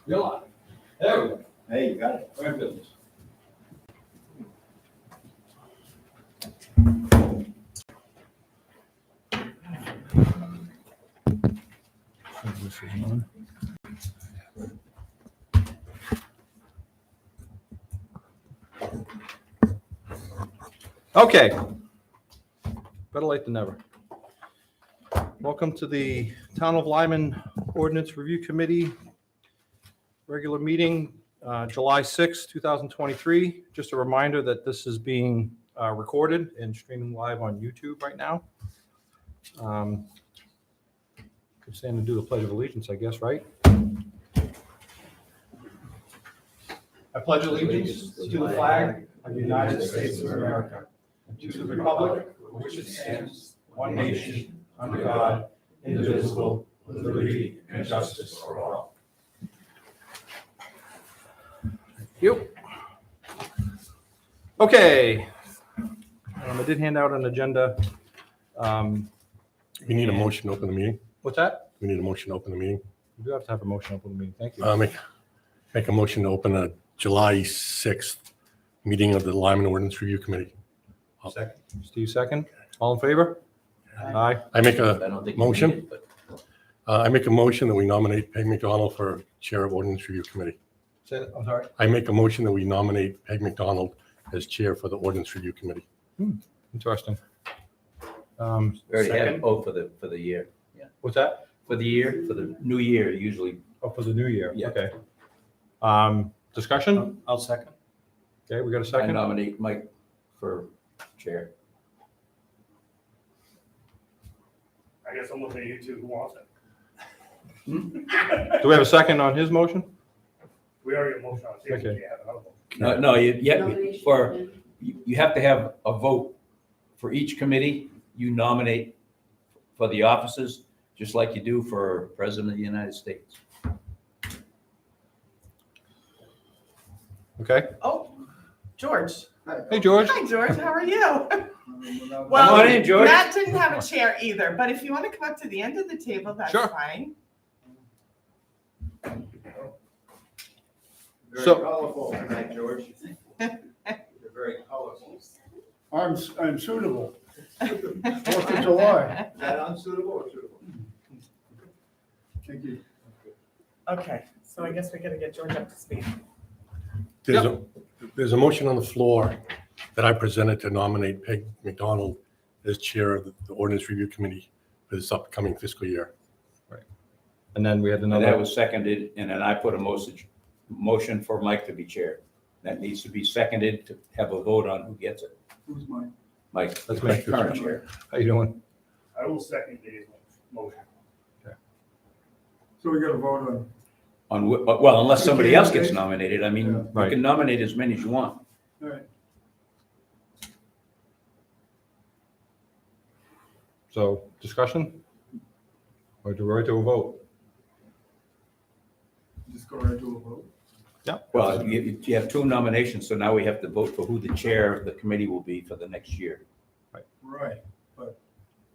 You're live. There we go. Hey, you got it. Right business. Okay. Better late than never. Welcome to the Town of Lyman Ordinance Review Committee regular meeting, July 6, 2023. Just a reminder that this is being recorded and streaming live on YouTube right now. Could stand to do the Pledge of Allegiance, I guess, right? I pledge allegiance to the flag of the United States of America and to the republic for which it stands, one nation, under God, indivisible, with liberty and justice for all. Thank you. Okay. I did hand out an agenda. We need a motion to open the meeting. What's that? We need a motion to open the meeting. We do have to have a motion open the meeting. Thank you. Make a motion to open a July 6th meeting of the Lyman Ordinance Review Committee. Second. Steve, second. All in favor? Aye. I make I a don't think motion. you need it, but I make a motion that we nominate Peg McDonald for Chair of Ordinance Review Committee. Say that. I'm sorry. I make a motion that we nominate Peg McDonald as Chair for the Ordinance Review Committee. Interesting. we already had Second. it both for the year. Yeah, What's that? for the year, for the new year, usually. Oh, for the new year. Yeah. Okay. Discussion? I'll second. Okay, we got a I second. nominate Mike for chair. I guess I'm looking at you two. Who wants it? Do we have a second on his motion? We already have a motion on the table. Okay. We have another one. No, you have to have a vote for each committee. You nominate for the offices, just like you do for President of the United States. Okay. Oh, George. Hey, George. Hi, George. How are you? Come Well, on in, George. Matt didn't have a chair either, but if you want to come up to the end of the table, that's Sure. fine. Very So- colorful tonight, George. You're very colorful. Is I'm suitable. 4th of July. that unsuitable or suitable? Thank you. Okay, so I guess we gotta get George up to speed. There's a motion on the floor that I presented to nominate Peg McDonald as Chair of the Ordinance Review Committee for this upcoming fiscal year. And then we had And that another. was seconded, and then I put a motion for Mike to be chair. That needs to be seconded to have a vote on who gets it. Who's mine? Mike, Let's make sure. current chair. How you doing? I will second Dave's motion. So we got to vote on, Well, unless somebody else gets nominated. I mean, Yeah. you Right. can nominate as many as you want. all right. So discussion? Or do we right to a vote? Just go right to a vote. Yeah. Well, you have two nominations, so now we have to vote for who the chair of the committee will be for the next year. Right.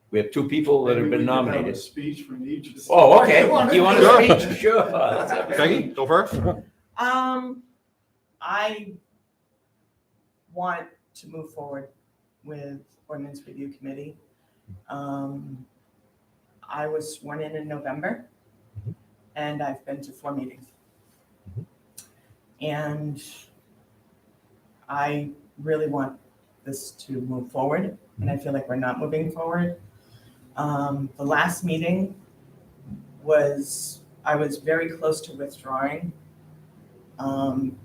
We have two people that have Maybe we been could have nominated. a speech from each. Oh, okay. You want Sure. to speak? Sure. Let's have it. Peggy, go first. I want to move forward with ordinance review committee. I was sworn in November, and I've been to 4 meetings. And I really want this to move forward, and I feel like we're not moving forward. The last meeting I was very close to withdrawing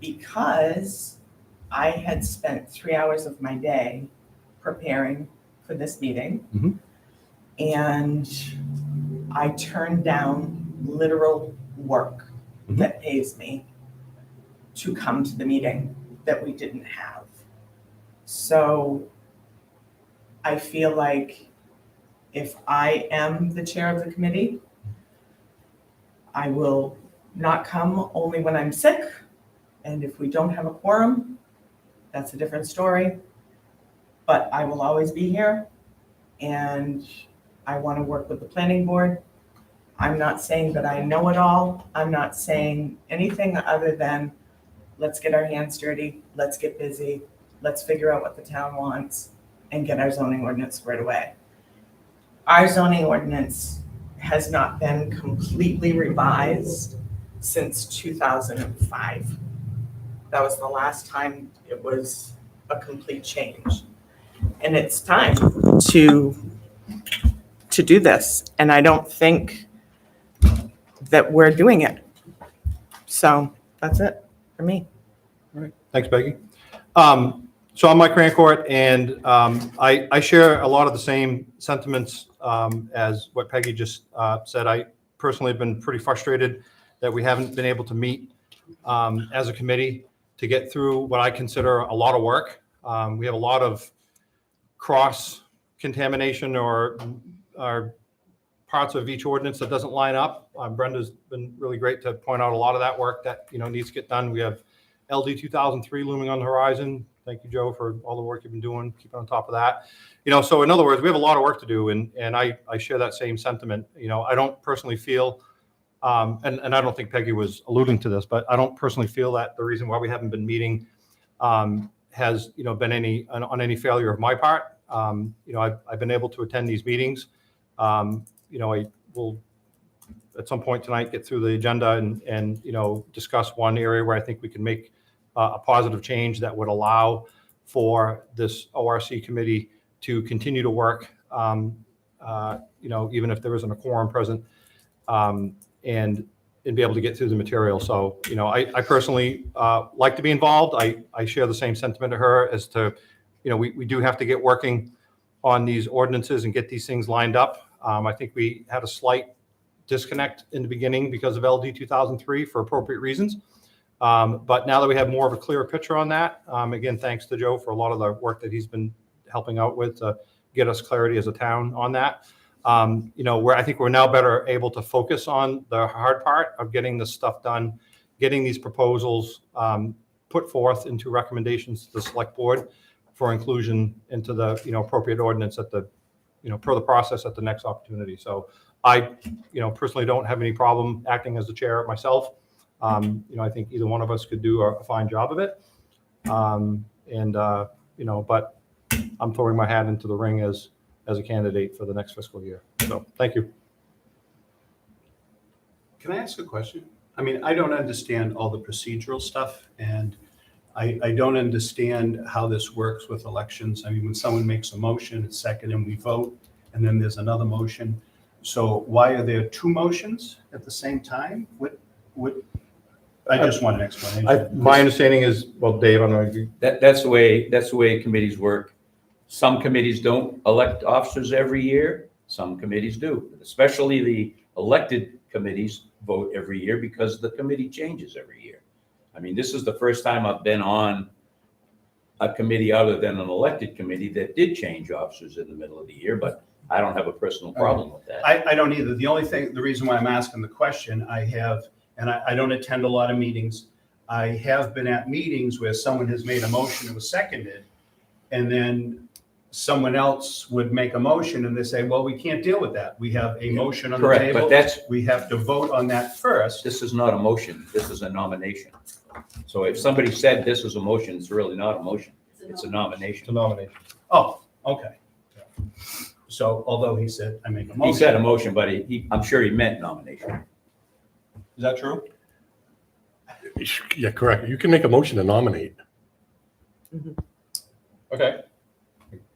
because I had spent 3 hours of my day preparing for this meeting. Mhm. And I turned down literal work Mhm. that pays me to come to the meeting that we didn't have. So I feel like if I am the chair of the committee, I will not come only when I'm sick. And if we don't have a quorum, that's a different story. But I will always be here. And I want to work with the planning board. I'm not saying that I know it all. I'm not saying anything other than let's get our hands dirty, let's get busy, let's figure out what the town wants and get our zoning ordinance squared away. Our zoning ordinance has not been completely revised since 2005. That was the last time it was a complete change. And it's time to do this. And I don't think that we're doing it. So that's it for me. All right, thanks, Peggy. So I'm Mike Rancourt, and I share a lot of the same sentiments as what Peggy just said. I personally have been pretty frustrated that we haven't been able to meet as a committee to get through what I consider a lot of work. We have a lot of cross contamination or parts of each ordinance that doesn't line up. Brenda's been really great to point out a lot of that work that needs to get done. We have LD 2003 looming on the horizon. Thank you, Joe, for all the work you've been doing, keeping on top of that. So in other words, we have a lot of work to do, and I share that same sentiment. I don't personally feel, and I don't think Peggy was alluding to this, but I don't personally feel that the reason why we haven't been meeting has been any failure of my part. I've been able to attend these meetings. I will at some point tonight get through the agenda and discuss one area where I think we can make a positive change that would allow for this ORC committee to continue to work, even if there isn't a quorum present, and be able to get through the material. So, I personally like to be involved. I share the same sentiment to her as to, we do have to get working on these ordinances and get these things lined up. I think we had a slight disconnect in the beginning because of LD 2003 for appropriate reasons. But now that we have more of a clearer picture on that, again, thanks to Joe for a lot of the work that he's been helping out with to get us clarity as a town on that. I think we're now better able to focus on the hard part of getting this stuff done, getting these proposals put forth into recommendations to the select board for inclusion into the appropriate ordinance at the per the process at the next opportunity. So I personally don't have any problem acting as the chair myself. I think either one of us could do a fine job of it. But I'm throwing my hat into the ring as a candidate for the next fiscal year. So thank you. Can I ask a question? I mean, I don't understand all the procedural stuff, and I don't understand how this works with elections. I mean, when someone makes a motion, it's second and we vote, and then there's another motion. So why are there two motions at the same time? I just want an explanation. My understanding is, well, Dave, I don't know if you. That's the way committees work. Some committees don't elect officers every year. Some committees do, especially the elected committees vote every year because the committee changes every year. I mean, this is the first time I've been on a committee other than an elected committee that did change officers in the middle of the year, but I don't have a personal problem with that. I don't either. The reason why I'm asking the question, I don't attend a lot of meetings. I have been at meetings where someone has made a motion that was seconded, and then someone else would make a motion and they say, well, we can't deal with that. We have a motion on the Correct, table. but We have to vote on that first. this is not a motion. This is a nomination. So if somebody said this is a motion, it's really not a motion. It's a nomination. To nominate. Oh, okay. So although he said, I make a motion. He said a motion, but I'm sure he meant nomination. Is that true? Yeah, correct. You can make a motion to nominate. Okay.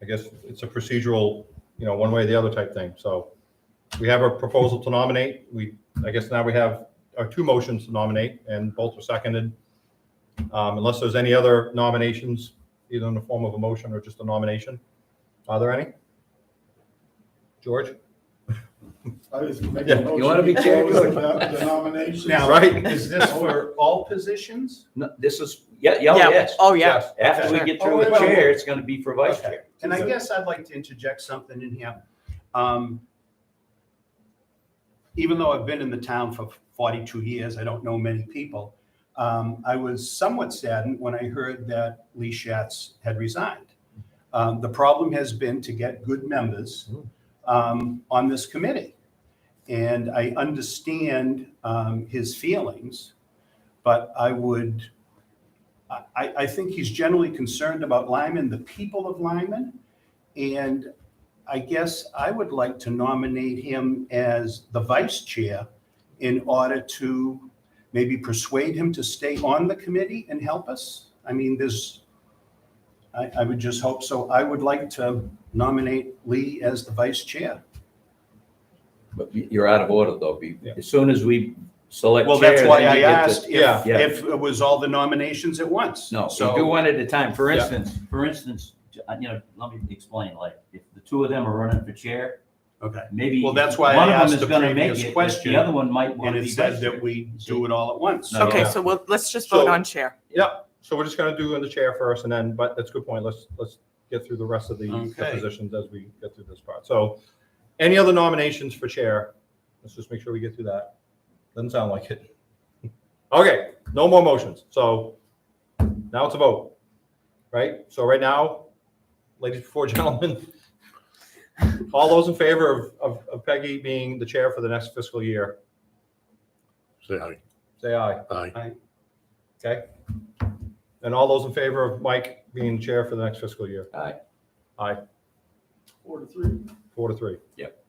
I guess it's a procedural, one way or the other type thing. So we have a proposal to nominate. I guess now we have our two motions to nominate, and both were seconded. Unless there's any other nominations, either in the form of a motion or just a nomination. Are there any? George? I was making Yeah. a motion You wanna be chair, to George? close The nomination. Now, Right. is this for all positions? No, this is, yes. Oh, yeah. After we get through the Okay. chair, it's going to be for vice Okay. chair. And I guess I'd like to interject something in here. Even though I've been in the town for 42 years, I don't know many people. I was somewhat saddened when I heard that Lee Schatz had resigned. The problem has been to get good members on this committee. And I understand his feelings, but I think he's generally concerned about Lyman, the people of Lyman. And I guess I would like to nominate him as the vice chair in order to maybe persuade him to stay on the committee and help us. I mean, I would just hope so. I would like to nominate Lee as the vice chair. But you're out of order though. Yeah. As soon as we select Well, chair. that's why then I you get to- asked Yeah. if it was all the nominations at once. No, So- so do one at a time. For Yeah. instance, let me explain, like, if the two of them are running for chair, Okay. maybe Well, that's why one I of them asked is the gonna make previous it, question, the other one might And want to it be said vice that chair. we do it all at once. No, Okay, Yeah. so let's just So- vote on chair. Yeah, so we're just gonna do in the chair first and then, but that's a good point. Let's get through the rest of the Okay. positions as we get through this part. So any other nominations for chair? Let's just make sure we get through that. Doesn't sound like it. Okay, no more motions. So now it's a vote, right? So right now, ladies before gentlemen, all those in favor of Peggy being the chair for the next fiscal year, Say aye. say aye. Aye. Okay? And all those in favor of Mike being chair for the next fiscal year? Aye. Aye, 4-3. 4-3. Yep.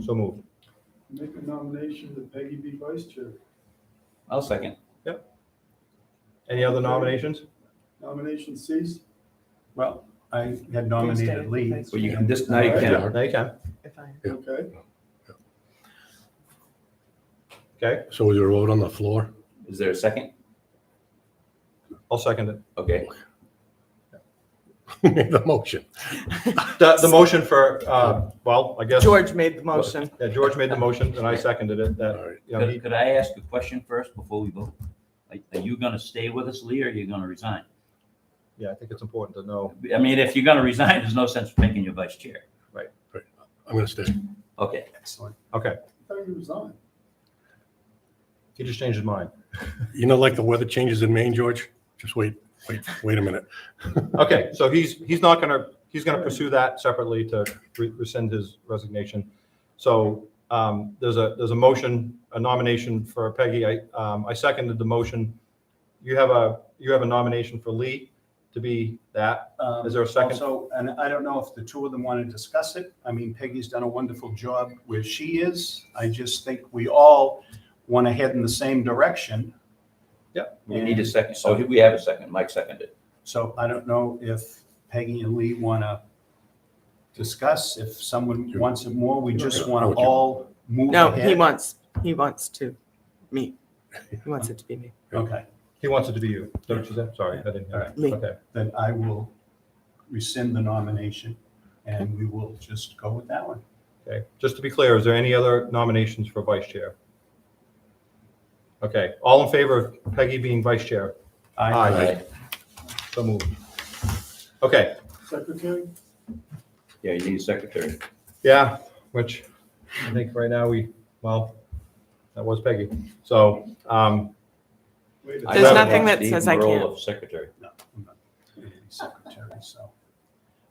So moved. Make a nomination that Peggy be vice chair. I'll second. Any other nominations? Nomination ceased. Well, I had nominated Lee. Well, you can, this, now you can. Now you can. If I- Yeah. Okay. Okay, So is there a vote on the floor? Is there a second? I'll second it. Okay. The motion. The motion for, well, I guess. George made the motion. Yeah, George made the motion and I seconded it. All That, right. you know, he, Could I ask a question first before we vote? Are you gonna stay with us, Lee, or are you gonna resign? yeah, I think it's important to know. I mean, if you're gonna resign, there's no sense making you vice chair. I'm going to stay. Okay. Excellent. Okay, I thought you resigned. he just changed his mind. You know, like the weather changes in Maine, George? Just wait a minute. Okay, so he's not gonna, he's gonna pursue that separately to rescind his resignation. So there's a motion, a nomination for Peggy. I seconded the motion. You have a nomination for Lee to be that. Is there a second? Also, and I don't know if the two of them want to discuss it. I mean, Peggy's done a wonderful job where she is. I just think we all want to head in the same direction. We need a second. So we have a second. Mike seconded. So I don't know if Peggy and Lee want to discuss. If someone wants it more, we just want to all move No, ahead. he wants to meet. He wants it to be me. Okay, He wants it to be you. Is that what you said? Sorry, I didn't hear. All Me. Okay, then I will rescind the nomination and we will just go with that one. okay. Just to be clear, is there any other nominations for vice chair? Okay, all in favor of Peggy being vice chair? Aye. So moved. Okay, Secretary? Yeah, you need a secretary. yeah, which I think right now that was Peggy. So, Wait a I There's haven't nothing watched that the says I role can't. of secretary. No, I'm not going to be secretary, so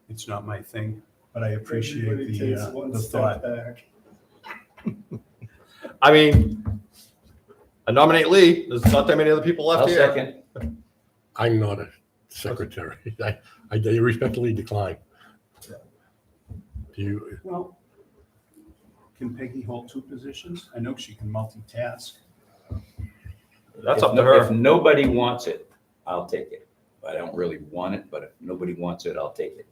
it's not my thing, but I appreciate Everybody takes one the step thought. back. I mean, I nominate Lee. There's not that many other people left I'll here. second. I'm not a secretary. I respectfully decline. Do you, Well, can Peggy hold two positions? I know she can multitask. That's If up to no- If her. nobody wants it, I'll take it. I don't really want it, but if nobody wants it, I'll take it.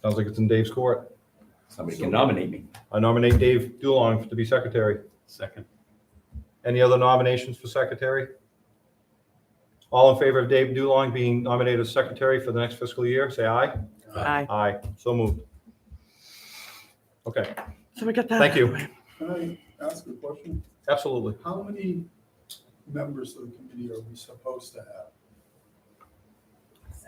Sounds like it's in Dave's court. Somebody can nominate me. I nominate Dave Dulong to be secretary. Second. Any other nominations for secretary? All in favor of Dave Dulong being nominated as secretary for the next fiscal year, say aye. Aye. Aye, so moved. Okay, So we got that. thank you. Can I ask a question? Absolutely. How many members of the committee are we supposed to have?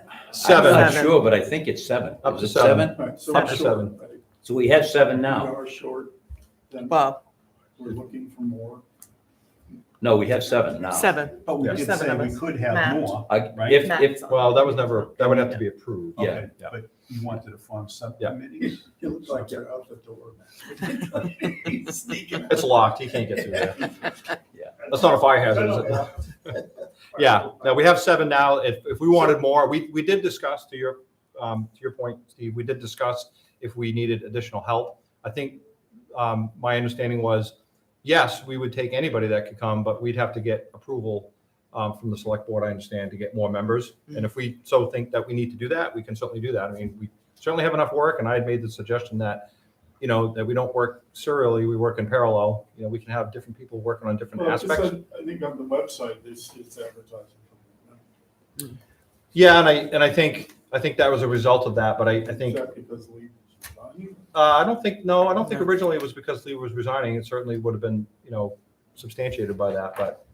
I'm Seven. not Seven. sure, but I think it's seven. Up Is to it seven. All right, so Up we're to short, seven. right? So we have seven We now. are short, then Well, we're looking for more. No, we have 7 now. 7. But we Yeah. did Seven say of we us. could have Matt. more. I- Right. If, Well, that was never, that would have to be approved. Yeah. Okay, Yeah. but you wanted to form subcommittees? You look like you're out the door, man. Sneaking. It's locked. He can't get through there. Yeah. That's not a fire hazard, is it? Yeah, no, we have 7 now. If we wanted more, we did discuss, to your point, Steve, we did discuss if we needed additional help. I think my understanding was, yes, we would take anybody that could come, but we'd have to get approval from the select board, I understand, to get more members. And if we so think that we need to do that, we can certainly do that. I mean, we certainly have enough work, and I had made the suggestion that, that we don't work serially, we work in parallel. We can have different people working on different Well, it aspects. said- I think on the website, it's advertising. Yeah, and I think that was a result of that, but I Is think, that because Lee was resigning? I don't think originally it was because Lee was resigning. It certainly would have been, substantiated by that, but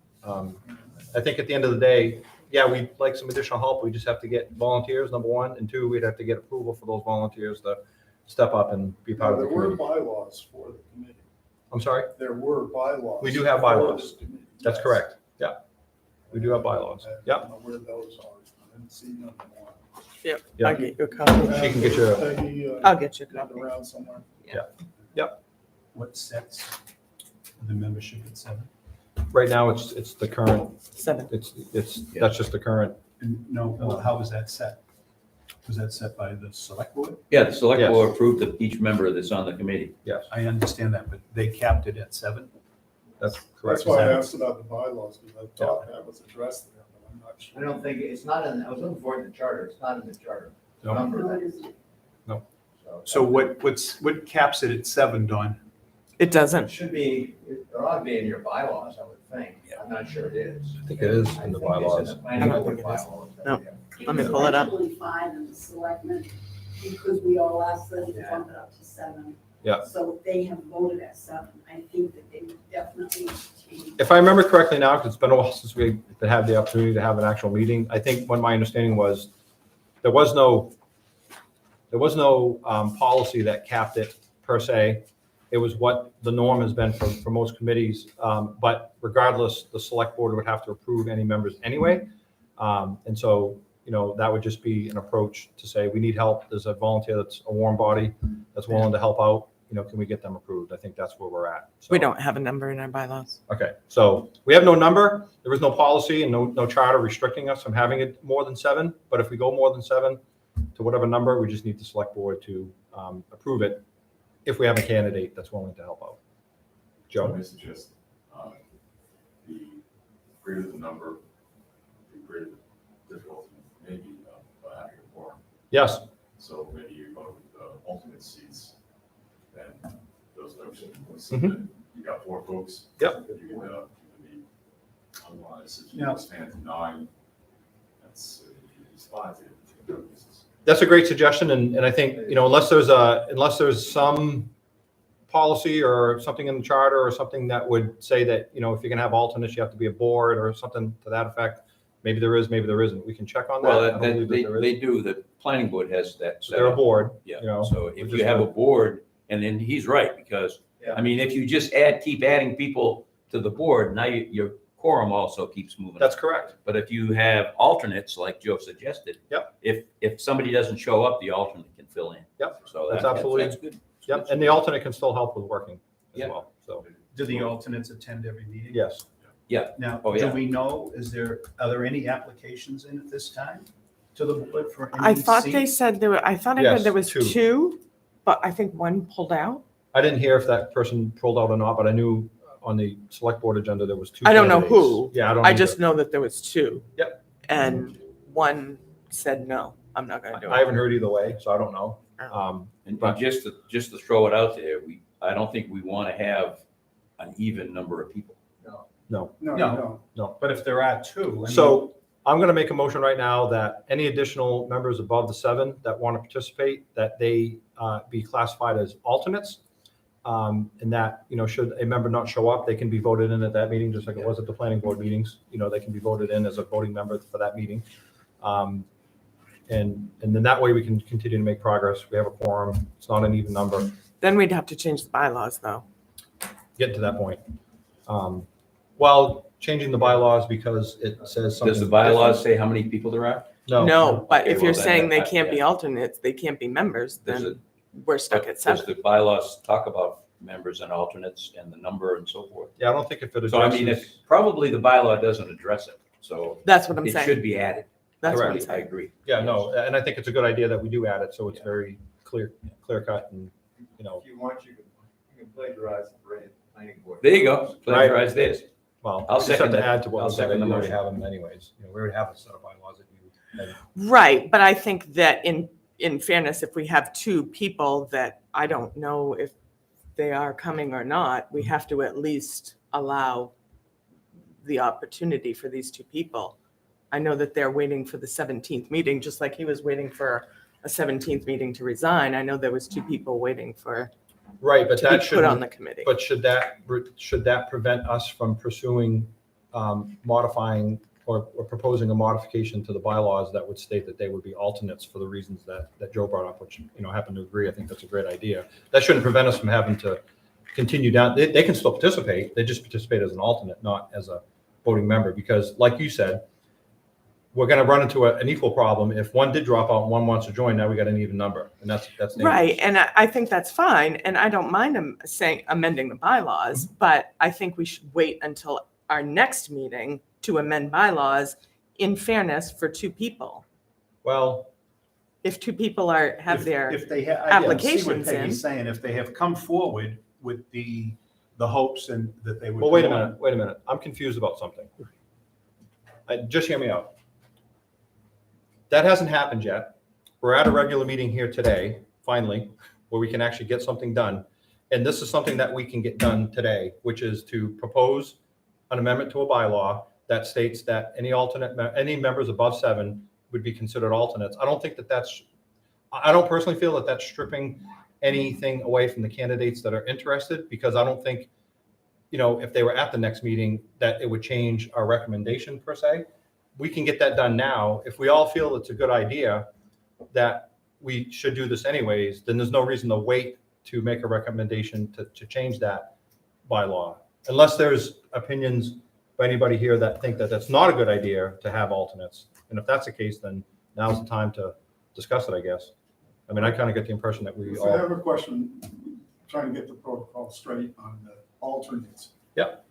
I think at the end of the day, yeah, we'd like some additional help. We just have to get volunteers, number one, and two, we'd have to get approval for those volunteers to step up and be part of the There were committee. bylaws for the committee. I'm sorry? There were bylaws. We do have for bylaws. the committee. That's Yes. correct. Yeah. We do have bylaws. I Yep. don't know where those are. I didn't see them. I'll Yeah. get you a copy. She can get you a- Peggy, I'll get you a got copy. around somewhere. What sets the membership at 7? Right now, it's the current, 7. that's just the current. And no, well, how was that set? Was that set by the select board? Yeah, the select Yes. board approved of each member that's on the committee. Yes, I understand that, but they capped it at 7? that's That's correct. why I asked about the bylaws, because I thought that was addressed there, but I'm not I sure. don't think, it's not in, I was looking for it in the charter, it's not in the charter. No. Number. No, it isn't. No. So what caps it at 7, Don? It It doesn't. should be, it ought to be in your bylaws, I would think. I'm not sure it is. I think it is in the I think it's bylaws. in the planning I don't board think it is. bylaws. No. Yeah. Let me pull it up. It was originally 5 in the selectmen, because we all asked them to bump it up to 7. Yeah. So they have voted at 7. I think that they would definitely change. If I remember correctly now, because it's been a while since we had the opportunity to have an actual meeting, I think when my understanding was, there was no policy that capped it per se. It was what the norm has been for most committees. But regardless, the select board would have to approve any members anyway. And so, that would just be an approach to say, we need help. There's a volunteer that's a warm body that's willing to help out. Can we get them approved? I think that's where we're at. So- We don't have a number in our bylaws. Okay, so we have no number, there is no policy and no charter restricting us from having it more than 7, but if we go more than 7 to whatever number, we just need the select board to approve it if we have a candidate that's willing to help out. So Joe? I suggest the greater the number, the greater the difficulty maybe of having a quorum. Yes, So maybe you go with the alternate seats, then those folks, you got 4 folks. Yep. You can otherwise, if you Yeah. expand to 9, that's, it's 5 to take purposes. that's a great suggestion, and I think, unless there's some policy or something in the charter or something that would say that, if you're gonna have alternates, you have to be a board or something to that effect. Maybe there is, maybe there isn't. We can check on that. I Well, don't believe that there is. they do, the planning board has that set They're a up. board, Yeah, so if just you have a like- board, and then he's right, because, Yeah. I mean, if you just keep adding people to the board, now your quorum also keeps moving. that's correct. But if you have alternates, like Joe suggested. Yep. If somebody doesn't show up, the alternate can fill in. Yep, So that's absolutely- that's good. Yep, and the alternate can still help with working as Yeah. well, so, Do the alternates attend every meeting? yes. Now, Oh, do yeah. we know, are there any applications in at this time to the board for any I thought they seats? said I thought I Yes, heard there was 2. 2, but I think 1 pulled out. I didn't hear if that person pulled out or not, but I knew on the select board agenda, there was 2 I don't know candidates. who. Yeah, I don't I either. just know that there was 2. Yep. And 1 said, no, I'm not gonna do it. I haven't heard either way, so I don't know. And But- just to throw it out there, I don't think we want to have an even number of people. No, No. no. But if there are 2, I mean, So I'm going to make a motion right now that any additional members above the 7 that want to participate, that they be classified as alternates. And that, should a member not show up, they can be voted in at that meeting, just like it was at the planning board meetings. They can be voted in as a voting member for that meeting. And then that way we can continue to make progress. We have a quorum. It's not an even number. Then we'd have to change the bylaws, though. Get to that point. Well, changing the bylaws because it says something. Does the bylaws say how many people there are? No, but Okay, if you're well, then saying they I- can't be yeah. alternates, they can't be members, Does then we're stuck at Does 7. the bylaws talk about members and alternates and the number and so forth? Yeah, I don't think if it So I mean, addresses. probably the bylaw doesn't address it, so That's what I'm it saying. should be added. That's what I'm Correct. I saying. agree. Yeah, no, and I think it's a good idea that we do add it, so it's Yeah. very clear cut and, you know, If you want, you can plagiarize the planning board. There you go, plagiarize this. well, I'll we just have second to that. add to what I'll we said, second the we already motion. have them anyways. You know, we already have a set of bylaws that you. Right, but I think that in fairness, if we have 2 people that I don't know if they are coming or not, we have to at least allow the opportunity for these 2 people. I know that they're waiting for the 17th meeting, just like he was waiting for a 17th meeting to resign. I know there was 2 people waiting for, Right, but to be that put on shouldn't, the committee. but should that prevent us from pursuing, modifying or proposing a modification to the bylaws that would state that they would be alternates for the reasons that Joe brought up, which, you know, happen to agree. I think that's a great idea. That shouldn't prevent us from having to continue down. They can still participate. They just participate as an alternate, not as a voting member, because like you said, we're going to run into an equal problem. If one did drop out and one wants to join, now we got an even number, and that's dangerous. Right, and I think that's fine, and I don't mind them saying, amending the bylaws, but I think we should wait until our next meeting to amend bylaws in fairness for 2 people. Well, If 2 people have their, If they have, applications in. Peggy's saying, if they have come forward with the hopes and that they would. well, wait a go on. minute. I'm confused about something. Just hear me out. That hasn't happened yet. We're at a regular meeting here today, finally, where we can actually get something done. And this is something that we can get done today, which is to propose an amendment to a bylaw that states that any members above 7 would be considered alternates. I don't think I don't personally feel that that's stripping anything away from the candidates that are interested, because I don't think, you know, if they were at the next meeting, that it would change our recommendation per se. We can get that done now. If we all feel it's a good idea that we should do this anyways, then there's no reason to wait to make a recommendation to change that bylaw. Unless there's opinions by anybody here that think that that's not a good idea to have alternates. And if that's the case, then now's the time to discuss it, I guess. I mean, I kind of get the impression that we So I all, have a question, trying to get the protocol straight on the alternates. Yep.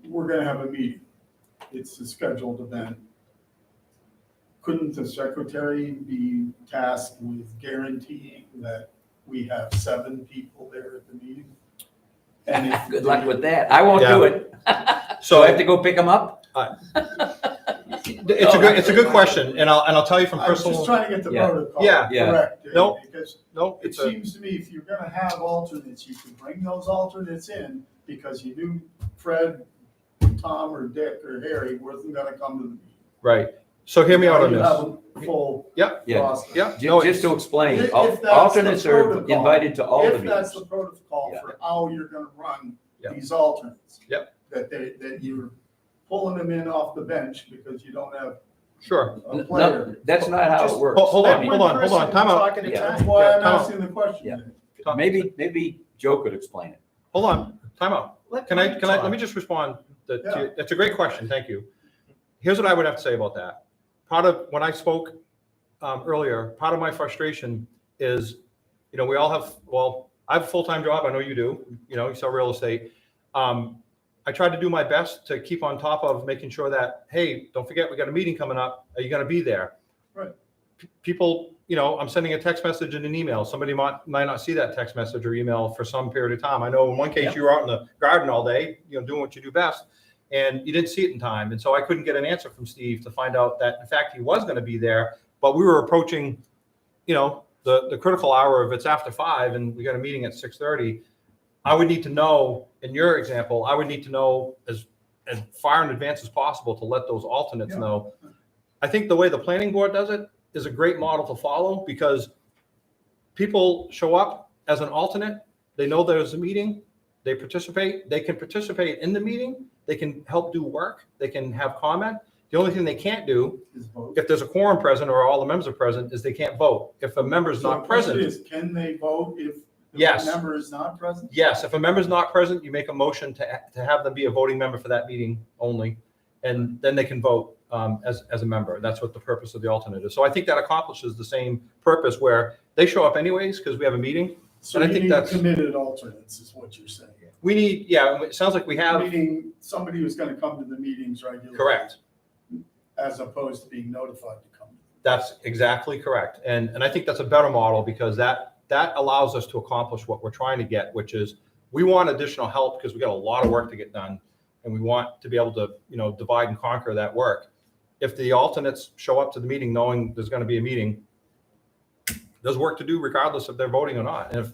We're gonna have a meeting. It's a scheduled event. Couldn't the secretary be tasked with guaranteeing that we have 7 people there at the meeting? And if Good luck with that. I won't do it. So I have to go pick them up? it's a good question. And I'll tell you from I was just personal, trying to get the Yeah. protocol Yeah. Yeah. correct. No. Because no, it it's a, seems to me if you're gonna have alternates, you can bring those alternates in because you knew Fred, Tom, or Dick, or Harry wasn't gonna come to the meeting. right. So hear me out on You this. have a full Yep. Yeah. roster. Yeah. No, Just to explain, If that's the alternates are protocol, invited to all the If that's meetings. the protocol Yeah. for how you're gonna run Yep. these alternates. Yep. That you're pulling them in off the bench because you don't have Sure. a No, player. that's not how it works. Hold on, That hold one on, person time out. talking to Yeah. That's why I'm Time out. asking the question. Yeah. Maybe Joe could explain it. Hold on, time out. Let me just respond. Yeah. That's a great question. Thank you. Here's what I would have to say about that. Part of, when I spoke earlier, part of my frustration is, you know, we all have, well, I have a full-time job. I know you do, you know, you sell real estate. I tried to do my best to keep on top of making sure that, hey, don't forget, we got a meeting coming up. Are you going to be there? Right. People, you know, I'm sending a text message and an email. Somebody might not see that text message or email for some period of time. I know in one case you were out in the garden all day, you know, doing what you do best, and you didn't see it in time. And so I couldn't get an answer from Steve to find out that, in fact, he was going to be there, but we were approaching, you know, the critical hour of it's after 5 and we got a meeting at 6:30. I would need to know, in your example, I would need to know as far in advance as possible to let those alternates Yeah. know. I think the way the planning board does it is a great model to follow, because people show up as an alternate. They know there's a meeting. They participate. They can participate in the meeting. They can help do work. They can have comment. The only thing they can't do, Is vote. if there's a quorum present or all the members are present, is they can't vote. If a member's So the not question present, is, can they vote if If Yes. a member is not present? Yes, if a member's not present, you make a motion to have them be a voting member for that meeting only, and then they can vote as a member. That's what the purpose of the alternate is. So I think that accomplishes the same purpose where they show up anyways because we have a meeting. So And I you think need that's- committed alternates is what you're saying. We need, yeah, it sounds like we have, Meaning somebody who's gonna come to the meetings regularly. correct. As opposed to being notified to come. That's exactly correct. And I think that's a better model because that allows us to accomplish what we're trying to get, which is we want additional help because we got a lot of work to get done. And we want to be able to, divide and conquer that work. If the alternates show up to the meeting knowing there's going to be a meeting, there's work to do regardless if they're voting or not. And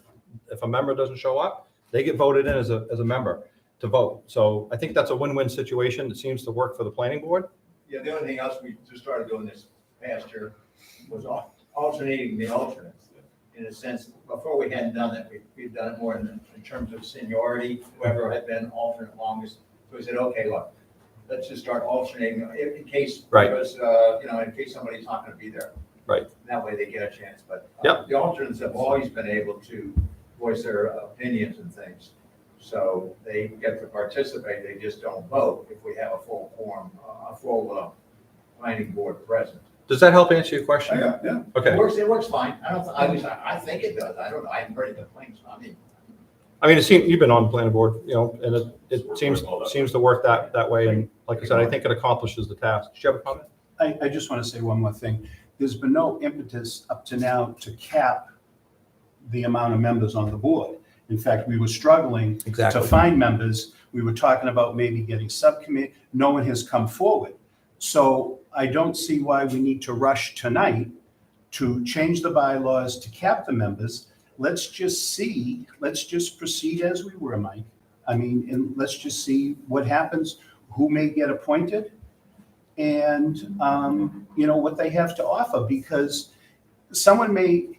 if a member doesn't show up, they get voted in as a member to vote. So I think that's a win-win situation. It seems to work for the planning board. Yeah, the only thing else we just started doing this past year was alternating the alternates. In a sense, before we hadn't done that, we've done it more in terms of seniority, whoever had been alternate longest. So we said, okay, look, let's just start alternating in case, Right. because, in case somebody's not gonna be there. Right. That way they get a chance, but Yep. the alternates have always been able to voice their opinions and things. So they get to participate, they just don't vote if we have a full quorum, a full planning board present. Does that help answer your question? Yeah. Okay. It works fine. I think it does. I don't know. I haven't heard any complaints. I mean, it seems, you've been on the planning board, and it seems to work that way. And like I said, I think it accomplishes the task. Do you have a comment? I just want to say one more thing. There's been no impetus up to now to cap the amount of members on the board. In fact, we were struggling to find members. We were talking about maybe getting subcommittee. No one has come forward. So I don't see why we need to rush tonight to change the bylaws to cap the members. Let's just proceed as we were, Mike. I mean, and let's just see what happens, who may get appointed, and, what they have to offer, because someone may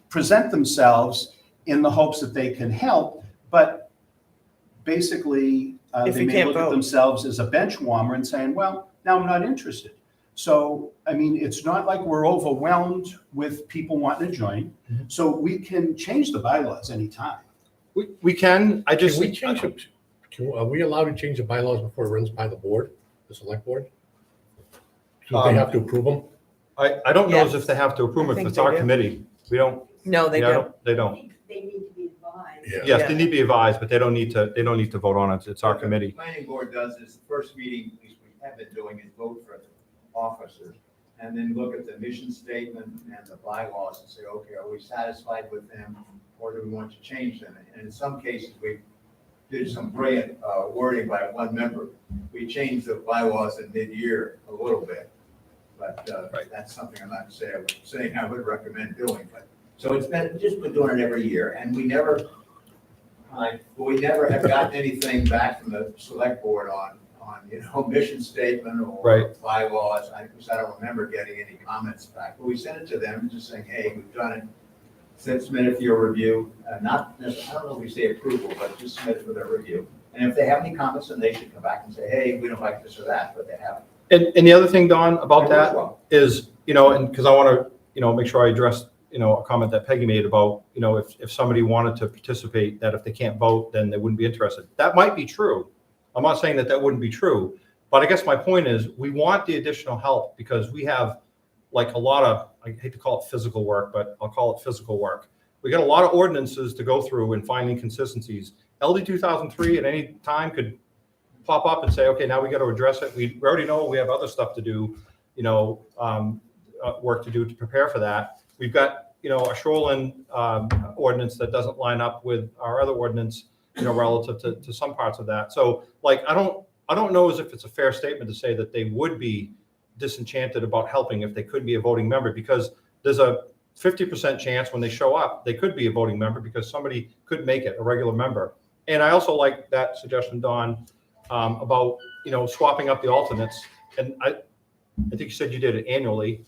present themselves in the hopes that they can help, but basically, If they you may can't look at vote. themselves as a bench warmer and saying, well, now I'm not interested. So, I mean, it's not like we're overwhelmed with people wanting to join. Mhm. So we can change the bylaws anytime. We can, I just. Can we change it? Are we allowed to change the bylaws before it runs by the board, the select board? Do they have to approve them? I don't know as Yes. if they have to approve I it if think it's they our do. committee. We don't. No, they yeah, I don't. They I don't. think they need to be advised. Yeah. Yes, they need to be advised, but they don't need to vote on it. It's our What the committee. Planning board does is, the first meeting, at least we have been doing, is vote for the officers. And then look at the mission statement and the bylaws and say, okay, are we satisfied with them? Or do we want to change them? And in some cases, we did some brilliant wording by one member. We changed the bylaws in mid-year a little bit. But Right. that's something I'm not saying I would recommend doing. But so it's been, just been doing it every year, and we never have gotten anything back from the select board on mission statement or Right. bylaws. I don't remember getting any comments back, but we sent it to them just saying, hey, we've done it. Submit it for your review, not necessarily, I don't know if we say approval, but just submit it for their review. And if they have any comments, then they should come back and say, hey, we don't like this or that, but they haven't. And the other thing, Don, about It that works well. is, and because I want to, make sure I address, a comment that Peggy made about, if somebody wanted to participate, that if they can't vote, then they wouldn't be interested. That might be true. I'm not saying that wouldn't be true, but I guess my point is we want the additional help because we have like a lot of, I hate to call it physical work, but I'll call it physical work. We got a lot of ordinances to go through and find inconsistencies. LD 2003 at any time could pop up and say, okay, now we got to address it. We already know we have other stuff to do, work to do to prepare for that. We've got, a shoreline ordinance that doesn't line up with our other ordinance, relative to some parts of that. So like, I don't know as if it's a fair statement to say that they would be disenchanted about helping if they could be a voting member, because there's a 50% chance when they show up, they could be a voting member because somebody could make it a regular member. And I also like that suggestion, Don, about, swapping up the alternates. And I think you said you did it annually.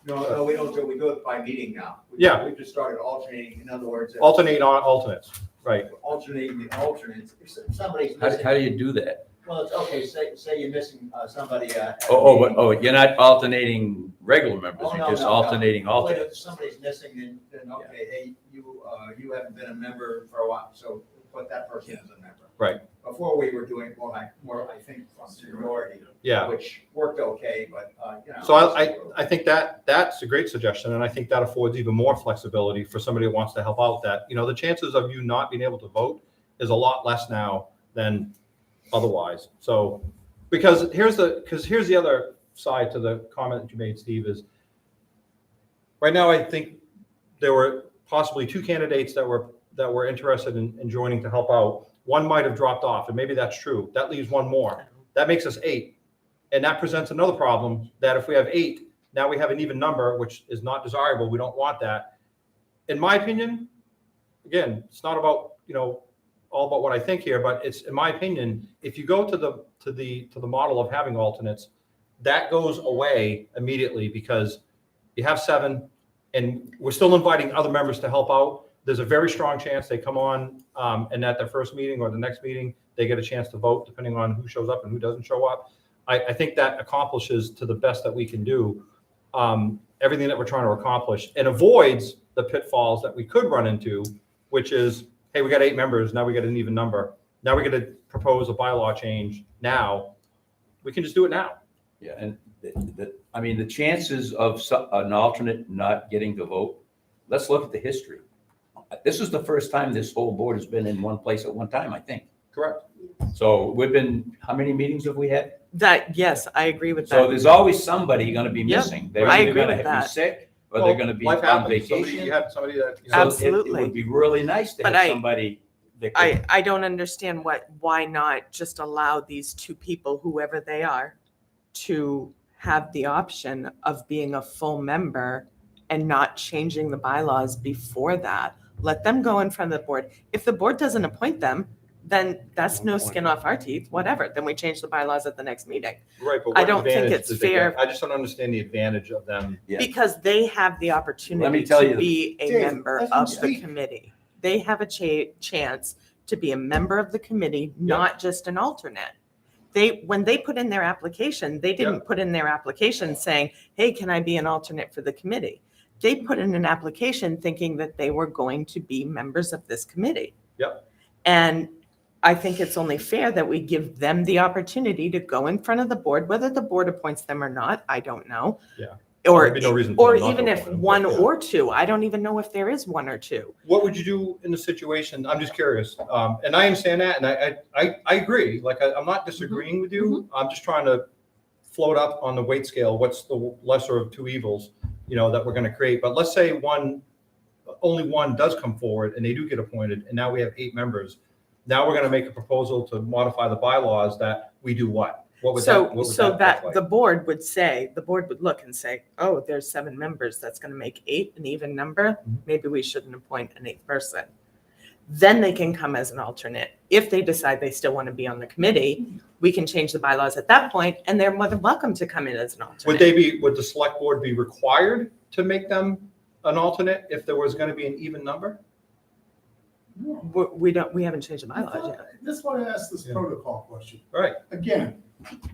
No, we don't do it. We do it by meeting now. Yeah. We've just started alternating. In other words, Alternate on alternates, right? alternating the alternates. If somebody's How missing, do you do that? Well, it's okay, say you're missing somebody. at a Oh, meeting. you're not alternating regular members, Oh, you're no, just no, no. alternating Well, alternates. If somebody's missing, then okay, hey, you haven't been a member for a while, so put that person as a member. Right. Before we were doing more, I think, from seniority, Yeah. which worked okay, but, you know. So I think that's a great suggestion, and I think that affords even more flexibility for somebody who wants to help out. That, you know, the chances of you not being able to vote is a lot less now than otherwise. So, because here's the other side to the comment that you made, Steve, is right now I think there were possibly two candidates that were interested in joining to help out. One might have dropped off, and maybe that's true. That leaves one more. That makes us 8. And that presents another problem, that if we have 8, now we have an even number, which is not desirable. We don't want that. In my opinion, again, it's not about, you know, all about what I think here, but it's, in my opinion, if you go to the model of having alternates, that goes away immediately, because you have 7 and we're still inviting other members to help out. There's a very strong chance they come on, and at their first meeting or the next meeting, they get a chance to vote depending on who shows up and who doesn't show up. I think that accomplishes, to the best that we can do, everything that we're trying to accomplish, and avoids the pitfalls that we could run into, which is, hey, we got 8 members, now we got an even number. Now we got to propose a bylaw change now. We can just do it now. Yeah, and I mean, the chances of an alternate not getting to vote, let's look at the history. This is the first time this whole board has been in one place at one time, I think. Correct. So we've been, how many meetings have we had? Yes, I agree with So that. there's always somebody gonna be Yep, missing. They're I either agree gonna with be that. sick, or they're gonna be Life on happens. Somebody, vacation. you had somebody that, you know, So it Absolutely. would be really nice to But have somebody that could. I don't understand why not just allow these 2 people, whoever they are, to have the option of being a full member and not changing the bylaws before that. Let them go in front of the board. If the board doesn't appoint them, then that's no skin off our teeth, whatever. Then we change the bylaws at the next meeting. right, but I what don't think advantage it's does they fair. get? I just don't understand the advantage of them. Yeah. Because they have the opportunity tell you to the- be a Dave, member let him of the speak. committee. They have a chance to be a member of the committee, not just an alternate. When they put in their application, they didn't put in their application saying, hey, can I be an alternate for the committee? They put in an application thinking that they were going to be members of this committee. Yep. And I think it's only fair that we give them the opportunity to go in front of the board, whether the board appoints them or not, I don't know. Yeah. Or, There'd be no reason for or them not to even if appoint them, one but yeah. or 2, I don't even know if there is 1 or 2. What would you do in the situation? I'm just curious. And I understand that, and I agree. Like, I'm not disagreeing with you. I'm just trying to float up on the weight scale. What's the lesser of 2 evils, you know, that we're going to create? But let's say only one does come forward and they do get appointed, and now we have 8 members. Now we're going to make a proposal to modify the bylaws that we do what? What would that look like? The board would look and say, oh, there's 7 members, that's gonna make 8 an even number, maybe we shouldn't appoint an 8th person. Then they can come as an alternate. If they decide they still want to be on the committee, we can change the bylaws at that point, and they're more than welcome to come in as an alternate. Would the select board be required to make them an alternate if there was going to be an even number? We haven't changed the bylaws yet. That's why I asked this Yeah. protocol question. All right. Again,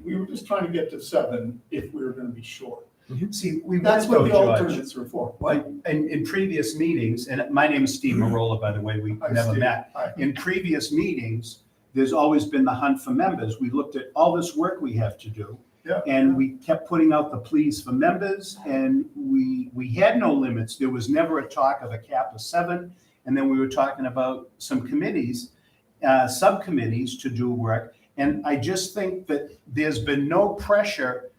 we were just trying to get to 7 if we were gonna be short. See, we That's went what though, the Judge. alternates are for. What? In previous meetings, and my name is Steve Marola, by the way, we Hi, never Steve. met. Hi. In previous meetings, there's always been the hunt for members. We looked at all this work we have to do. Yeah. And we kept putting out the pleas for members, and we had no limits. There was never a talk of a cap of 7. And then we were talking about some committees, subcommittees to do work. And I just think that there's been no pressure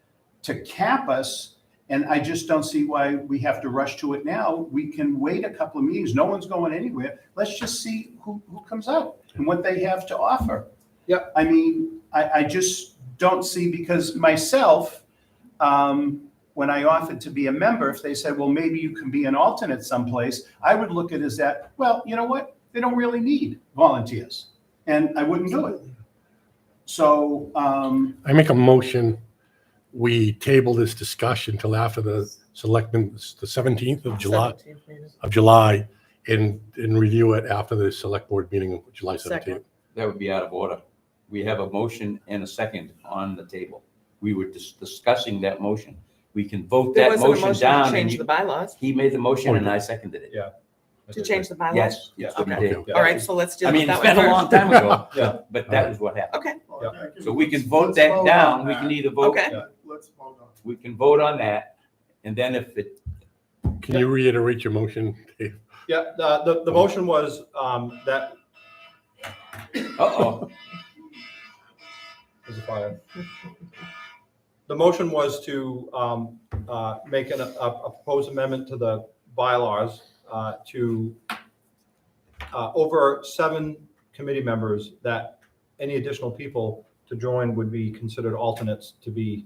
to cap us, and I just don't see why we have to rush to it now. We can wait a couple of meetings. No one's going anywhere. Let's just see who comes out and what they have to offer. Yep. I mean, I just don't see, because myself, when I offered to be a member, if they said, well, maybe you can be an alternate someplace, I would look at it as that, well, you know what? They don't really need volunteers, and I wouldn't do it. So, I make a motion, we table this discussion till after the selectmen, the 17th of July, and review it after the select board meeting of July 17th. Second. That would be out of order. We have a motion and a second on the table. We were discussing that motion. We can vote There that wasn't a motion motion to down, and change the bylaws, he made the motion and I seconded it. Yeah. to change the bylaws? Yes, yes, we Okay. did. All right, so let's do I mean, that it's one been a first. long time ago, Yeah. but that was what happened. Okay, So we can vote that down. We can either vote, okay. Let's vote on it. we can vote on that. And then if it, Can you reiterate your motion, Dave? Yeah, the motion was that, uh-oh, there's a fire. The motion was to make a proposed amendment to the bylaws to over 7 committee members, that any additional people to join would be considered alternates to be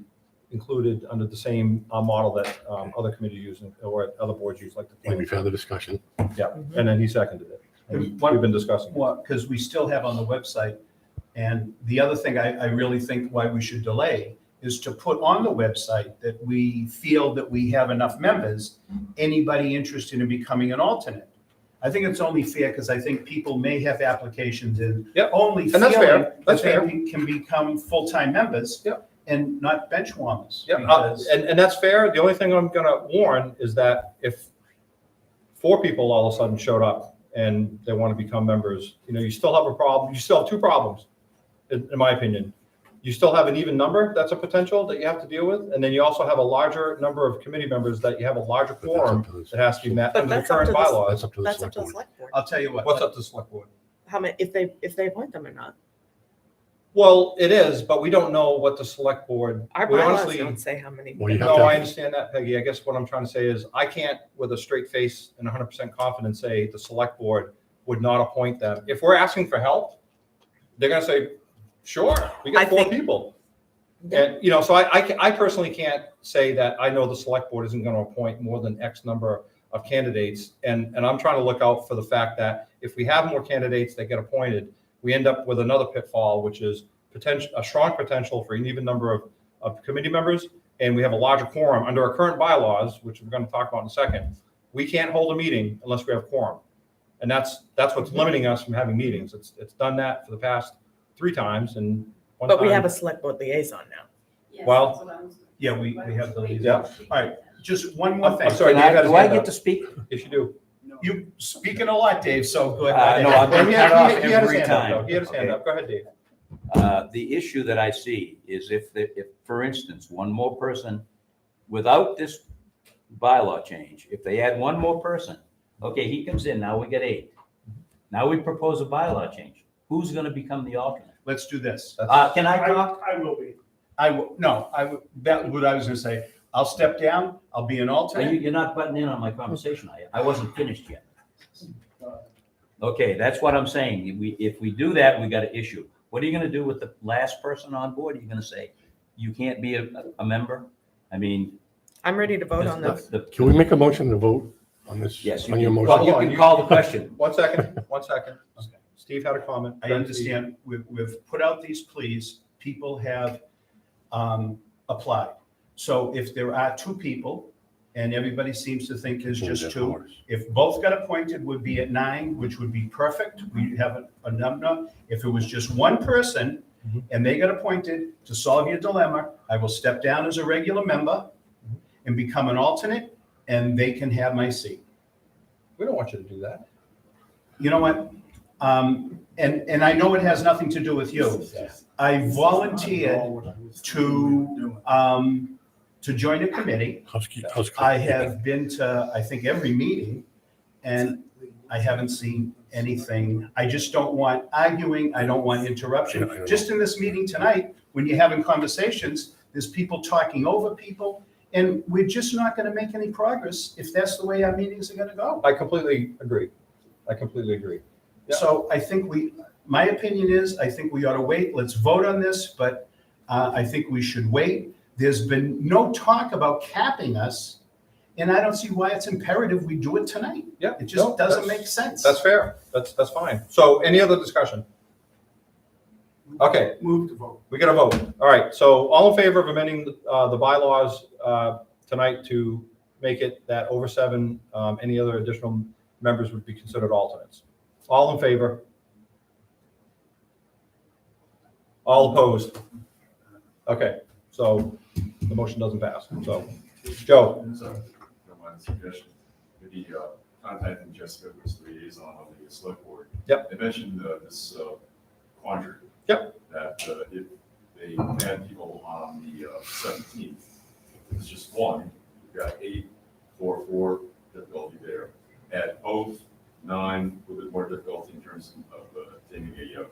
included under the same model that other committees use or other boards use, like the And planning. we've had the discussion. Yeah, and then he seconded it. And we've been discussing it. Well, because we still have on the website, and the other thing I really think why we should delay is to put on the website that we feel that we have enough members, anybody interested in becoming an alternate. I think it's only fair because I think people may have applications and Yep. only And that's feeling fair. That's that fair. they can become full-time members. Yep. And not bench warmers. Yeah, because- and that's fair. The only thing I'm gonna warn is that if 4 people all of a sudden showed up and they want to become members, you still have a problem. You still have 2 problems, in my opinion. You still have an even number that's a potential that you have to deal with, and then you also have a larger number of committee members that you have a larger But that's up quorum to the- that has to be met But under the that's up current to the- bylaws. That's up to the That's up select to the board. select board. I'll tell you what. What's up to the select board? How many, if they appoint them or not? Well, it is, but we don't know what the select board. Our we bylaws honestly- don't say how many. Well, you have No, to- I understand that, Peggy. I guess what I'm trying to say is I can't, with a straight face and 100% confidence, say the select board would not appoint them. If we're asking for help, they're gonna say, sure, we I got 4 think- people. And, so I personally can't say that I know the select board isn't gonna appoint more than X number of candidates. And I'm trying to look out for the fact that if we have more candidates that get appointed, we end up with another pitfall, which is a strong potential for an even number of committee members, and we have a larger quorum under our current bylaws, which we're going to talk about in a second. We can't hold a meeting unless we have quorum, and that's what's limiting us from having meetings. It's done that for the past 3 times, and one But we time- have a select board liaison now. Yes, Well, that's what I was- Yeah, we have the lead. Yeah. All right, just one more I'm thing. sorry, Can Dave had his do I hand get up. to speak? Yes, you do. You speaking a lot, Dave, so go No, ahead. I'm He being had cut off his every hand up, time. though. He had his hand Okay. up. Go ahead, Dave. The issue that I see is if, for instance, one more person, without this bylaw change, if they add one more person, okay, he comes in, now we get 8. Now we propose a bylaw change. Who's gonna become the alternate? Let's do this. Can I talk? I will be. That what I was gonna say. I'll step down, I'll be an alternate. You're not butting in on my conversation, are you? I wasn't finished yet. Okay, that's what I'm saying. If we do that, we got an issue. What are you gonna do with the last person on board? Are you gonna say, you can't be a member? I mean. I'm ready to vote on this. Can we make a motion to vote on this? Yes, you On your can, motion? well, you can call the question. One second. Okay. Steve had a comment. I understand, we've put out these pleas, people have applied. So if there are 2 people, and everybody seems to think there's just 2, if both got appointed, would be at 9, which would be perfect, we have a number. If it was just 1 person, and they got appointed, to solve your dilemma, I will step down as a regular member and become an alternate, and they can have my seat. We don't want you to do that. You know what? And I know it has nothing to do with you. I volunteered to join a committee. I have been to, I think, every meeting, and I haven't seen anything. I just don't want arguing, I don't want Yeah, I interruption. know. Just in this meeting tonight, when you're having conversations, there's people talking over people, and we're just not gonna make any progress if that's the way our meetings are gonna go. I completely agree. Yeah. So I think my opinion is, I think we ought to wait, let's vote on this, but I think we should wait. There's been no talk about capping us, and I don't see why it's imperative we do it tonight. Yeah. It no, just doesn't that's- make sense. That's fair. That's fine. So any other discussion? Okay, Move to vote. we got a vote. All right, so all in favor of amending the bylaws tonight to make it that over 7, any other additional members would be considered alternates? All in favor? All opposed? Okay, so the motion doesn't pass. So, Joe? So, don't mind the suggestion, maybe contacting Jessica, who's the liaison on the select board. Yep. They mentioned this quandary. Yep. That if they had people on the 17th, it's just one, you've got 8-4-4 difficulty there. At both 9, a little bit more difficulty in terms of attaining a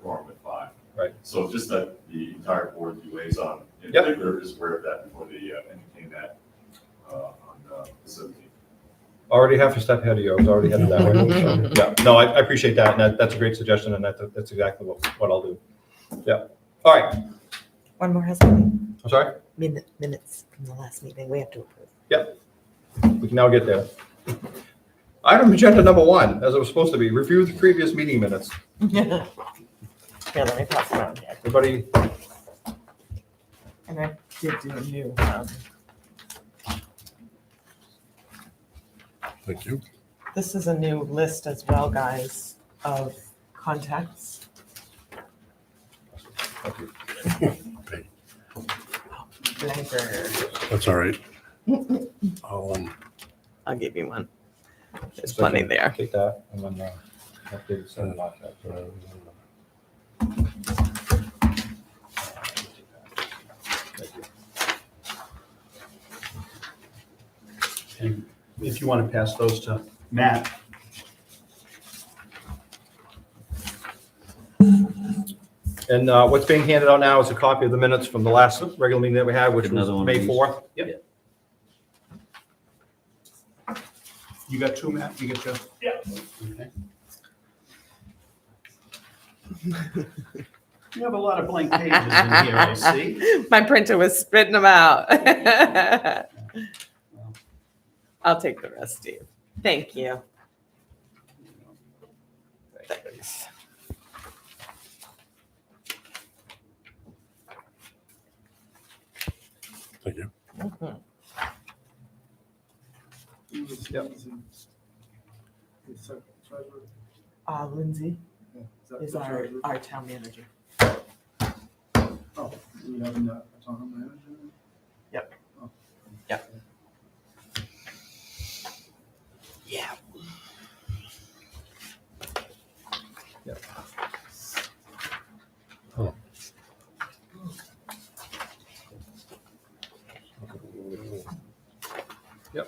quorum at 5. Right. So just that the entire board, the liaison in Yep. particular, is aware of that before they entertain that on the 17th. Already half a step ahead of you. I was already headed that way. So, yeah, no, I appreciate that. And that's a great suggestion. And that's exactly what I'll do. Yeah. All right. One more housekeeping. I'm sorry? Minutes from the last meeting, we have to approve. We can now get there. Item agenda number 1, as it was supposed to be, review the previous meeting minutes. Here, let me pass it around here. Everybody, And I did do a new, Thank you. this is a new list as well, guys, of contacts. Blanker. That's all right. I'll give you one. There's So I plenty can there. take that and then update it, send it off. Thank you. And if you want to pass those to Matt. And what's being handed out now is a copy of the minutes from the last regular meeting that we had, which was Another one of May these. 4th. Yep. You got 2, Matt? You get your? Yeah. Okay. You have a lot of blank pages in here, I see. My printer was spitting them out. I'll take the rest, Steve. Thank you. Thanks. Thank you. Mhm. Yep. Lindsay that is the our treasurer? town manager. Oh, we have a town manager? Yep. Oh. Yep. Yeah. Yep. Oh. Yep.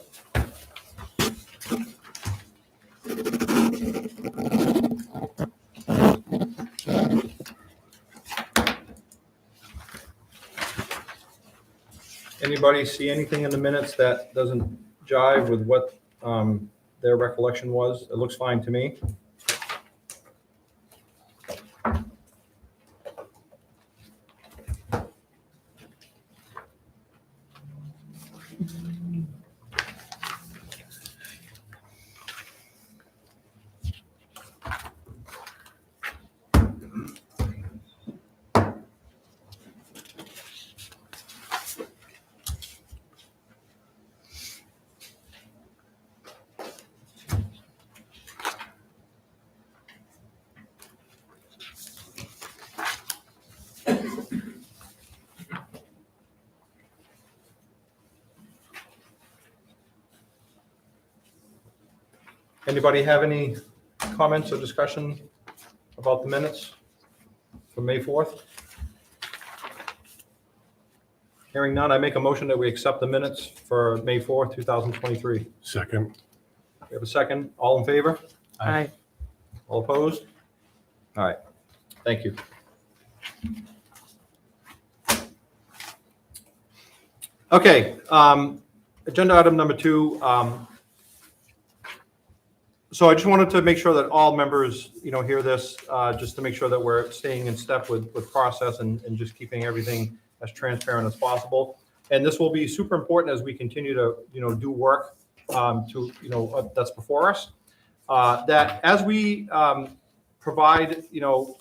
Anybody see anything in the minutes that doesn't jive with what their recollection was? It looks fine to me. Anybody have any comments or discussion about the minutes from May 4th? Hearing none, I make a motion that we accept the minutes for May 4th, 2023. Second. We have a second. All in favor? Aye. All opposed? All right. Thank you. Okay, agenda item number 2. So I just wanted to make sure that all members, hear this, just to make sure that we're staying in step with process and just keeping everything as transparent as possible. And this will be super important as we continue to, do work that's before us. That as we provide,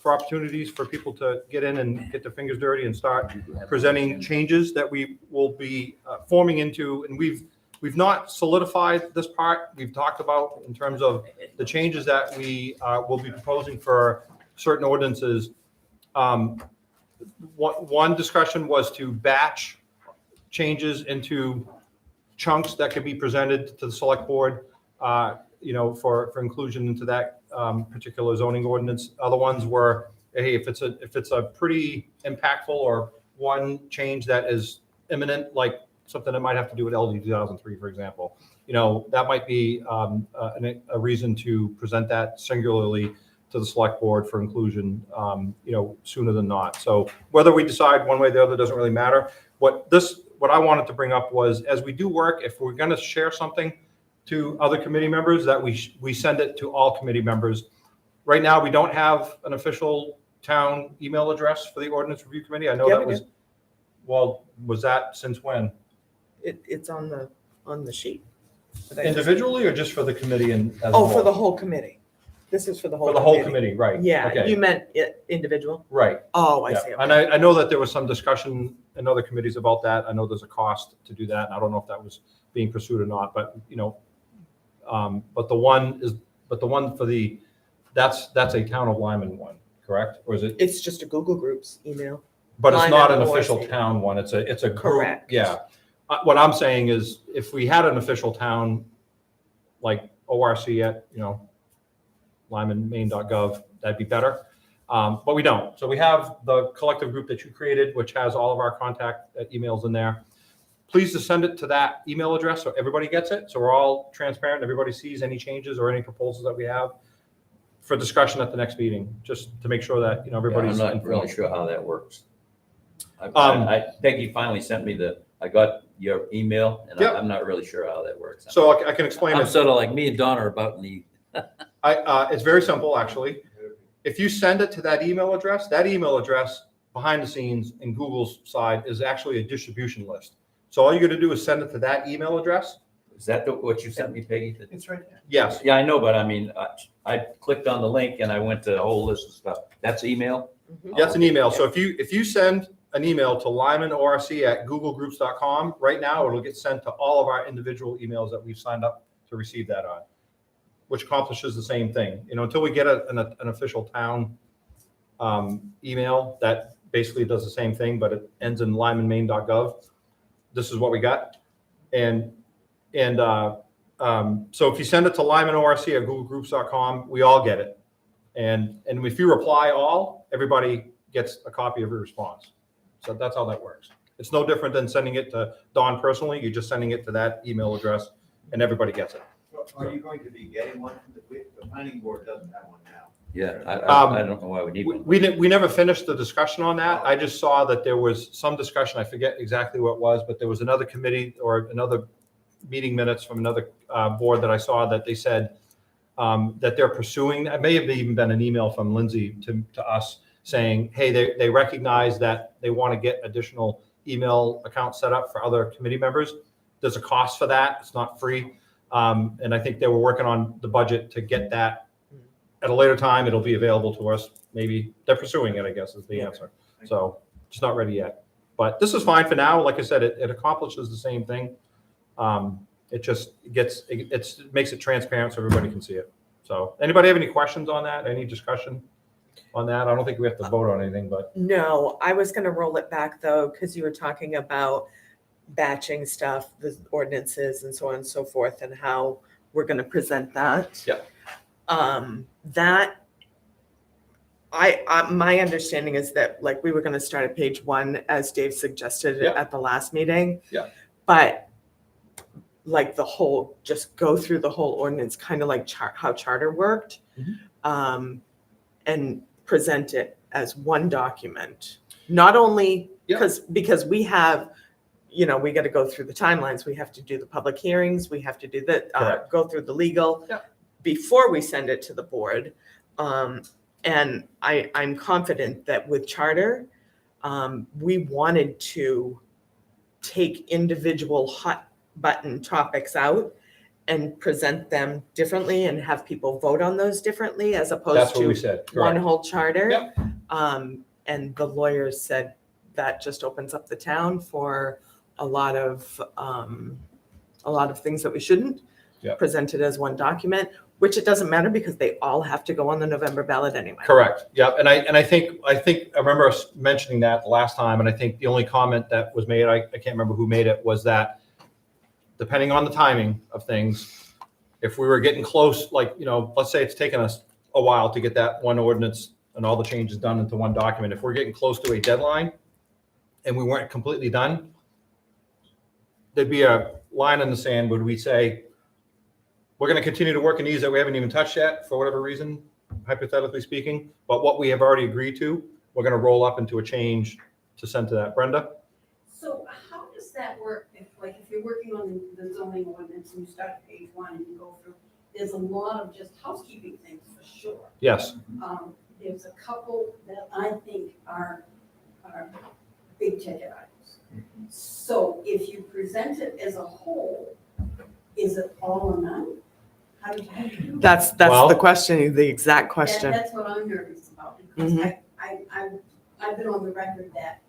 for opportunities for people to get in and get their fingers dirty and start presenting changes that we will be forming into, and we've not solidified this part. We've talked about in terms of the changes that we will be proposing for certain ordinances. One discussion was to batch changes into chunks that could be presented to the select board, for inclusion into that particular zoning ordinance. Other ones were, hey, if it's a pretty impactful or one change that is imminent, like something that might have to do with LD 2003, for example, that might be a reason to present that singularly to the select board for inclusion, sooner than not. So whether we decide one way or the other doesn't really matter. What I wanted to bring up was, as we do work, if we're going to share something to other committee members, that we send it to all committee members. Right now, we don't have an official town email address for the ordinance review committee. I know Yeah, that we was, well, was that since when? It's on the sheet. Individually or just for the committee and as a Oh, for whole? the whole committee. This is for the whole. For the whole committee, right? Yeah, Okay. you meant individual? Right. Oh, I Yeah. see. And I know that there was some discussion in other committees about that. I know there's a cost to do that, and I don't know if that was being pursued or not, but, but the one for that's a Town of Lyman one, correct? Or is it, It's just a Google Groups email. but it's not an Lyman official ORC. town one, it's a group. Correct. Yeah. What I'm saying is, if we had an official town, like ORC at, lymanmaine.gov, that'd be better. But we don't. So we have the collective group that you created, which has all of our contact emails in there. Please just send it to that email address so everybody gets it. So we're all transparent. Everybody sees any changes or any proposals that we have for discussion at the next meeting, just to make sure that, Yeah, everybody's I'm not really informed. sure how that works. Um, Peggy finally sent me I got your email, and Yep. I'm not really sure how that works. So I can explain I'm it. sort of like, me and Donna are about in the, It's very simple, actually. If you send it to that email address behind the scenes in Google's side is actually a distribution list. So all you got to do is send it to that email address. is that what you sent me, Peggy? It's right there. Yes. Yeah, I know, but I mean, I clicked on the link and I went to a whole list of stuff. That's email? Mhm. That's an email. So if you send an email to lymanorc@googlegroups.com, right now it'll get sent to all of our individual emails that we've signed up to receive that on, which accomplishes the same thing. Until we get an official town email that basically does the same thing, but it ends in lymanmaine.gov. This is what we got. And so if you send it to lymanorc@googlegroups.com, we all get it. And if you reply all, everybody gets a copy of your response. So that's how that works. It's no different than sending it to Don personally. You're just sending it to that email address and everybody gets it. Are you going to be getting one from the planning board doesn't have one now? Yeah, I don't know why we need one. We never finished the discussion on that. I just saw that there was some discussion. I forget exactly what it was, but there was another committee or another meeting minutes from another board that I saw that they said that they're pursuing. It may have even been an email from Lindsay to us saying, hey, they recognize that they want to get additional email accounts set up for other committee members. There's a cost for that. It's not free. And I think they were working on the budget to get that at a later time. It'll be available to us. Maybe they're pursuing it, I guess, is the answer. So it's not ready yet. But this is fine for now. Like I said, it accomplishes the same thing. It just makes it transparent so everybody can see it. So anybody have any questions on that? Any discussion on that? I don't think we have to vote on anything, but No, I was going to roll it back though, because you were talking about batching stuff, the ordinances and so on and so forth, and how we're going to present that. Yeah. My understanding is that like we were going to start at page 1 as Dave suggested Yeah. at the last meeting. Yeah. But like just go through the whole ordinance, kind of like how charter worked, and present it as one document. Not only because we have, we got to go through the timelines. We have to do the public hearings. We have to do go through the legal before we send it to the board. And I'm confident that with charter, we wanted to take individual hot button topics out and present them differently and have people vote on those differently as opposed that's what we to said. one Correct. whole charter. Yep. And the lawyers said that just opens up the town for a lot of things that we shouldn't. Yep. Present it as one document, Which it doesn't matter because they all have to go on the November ballot anyway. Correct, yeah, and I think, I remember us mentioning that last time, and I think the only comment that was made, I can't remember who made it, was that depending on the timing of things, if we were getting close, like, let's say it's taken us a while to get that one ordinance and all the changes done into one document, if we're getting close to a deadline and we weren't completely done, there'd be a line in the sand, would we say, we're going to continue to work in these that we haven't even touched yet, for whatever reason, hypothetically speaking, but what we have already agreed to, we're going to roll up into a change to send to that. Brenda? So how does that work? If you're working on the zoning ordinance and you start at page 1 and you go through, there's a lot of just housekeeping things for sure. Yes. There's a couple that I think are big ticket items. So if you present it as a whole, is it all or none? How do you do that? That's Well- the question, the exact question. That's what I'm nervous about, because I've been on the record that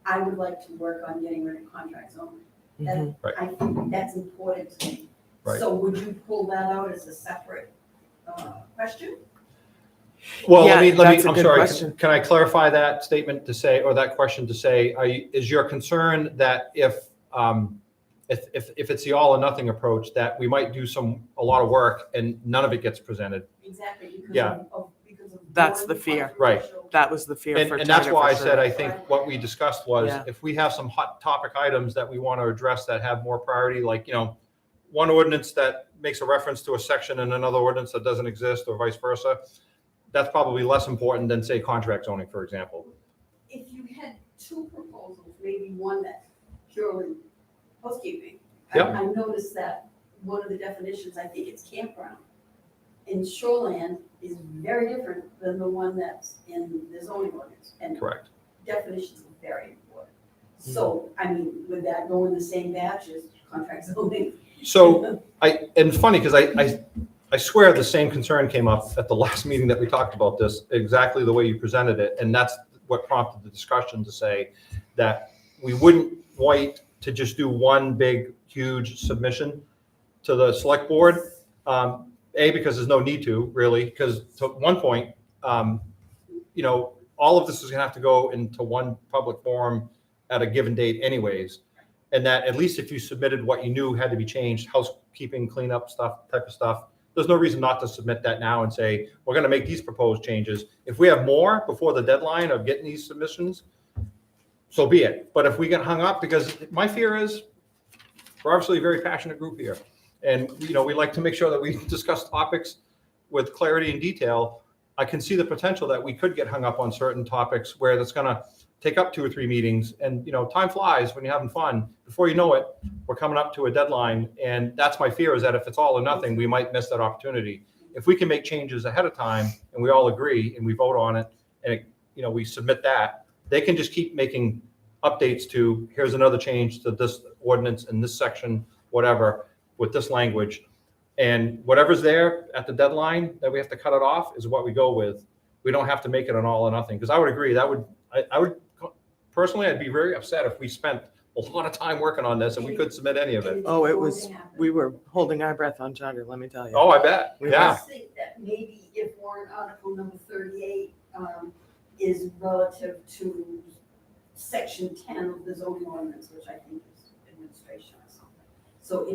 I would like to work on getting rid of contracts only. Mhm. Right. I think that's important to me. Right. So would you pull that out as a separate question? Well, Yeah, let me, that's a I'm good sorry, question. can I clarify that statement to say, or that question to say, is your concern that if it's the all or nothing approach, that we might do a lot of work and none of it gets presented? Exactly, because Yeah. because of. That's one the fear. Right. controversial- That was the fear for And that's China, why I for said, sure. I think what we discussed was, Yeah. if we have some hot topic items that we want to address that have more priority, like, one ordinance that makes a reference to a section in another ordinance that doesn't exist, or vice versa, that's probably less important than, say, contract zoning, for example. If you had two proposals, maybe one that's purely housekeeping. Yep. I noticed that one of the definitions, I think it's campground, in shoreland is very different than the one that's in the zoning ordinance. And Correct. definitions are very important. So, I mean, would that go in the same batch as contract zoning? So and it's funny because I swear the same concern came up at the last meeting that we talked about this, exactly the way you presented it. And that's what prompted the discussion to say that we wouldn't wait to just do one big, huge submission to the select board. Because there's no need to, really, because to one point, all of this is gonna have to go into one public forum at a given date anyways. And that at least if you submitted what you knew had to be changed, housekeeping, cleanup stuff, type of stuff, there's no reason not to submit that now and say, we're gonna make these proposed changes. If we have more before the deadline of getting these submissions, so be it. But if we get hung up, because my fear is, we're obviously a very passionate group here. And, we like to make sure that we discuss topics with clarity and detail. I can see the potential that we could get hung up on certain topics where that's gonna take up 2 or 3 meetings. And, time flies when you're having fun. Before you know it, we're coming up to a deadline. And that's my fear, is that if it's all or nothing, we might miss that opportunity. If we can make changes ahead of time and we all agree and we vote on it and, we submit that, they can just keep making updates to, here's another change to this ordinance in this section, whatever, with this language. And whatever's there at the deadline that we have to cut it off is what we go with. We don't have to make it an all or nothing. Because I would agree, I would personally, I'd be very upset if we spent a lot of time working on this and we couldn't submit any of it. Oh, we were holding our breath on China, let me tell you. Oh, I bet. We I Yeah. just think that maybe if warrant article number 38 is relative to section 10 of the zoning ordinance, which I think is administration or something. So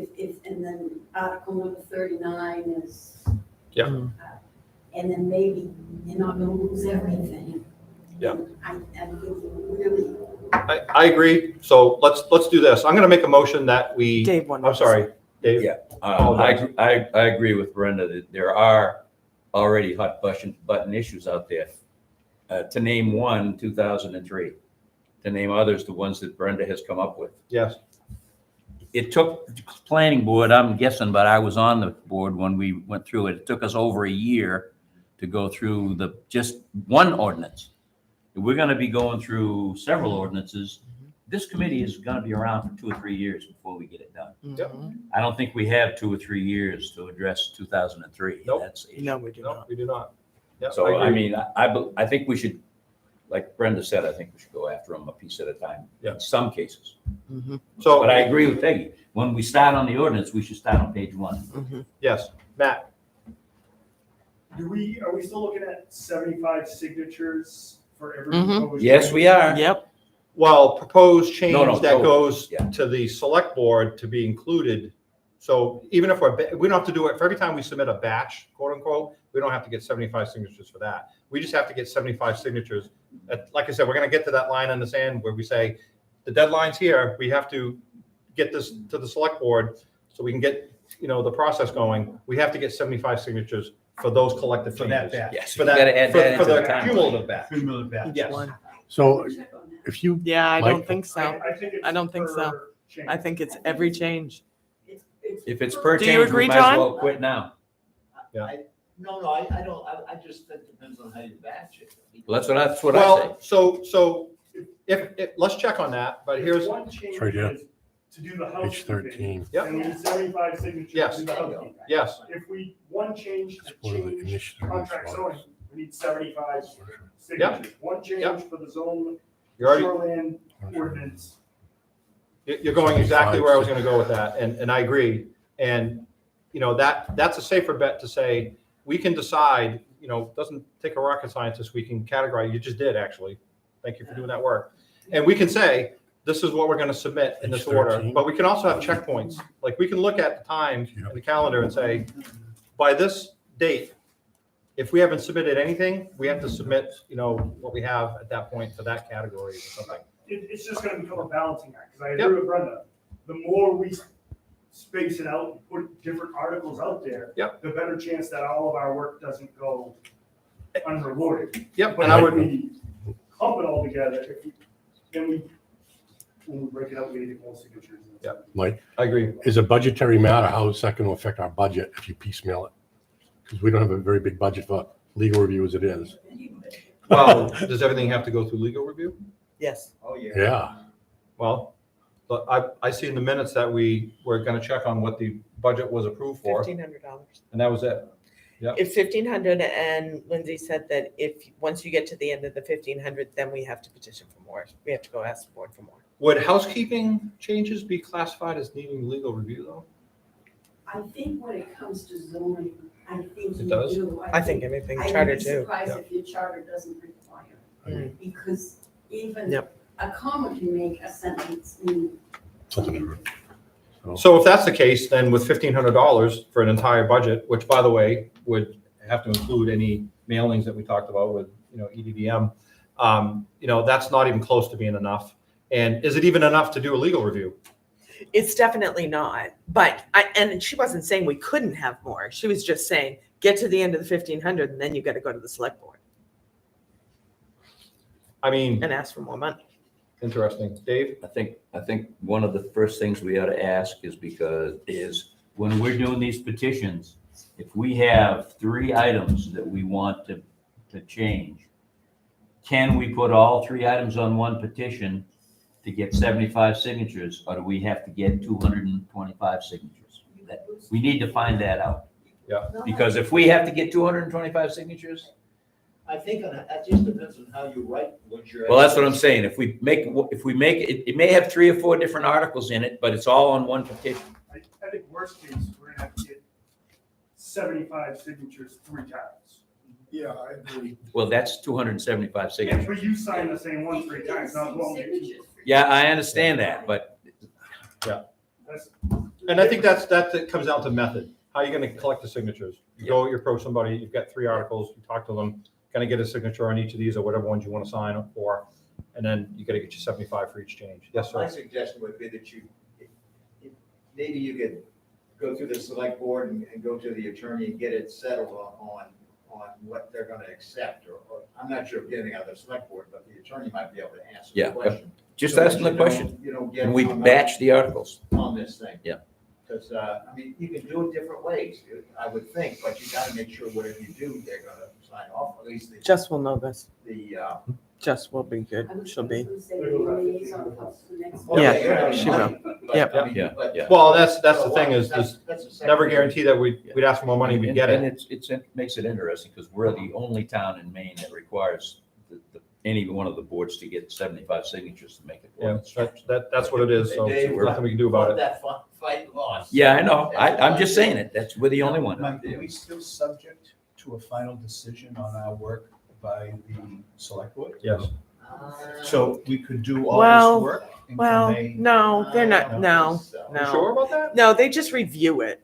and then article number 39 is. Yeah. And then maybe you're not gonna lose everything. Yeah. And I think really, I agree. So let's do this. I'm going to make a motion that we. Dave wanted I'm to sorry, Dave. Yeah. I agree with Brenda that there are already hot button issues out there. To name one, 2003. To name others, the ones that Brenda has come up with. Yes. It took the planning board, I'm guessing, but I was on the board when we went through it. It took us over a year to go through just one ordinance. If we're going to be going through several ordinances, this committee is going to be around for 2 or 3 years before we get it done. Mhm. I don't think we have 2 or 3 years to address 2003. Nope. That's it. No, we do No, not. we do not. Yeah, So, I agree. mean, I think we should, like Brenda said, I think we should go after them a piece at a time. Yeah. In some cases. Mhm, So, But I agree with Peggy. When we start on the ordinance, we should start on page 1. mhm. yes, Matt, Are we still looking at 75 signatures for every Mhm. proposed? Yes, we are. Yep. Well, proposed change No, that goes yeah. to the select board to be included. So even if we don't have to do it for every time we submit a batch, quote unquote, we don't have to get 75 signatures for that. We just have to get 75 signatures. Like I said, we're gonna get to that line in the sand where we say, the deadline's here, we have to get this to the select board so we can get, the process going. We have to get 75 signatures for those collective For that changes. batch. Yes, For you gotta add that, that for into the the timeline. cumulative batch. Cumulative batch. Yes. So Check on that. if you, Yeah, I Mike? don't think so. I think it's I don't think so. per change. I think it's every change. If it's per Do you change, we agree, might as John? well quit now. Yeah. I don't, I just think it depends on how you batch it. Well, that's what I say. Well, so if, let's check on that, but here's, One change right here. is to do the page housekeeping, 13, Yep. and we need 75 signatures Yes. to do the housekeeping. yes, If one change to Support of the change initiative contract of zoning, we need 75 signatures. One change Yep. for the zone you're already, shoreland ordinance. you're going exactly where I was gonna go with that, and I agree. And, that's a safer bet to say, we can decide, doesn't take a rocket scientist, we can categorize, you just did, actually. Thank you for doing that work. And we can say, this is what we're gonna submit in this Page order, 13. but we can also have checkpoints. Like, we can look at the time in the calendar and say, by this date, if we haven't submitted anything, we have to submit, what we have at that point for that category or something. It's just gonna become a balancing act, because I Yep. agree with Brenda. The more we space it out, and put different articles out there, Yep. the better chance that all of our work doesn't go unrewarded. Yep, But and I if would, we clump it all together, when we break it out, we need more signatures. Yep. Mike, I agree. is a budgetary matter, how is that going to affect our budget if you piecemeal it? Because we don't have a very big budget for legal review as it is. Well, does everything have to go through legal review? Yes. Oh, yeah. Yeah, Well, but I see in the minutes that we were gonna check on what the budget was approved for, $1,500. and that was it. It's 1,500, and Lindsay said that once you get to the end of the 1,500, then we have to petition for more. We have to go ask the board for more. Would housekeeping changes be classified as needing legal review, though? I think when it comes to zoning, I think It you does? do. I think everything, I charter would be too. surprised if your charter doesn't require it, Mm. because even Yep. a comma can make a sentence mean something different. So if that's the case, then with $1,500 for an entire budget, which, by the way, would have to include any mailings that we talked about with, EDDM, that's not even close to being enough. And is it even enough to do a legal review? It's definitely not, but and she wasn't saying we couldn't have more. She was just saying, get to the end of the 1,500 and then you got to go to the select board I mean, and ask for more money. interesting. Dave? I think one of the first things we ought to ask is when we're doing these petitions, if we have 3 items that we want to change, can we put all 3 items on one petition to get 75 signatures, or do we have to get 225 signatures? We need to find that out. Yeah. Because if we have to get 225 signatures, I think that just depends on how you write what you're. well, that's what I'm saying. If we make it, it may have 3 or 4 different articles in it, but it's all on one petition. I think worst case, we're gonna have to get 75 signatures 3 times. Yeah, I agree. Well, that's 275 signatures. But you sign the same one 3 times, not one. Yeah, I understand that, but That's- And I think that comes down to method. How are you gonna collect the signatures? You approach somebody, you've got 3 articles, you talk to them, gonna get a signature on each of these or whatever ones you wanna sign up for, and then you gotta get your 75 for each change. Yes, My sir. suggestion would be that maybe you could go through the select board and go to the attorney and get it settled on what they're gonna accept, or I'm not sure of getting out of the select board, but the attorney might be able to answer the Yeah, question. just So that ask them the you question. You don't get And we hung up batch the articles. on this thing. Yeah. Because, you can do it different ways, I would think, but you gotta make sure whatever you do, they're gonna sign off, at least Jess will know this. the. Jess will be good. She'll be. Yeah, she will. Yep. Yeah. Well, that's the thing is never guarantee that we'd ask for more money, we'd get And it. it makes it interesting because we're the only town in Maine that requires any one of the boards to get 75 signatures to make it. Yeah, that's what it is, so Dave, there's nothing we can do about it. That fight lost. Yeah, I know. I'm just saying it. We're the only one. Mike, are we still subject to a final decision on our work by the select board? Yes. So we could do all Well, this work until Well, they. no, they're I not, don't no, think so. You sure no. about that? No, they just review it.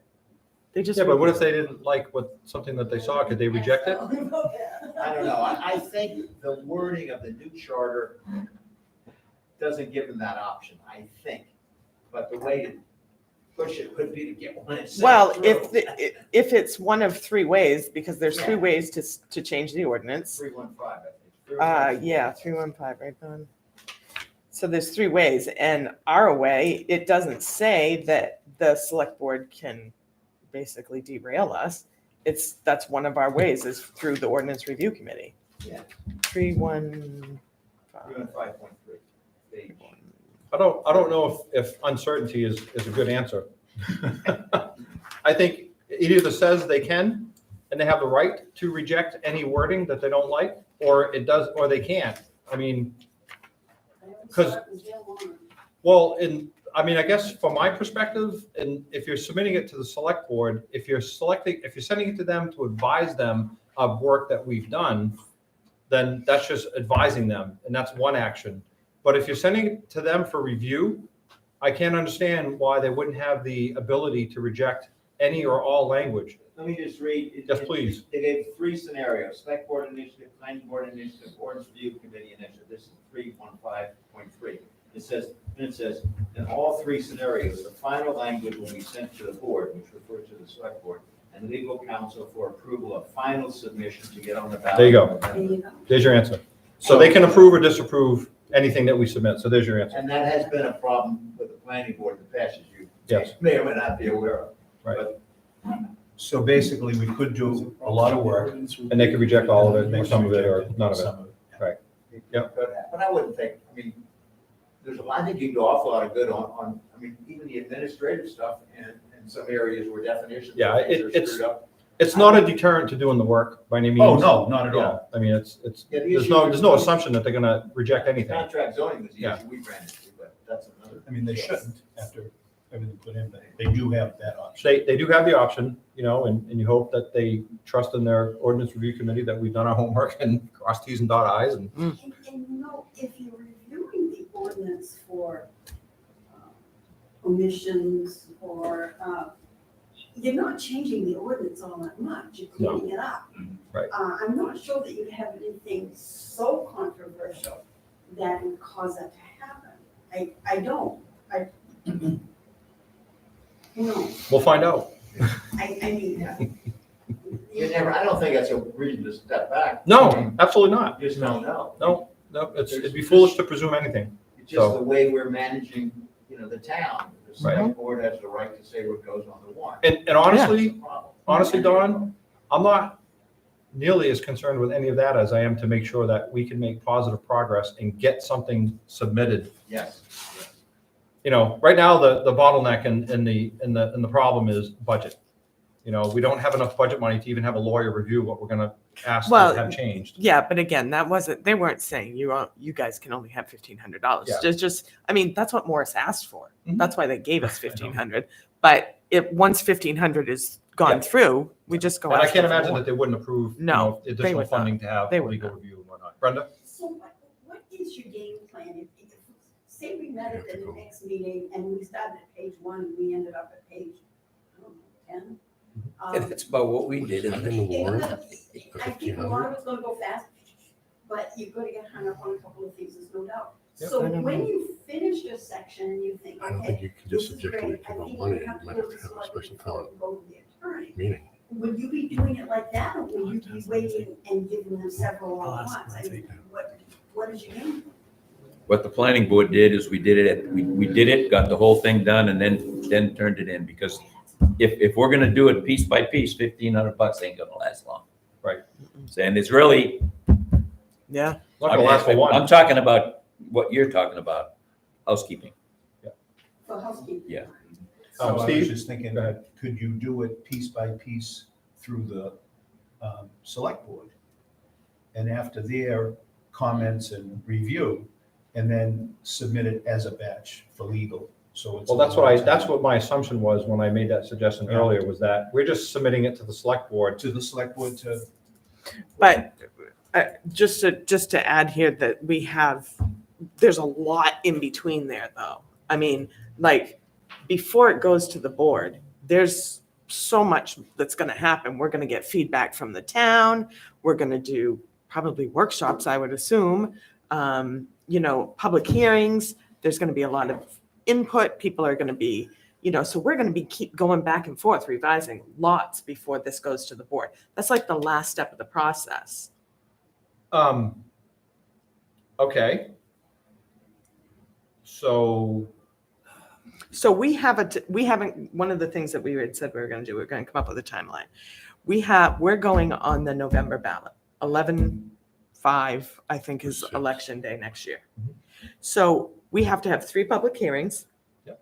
They just. Yeah, but what if review they didn't like something that they saw? Could they reject it? I don't know. I think the wording of the new charter doesn't give them that option, I think. But the way to push it could be to get one. and send it Well, through. if it's one of three ways, because there's three Yeah. ways to change the ordinance. 315, I think. Yeah, 315, right, Don? So there's three ways, and our way, it doesn't say that the select board can basically derail us. That's one of our ways is through the ordinance review committee. Yeah. 315. 315.3. Page. I don't know if uncertainty is a good answer. I think it either says they can, and they have the right to reject any wording that they don't like, or it does, or they can't. I mean, well, I guess from my perspective, and if you're submitting it to the select board, if you're sending it to them to advise them of work that we've done, then that's just advising them, and that's one action. But if you're sending it to them for review, I can't understand why they wouldn't have the ability to reject any or all language. Let me just read. Yes, please. They gave three scenarios: select board initiative, planning board initiative, ordinance review committee initiative. This is 315.3. It says, in all three scenarios, the final language will be sent to the board, which refers to the select board, and legal counsel for approval of final submission to get on the ballot. There you go. There's your answer. So they can approve or disapprove anything that we submit. So there's your answer. And that has been a problem with the planning board in the past, as you Yes. may or may not be aware of. Right. But So basically, we could do a lot of work. And they could reject all of it, or some of it, or none of it. Yep. But I wouldn't think, I think you can do an awful lot of good on, even the administrative stuff and some areas where definitions Yeah, of things are screwed up. It's not a deterrent to doing the work by any means. Oh, no, not at Yeah, all. I mean, it's, Yeah, the there's issue no, is- there's no assumption that they're gonna reject anything. Contract zoning was the Yeah. issue we ran into, but that's another. I mean, they shouldn't after everything put in, but they do have that option. They do have the option, and you hope that they trust in their ordinance review committee that we've done our homework and cross Ts and dot Is and. And if you're reviewing the ordinance for omissions or, you're not changing the ordinance all that much, you're No. cleaning it up. Right. I'm not sure that you'd have anything so controversial that would cause that to happen. I don't, no, We'll find out. I mean, I don't think that's a reason to step back. No, absolutely not. You just don't know. No, it'd be foolish to presume anything. It's just the way we're managing, the town. The Right. select board has the right to say what goes on the warrant. And That's honestly, the problem. Don, I'm not nearly as concerned with any of that as I am to make sure that we can make positive progress and get something submitted. Yes. Right now, the bottleneck and the problem is budget. We don't have enough budget money to even have a lawyer review what we're gonna ask to Well, have changed. Yeah, but again, they weren't saying you guys can only have $1,500. Yeah. That's what Morris asked for. Mhm. That's why they gave us 1,500. But once 1,500 is gone Yeah. through, we just go. And I ask can't them for imagine more. that they wouldn't approve, No, they additional would not. funding to have They a would legal not. review and whatnot. Brenda? so what is your game plan? Say we met at the next meeting and we started at page 1 and we ended up at page, I don't know, 10. It's about what we did. In the warrant, I think a lot of it's gonna go fast, but you're gonna get hung up on a couple of things, there's no doubt. Yep. So I don't when know. you finish your section and you think, I don't think okay, you can just this is subjectively great, I give out think money, we you have to might go have to to have a select special before town we go to the attorney. meeting. Would you be doing it like that, or would you be waiting and giving them several all I'll at ask once? them, I mean, what is your game? What the planning board did is we did it, got the whole thing done, and then turned it in, because if we're gonna do it piece by piece, $1,500 ain't gonna last long. Right. And it's really, Yeah. Not gonna last for one. I'm talking about what you're talking about, housekeeping. For housekeeping? Yeah. So I was Steve? just thinking, Go ahead. could you do it piece by piece through the select board? And after their comments and review, and then submit it as a batch for legal So it's. Well, that's what my assumption was when I made that suggestion earlier, was that we're just submitting it to the select board. To the select board to. But just to add here that there's a lot in between there though. I mean, like, before it goes to the board, there's so much that's gonna happen. We're gonna get feedback from the town. We're gonna do probably workshops, I would assume. Public hearings, there's gonna be a lot of input. People are gonna be, so we're gonna be keep going back and forth, revising lots before this goes to the board. That's like the last step of the process. Okay. So, We haven't, one of the things that we had said we were gonna do, we're gonna come up with a timeline. We're going on the November ballot, 11/5, I think is Six. election day next year. So we have to have 3 public hearings. Yep.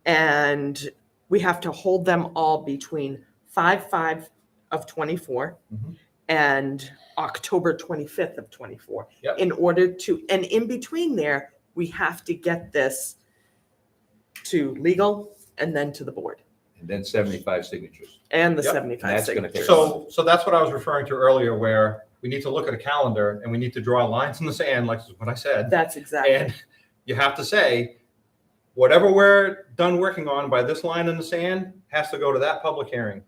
And we have to hold them all between 5/5 of 24 Mhm. and October 25th of 24. Yep. In order to, and in between there, we have to get this to legal and then to the board And then 75 signatures. and the Yep. 75 And that's gonna signatures. take- so that's what I was referring to earlier, where we need to look at a calendar and we need to draw lines in the sand, like what I said. That's exactly. And you have to say, whatever we're done working on by this line in the sand has to go to that public hearing.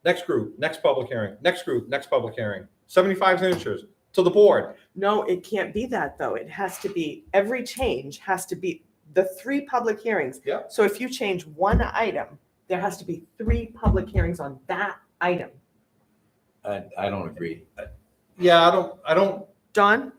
Next group, next public hearing, next group, next public hearing, 75 signatures to the board. No, it can't be that though. It has to be, every change has to be the 3 public hearings. Yep. So if you change one item, there has to be 3 public hearings on that item. I don't agree. Yeah, I don't, Don?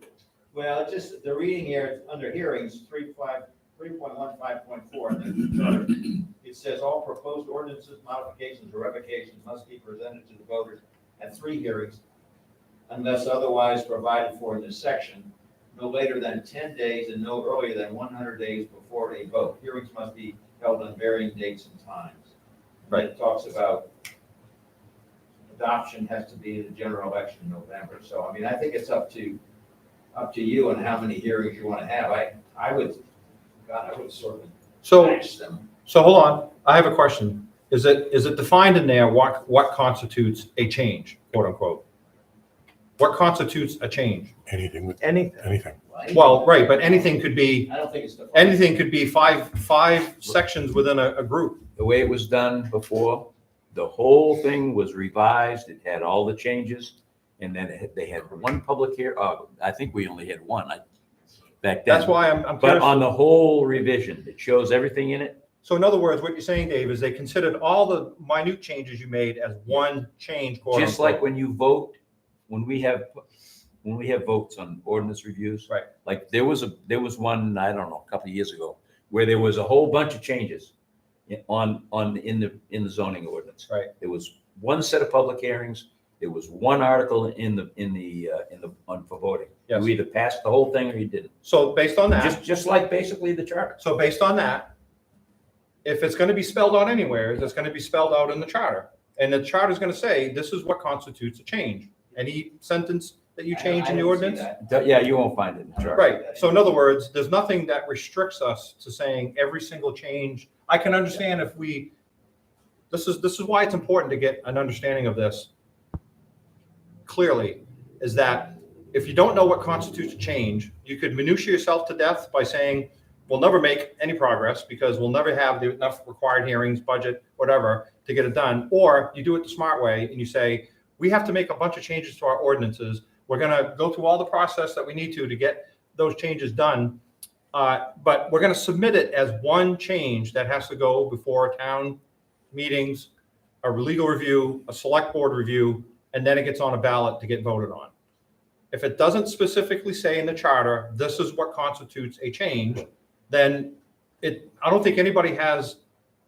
Well, it's just, the reading here, under hearings, 3.15.4, it says all proposed ordinances, modifications, or revocations must be presented to the voters at 3 hearings unless otherwise provided for in this section, no later than 10 days and no earlier than 100 days before a vote. Hearings must be held on varying dates and times. Right. It talks about adoption has to be in the general election in November. So, I mean, I think it's up to you and how many hearings you want to have. I would sort of so, match them. so hold on. I have a question. Is it defined in there what constitutes a change, quote unquote? What constitutes a change? Anything. Anything. Well, right, but anything could be, I don't think it's defined. anything could be five sections within a group. The way it was done before, the whole thing was revised. It had all the changes. And then they had one public hearing. I think we only had one back then. That's why I'm But curious. on the whole revision, it shows everything in it. So in other words, what you're saying, Dave, is they considered all the minute changes you made as one change, quote Just like unquote. when you vote, when we have votes on ordinance reviews. Right. Like there was one, I don't know, a couple of years ago, where there was a whole bunch of changes in the zoning ordinance. Right. There was one set of public hearings. There was one article for voting. Yes. You either passed the whole thing or you didn't. So based on that, Just like basically the charter. so based on that, if it's going to be spelled out anywhere, it's going to be spelled out in the charter. And the charter is going to say, this is what constitutes a change. Any sentence that you change in the ordinance? Yeah, you won't find it in the charter. Right. So in other words, there's nothing that restricts us to saying every single change. I can understand if this is why it's important to get an understanding of this clearly, is that if you don't know what constitutes a change, you could minutia yourself to death by saying, we'll never make any progress because we'll never have enough required hearings, budget, whatever, to get it done. Or you do it the smart way and you say, we have to make a bunch of changes to our ordinances. We're going to go through all the process that we need to get those changes done. But we're going to submit it as one change that has to go before town meetings, a legal review, a select board review, and then it gets on a ballot to get voted on. If it doesn't specifically say in the charter, this is what constitutes a change, then I don't think anybody has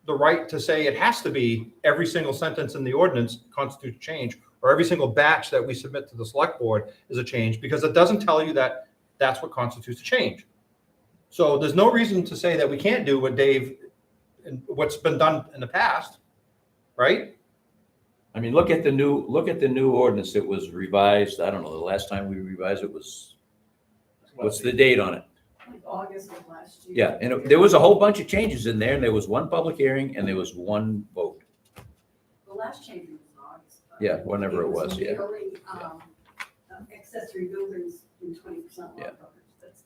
the right to say it has to be every single sentence in the ordinance constitutes change, or every single batch that we submit to the select board is a change, because it doesn't tell you that that's what constitutes a change. So there's no reason to say that we can't do what Dave, and what's been done in the past, right? I mean, look at the new ordinance that was revised. I don't know, the last time we revised it was, what's the date on it? August of last year. Yeah, and there was a whole bunch of changes in there, and there was one public hearing, and there was one vote. The last change was in August. Yeah, whenever it was, yeah. merely, accessory buildings in 20% lot Yeah. coverage.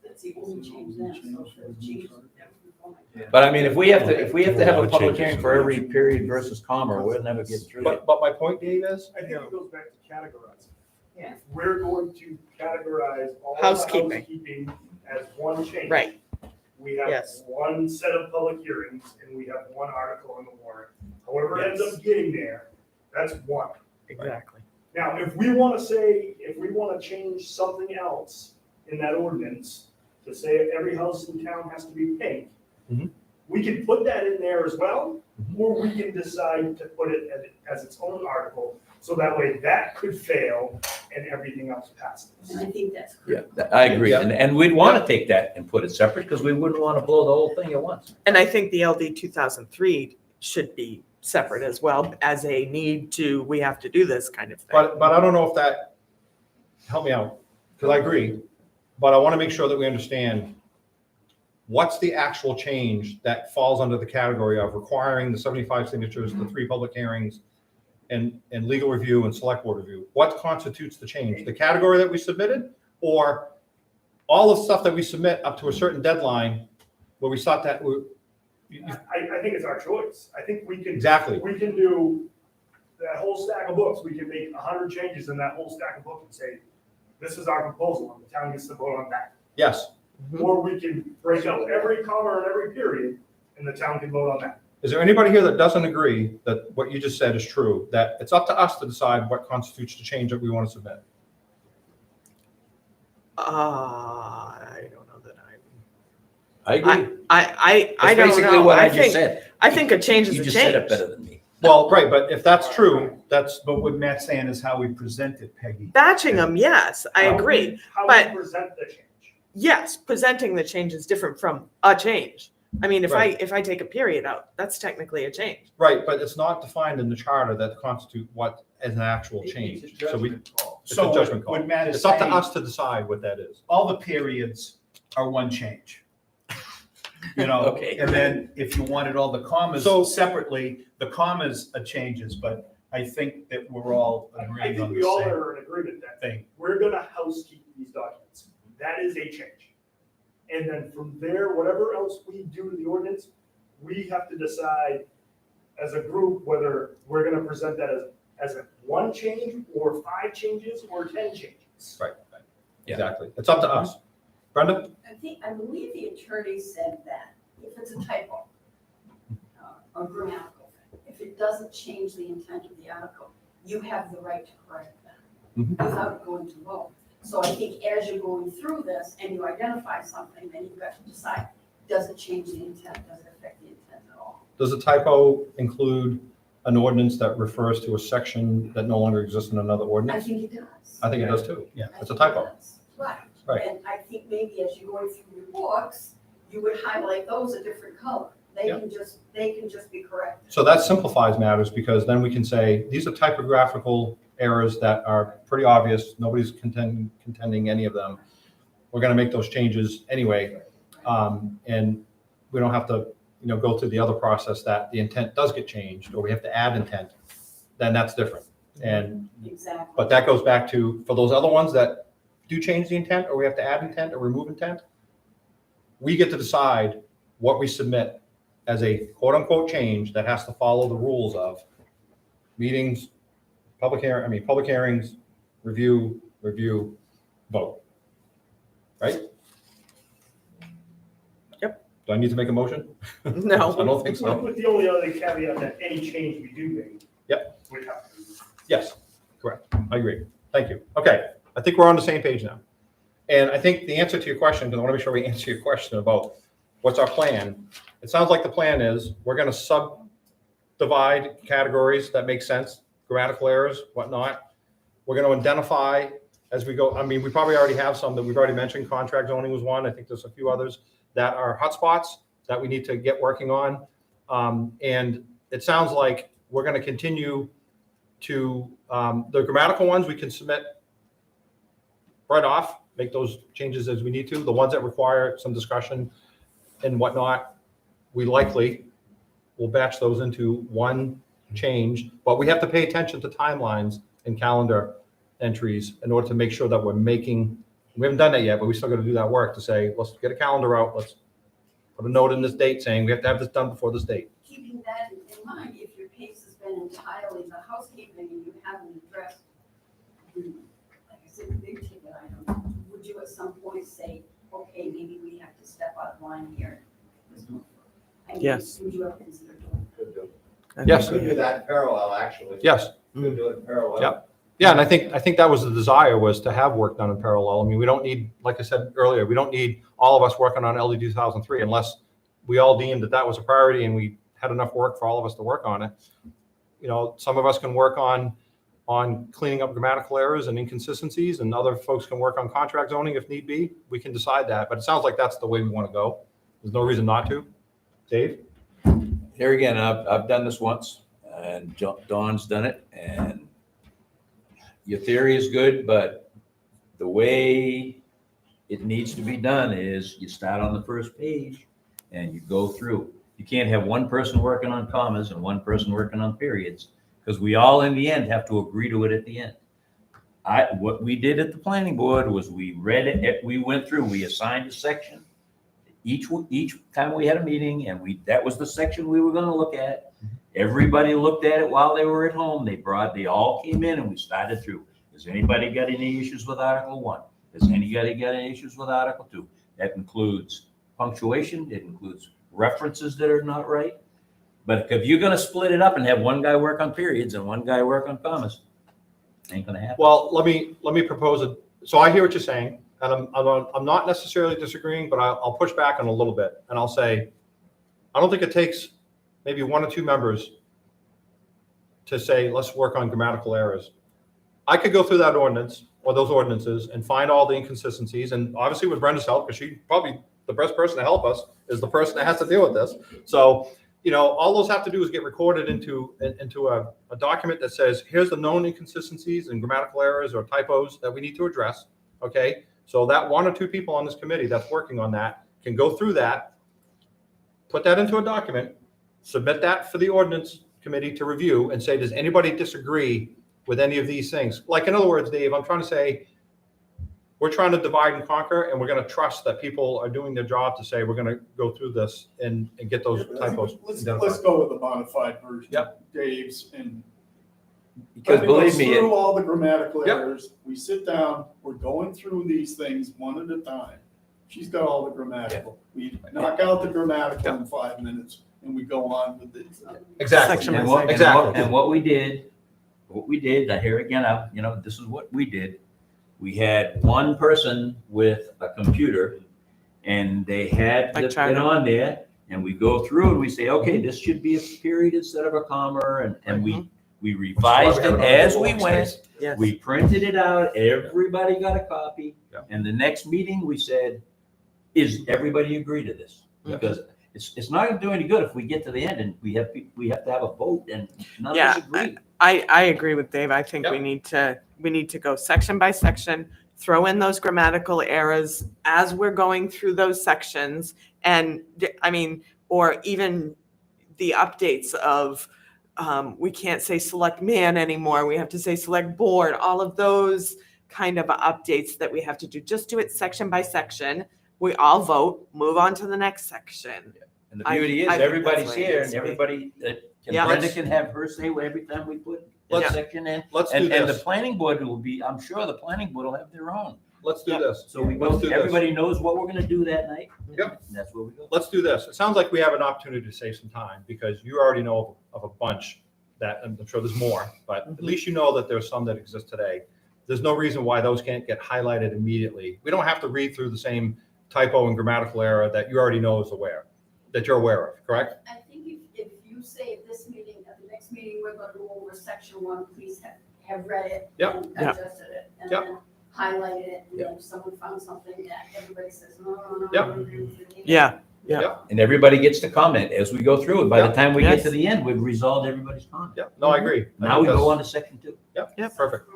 That's the only change then, so if the change that was before my time. But I mean, if we have to have There were a a lot of public changes hearing in for the every election. period versus comma, we'll never get through it. But my point, Dave, is, I think it goes back to categorizing. Yeah. If we're going to categorize all the Housekeeping. housekeeping as one change. Right. We have Yes. one set of public hearings and we have one article on the warrant. However it ends up getting there, that's one. Exactly. Now, if we want to change something else in that ordinance, to say every house in town has to be pink, Mhm. we can put that in there as well, or we can decide to put it as its own article, so that way that could fail and everything else passes. And I think that's Yeah, correct. I agree. Yeah. And we'd want to take that and put it separate because we wouldn't want to blow the whole thing at once. And I think the LD 2003 should be separate as well as a need to, we have to do this kind of thing. but I don't know if that, help me out, because I agree, but I want to make sure that we understand what's the actual change that falls under the category of requiring the 75 signatures, the 3 public hearings, and legal review and select board review. What constitutes the change? The category that we submitted, or all the stuff that we submit up to a certain deadline where we thought that, I think it's our choice. I think we can. exactly, We can do that whole stack of books. We can make 100 changes in that whole stack of books and say, this is our proposal, and the town gets to vote on that. yes. Or we can break out every comma and every period, and the town can vote on that. Is there anybody here that doesn't agree that what you just said is true, that it's up to us to decide what constitutes the change that we want to submit? I don't know that I agree. I That's don't basically know. what I I just think, said. I think a change is You a just said it change. better than me. Well, right, but if that's true, that's, But what Matt's saying is how we present it, Peggy. Batching them, yes, I agree. How But- we present the change. Yes, presenting the change is different from a change. I mean, if Right. I take a period out, that's technically a change. right, but it's not defined in the charter that constitute what is an actual change. So we, it's So a judgment call. what Matt is It's up to saying, us to decide what that is. all the periods are one change. You know, Okay. and then if you wanted all the commas So- separately, the commas are changes, but I think that we're all I agreeing think on we the all same are in agreement that thing. we're gonna housekeep these documents. That is a change. And then from there, whatever else we do to the ordinance, we have to decide as a group whether we're gonna present that as a one change or 5 changes or 10 changes. Right, Yeah. exactly. It's up to us. Brenda? I believe the attorney said that if it's a typo, or grammatical thing, if it doesn't change the intent of the article, you have the right to correct that Mhm. without going to vote. So I think as you're going through this and you identify something, then you've got to decide, does it change the intent, does it affect the intent at all? Does a typo include an ordinance that refers to a section that no longer exists in another I ordinance? think it does. I think it does too. Yeah. I It's a think it typo. does. Right. Right. And I think maybe as you're going through your books, you would highlight those a different color. They Yeah. can just be corrected. So that simplifies matters because then we can say, these are typographical errors that are pretty obvious. Nobody's contending any of them. We're going to make those changes anyway. And we don't have to, go through the other process that the intent does get changed or we have to add intent. Then that's different. And, Exactly. but that goes back to, for those other ones that do change the intent or we have to add intent or remove intent, we get to decide what we submit as a quote unquote change that has to follow the rules of meetings, public hearings, review, vote. Right? Yep. Do I need to make a motion? No. I don't think so. With the only other caveat that any change we do make. Yep. Would have to be. Yes, correct. I agree. Thank you. Okay, I think we're on the same page now. And I think the answer to your question, because I want to make sure we answer your question about what's our plan. It sounds like the plan is we're going to subdivide categories that make sense, grammatical errors, whatnot. We're going to identify as we go. I mean, we probably already have some that we've already mentioned. Contract zoning was one. I think there's a few others that are hotspots that we need to get working on. And it sounds like we're going to continue to, the grammatical ones we can submit right off. make those changes as we need to. The ones that require some discussion and whatnot, we likely will batch those into one change, but we have to pay attention to timelines and calendar entries in order to make sure that we're making, we haven't done that yet, but we still got to do that work to say, let's get a calendar out, let's put a note in this date saying we have to have this done before this date. Keeping that in mind, if your case has been entirely the housekeeping and you haven't addressed the, like I said, the big ticket item, would you at some point say, okay, maybe we have to step out of line here? I mean, Yes. Would you ever consider doing Could do. Yes. Could do that in parallel, actually. Yes. Could do it in parallel. Yep. Yeah, and I think that was the desire, was to have work done in parallel. I mean, we don't need, like I said earlier, we don't need all of us working on LD 2003 unless we all deemed that that was a priority and we had enough work for all of us to work on it. You know, some of us can work on cleaning up grammatical errors and inconsistencies, and other folks can work on contract zoning if need be. We can decide that, but it sounds like that's the way we want to go. There's no reason not to. Dave? Here again, I've done this once, and Dawn's done it, and your theory is good, but the way it needs to be done is you start on the first page and you go through. You can't have one person working on commas and one person working on periods, because we all in the end have to agree to it at the end. What we did at the planning board was we read it, we went through, we assigned a section. Each time we had a meeting, and that was the section we were gonna look at. Everybody looked at it while they were at home. They all came in and we started through. Has anybody got any issues with Article 1? Has anybody got any issues with Article 2? That includes punctuation. It includes references that are not right. But if you're gonna split it up and have one guy work on periods and one guy work on commas, ain't gonna happen. Well, let me propose it. So I hear what you're saying, and I'm not necessarily disagreeing, but I'll push back on a little bit, and I'll say, I don't think it takes maybe one or two members to say, let's work on grammatical errors. I could go through that ordinance or those ordinances and find all the inconsistencies, and obviously with Brenda's help, because she probably the best person to help us is the person that has to deal with this. So, you know, all those have to do is get recorded into a document that says, here's the known inconsistencies and grammatical errors or typos that we need to address. Okay, so that one or two people on this committee that's working on that can go through that, put that into a document, submit that for the ordinance committee to review, and say, does anybody disagree with any of these things? Like, in other words, Dave, I'm trying to say, we're trying to divide and conquer, and we're going to trust that people are doing their job to say, we're going to go through this and get those typos. Let's go with the modified version. Yep. Dave's, and Because believe me, through all the grammatical Yep. errors, we sit down, we're going through these things one at a time. She's got all the grammatical. We knock out the grammatical in 5 minutes, and we go on with this. Exactly. Section And by what, Exactly. and what we did, I hear again, this is what we did. We had one person with a computer, and they had Like to Charlie. get on there, and we go through and we say, okay, this should be a period instead of a comma, and we revised it as we went. Yes. We printed it out, everybody got a copy, Yeah. and the next meeting, we said, is everybody agree to this? Because it's not gonna do any good if we get to the end and we have to have a vote and none of us agree. I agree with Dave. I think Yep. we need to go section by section, throw in those grammatical errors as we're going through those sections. And I mean, or even the updates of, we can't say select man anymore. We have to say select board, all of those kind of updates that we have to do. Just do it section by section. We all vote, move on to the next section. And the beauty is, I think everybody's that's the way it here needs and to be. everybody, Yeah. Brenda can have her say every time we put a Let's- section in. Let's do And the this. planning board will be, I'm sure the planning board will have their own. Let's do Yep. this. So we Let's go, do this. everybody knows what we're gonna do that night. Yep. And that's where we go. Let's do this. It sounds like we have an opportunity to save some time, because you already know of a bunch that, I'm sure there's more, but at least you know that there's some that exist today. There's no reason why those can't get highlighted immediately. We don't have to read through the same typo and grammatical error that you already know that you're aware of, correct? I think if you say at this meeting, at the next meeting, we're gonna go over section 1, please have read it. Yep. And Yep. adjusted it, and Yep. then highlighted it, and Yep. then if someone found something that everybody says, no. Yep. Yeah. And everybody gets to comment as we go through it. By the Yep. time we get Yes. to the end, we've resolved everybody's comment. Yeah, no, I agree. I Now think we go that's- on to section 2. Yep, Yep. perfect.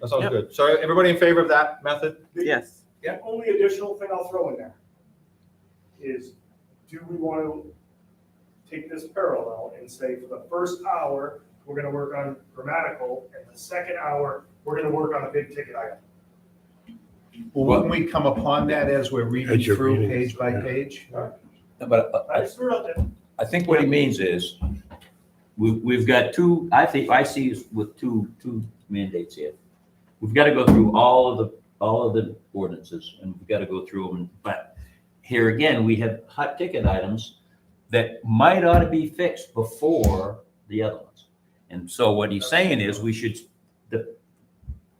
That sounds Yep. good. So everybody in favor of that method? Yes. The only additional thing I'll throw in there is, do we want to take this parallel and say for the first hour, we're gonna work on grammatical, and the second hour, we're gonna work on a big ticket item? Well, wouldn't we come upon that as we're reading As you're through reading, page by yeah. page? But I just threw it out there. I think what he means is, we've got two, I see us with two mandates here. We've got to go through all of the ordinances, and we've got to go through them, but here again, we have hot ticket items that might ought to be fixed before the other ones. And so what he's saying is, we should, the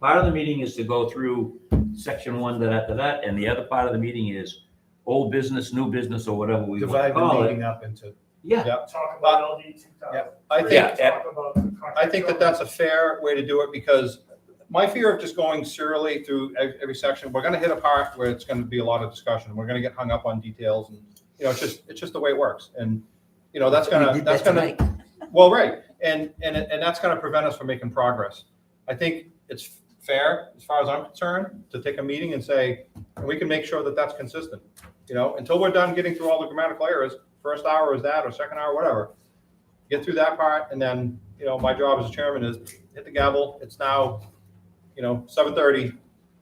part of the meeting is to go through section 1, that, and the other part of the meeting is old business, new business, or whatever we want to Divide the call it. meeting up into. Yeah, Talk about LD 2000. Yeah, I think, Yeah. Talk about the I think that that's a fair way to do it, because my fear of just going serially through every section, we're gonna hit a part where it's gonna be a lot of discussion. We're gonna get hung up on details, and, it's just the way it works. And, that's gonna, well, right. And that's gonna prevent us from making progress. I think it's fair, as far as I'm concerned, to take a meeting and say, and we can make sure that that's consistent. Until we're done getting through all the grammatical errors, first hour is that, or second hour, whatever. Get through that part, and then, my job as a chairman is hit the gavel. It's now, 7:30.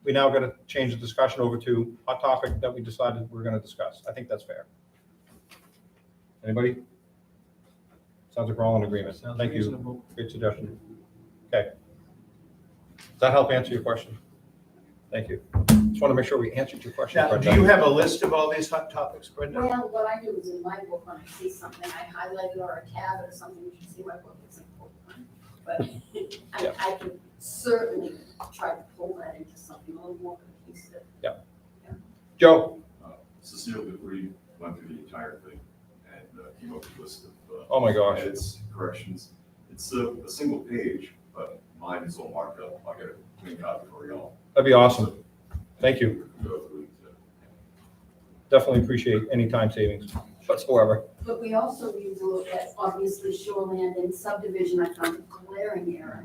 We now got to change the discussion over to a topic that we decided we're going to discuss. I think that's fair. Anybody? Sounds like we're all in agreement. Sounds Thank you. reasonable. Great suggestion. Okay. Does that help answer your question? Thank you. Just want to make sure we answered your question. Now, do you have a list of all these hot topics, Brenda? Well, what I do is in my book, when I see something, I highlight it or a tab or something, you should see my book, it's important. But I can certainly try to pull that into something a little more cohesive. Joe? Cecile Dupree went through the entire thing and came up with a list of Oh my gosh. edits, corrections. It's a single page, but mine is all marked up. I got a clean copy for y'all. That'd be awesome. Thank you. Go through it. Definitely appreciate any time savings whatsoever. But we also need to look at, obviously, shoreland and subdivision, I found a glaring error.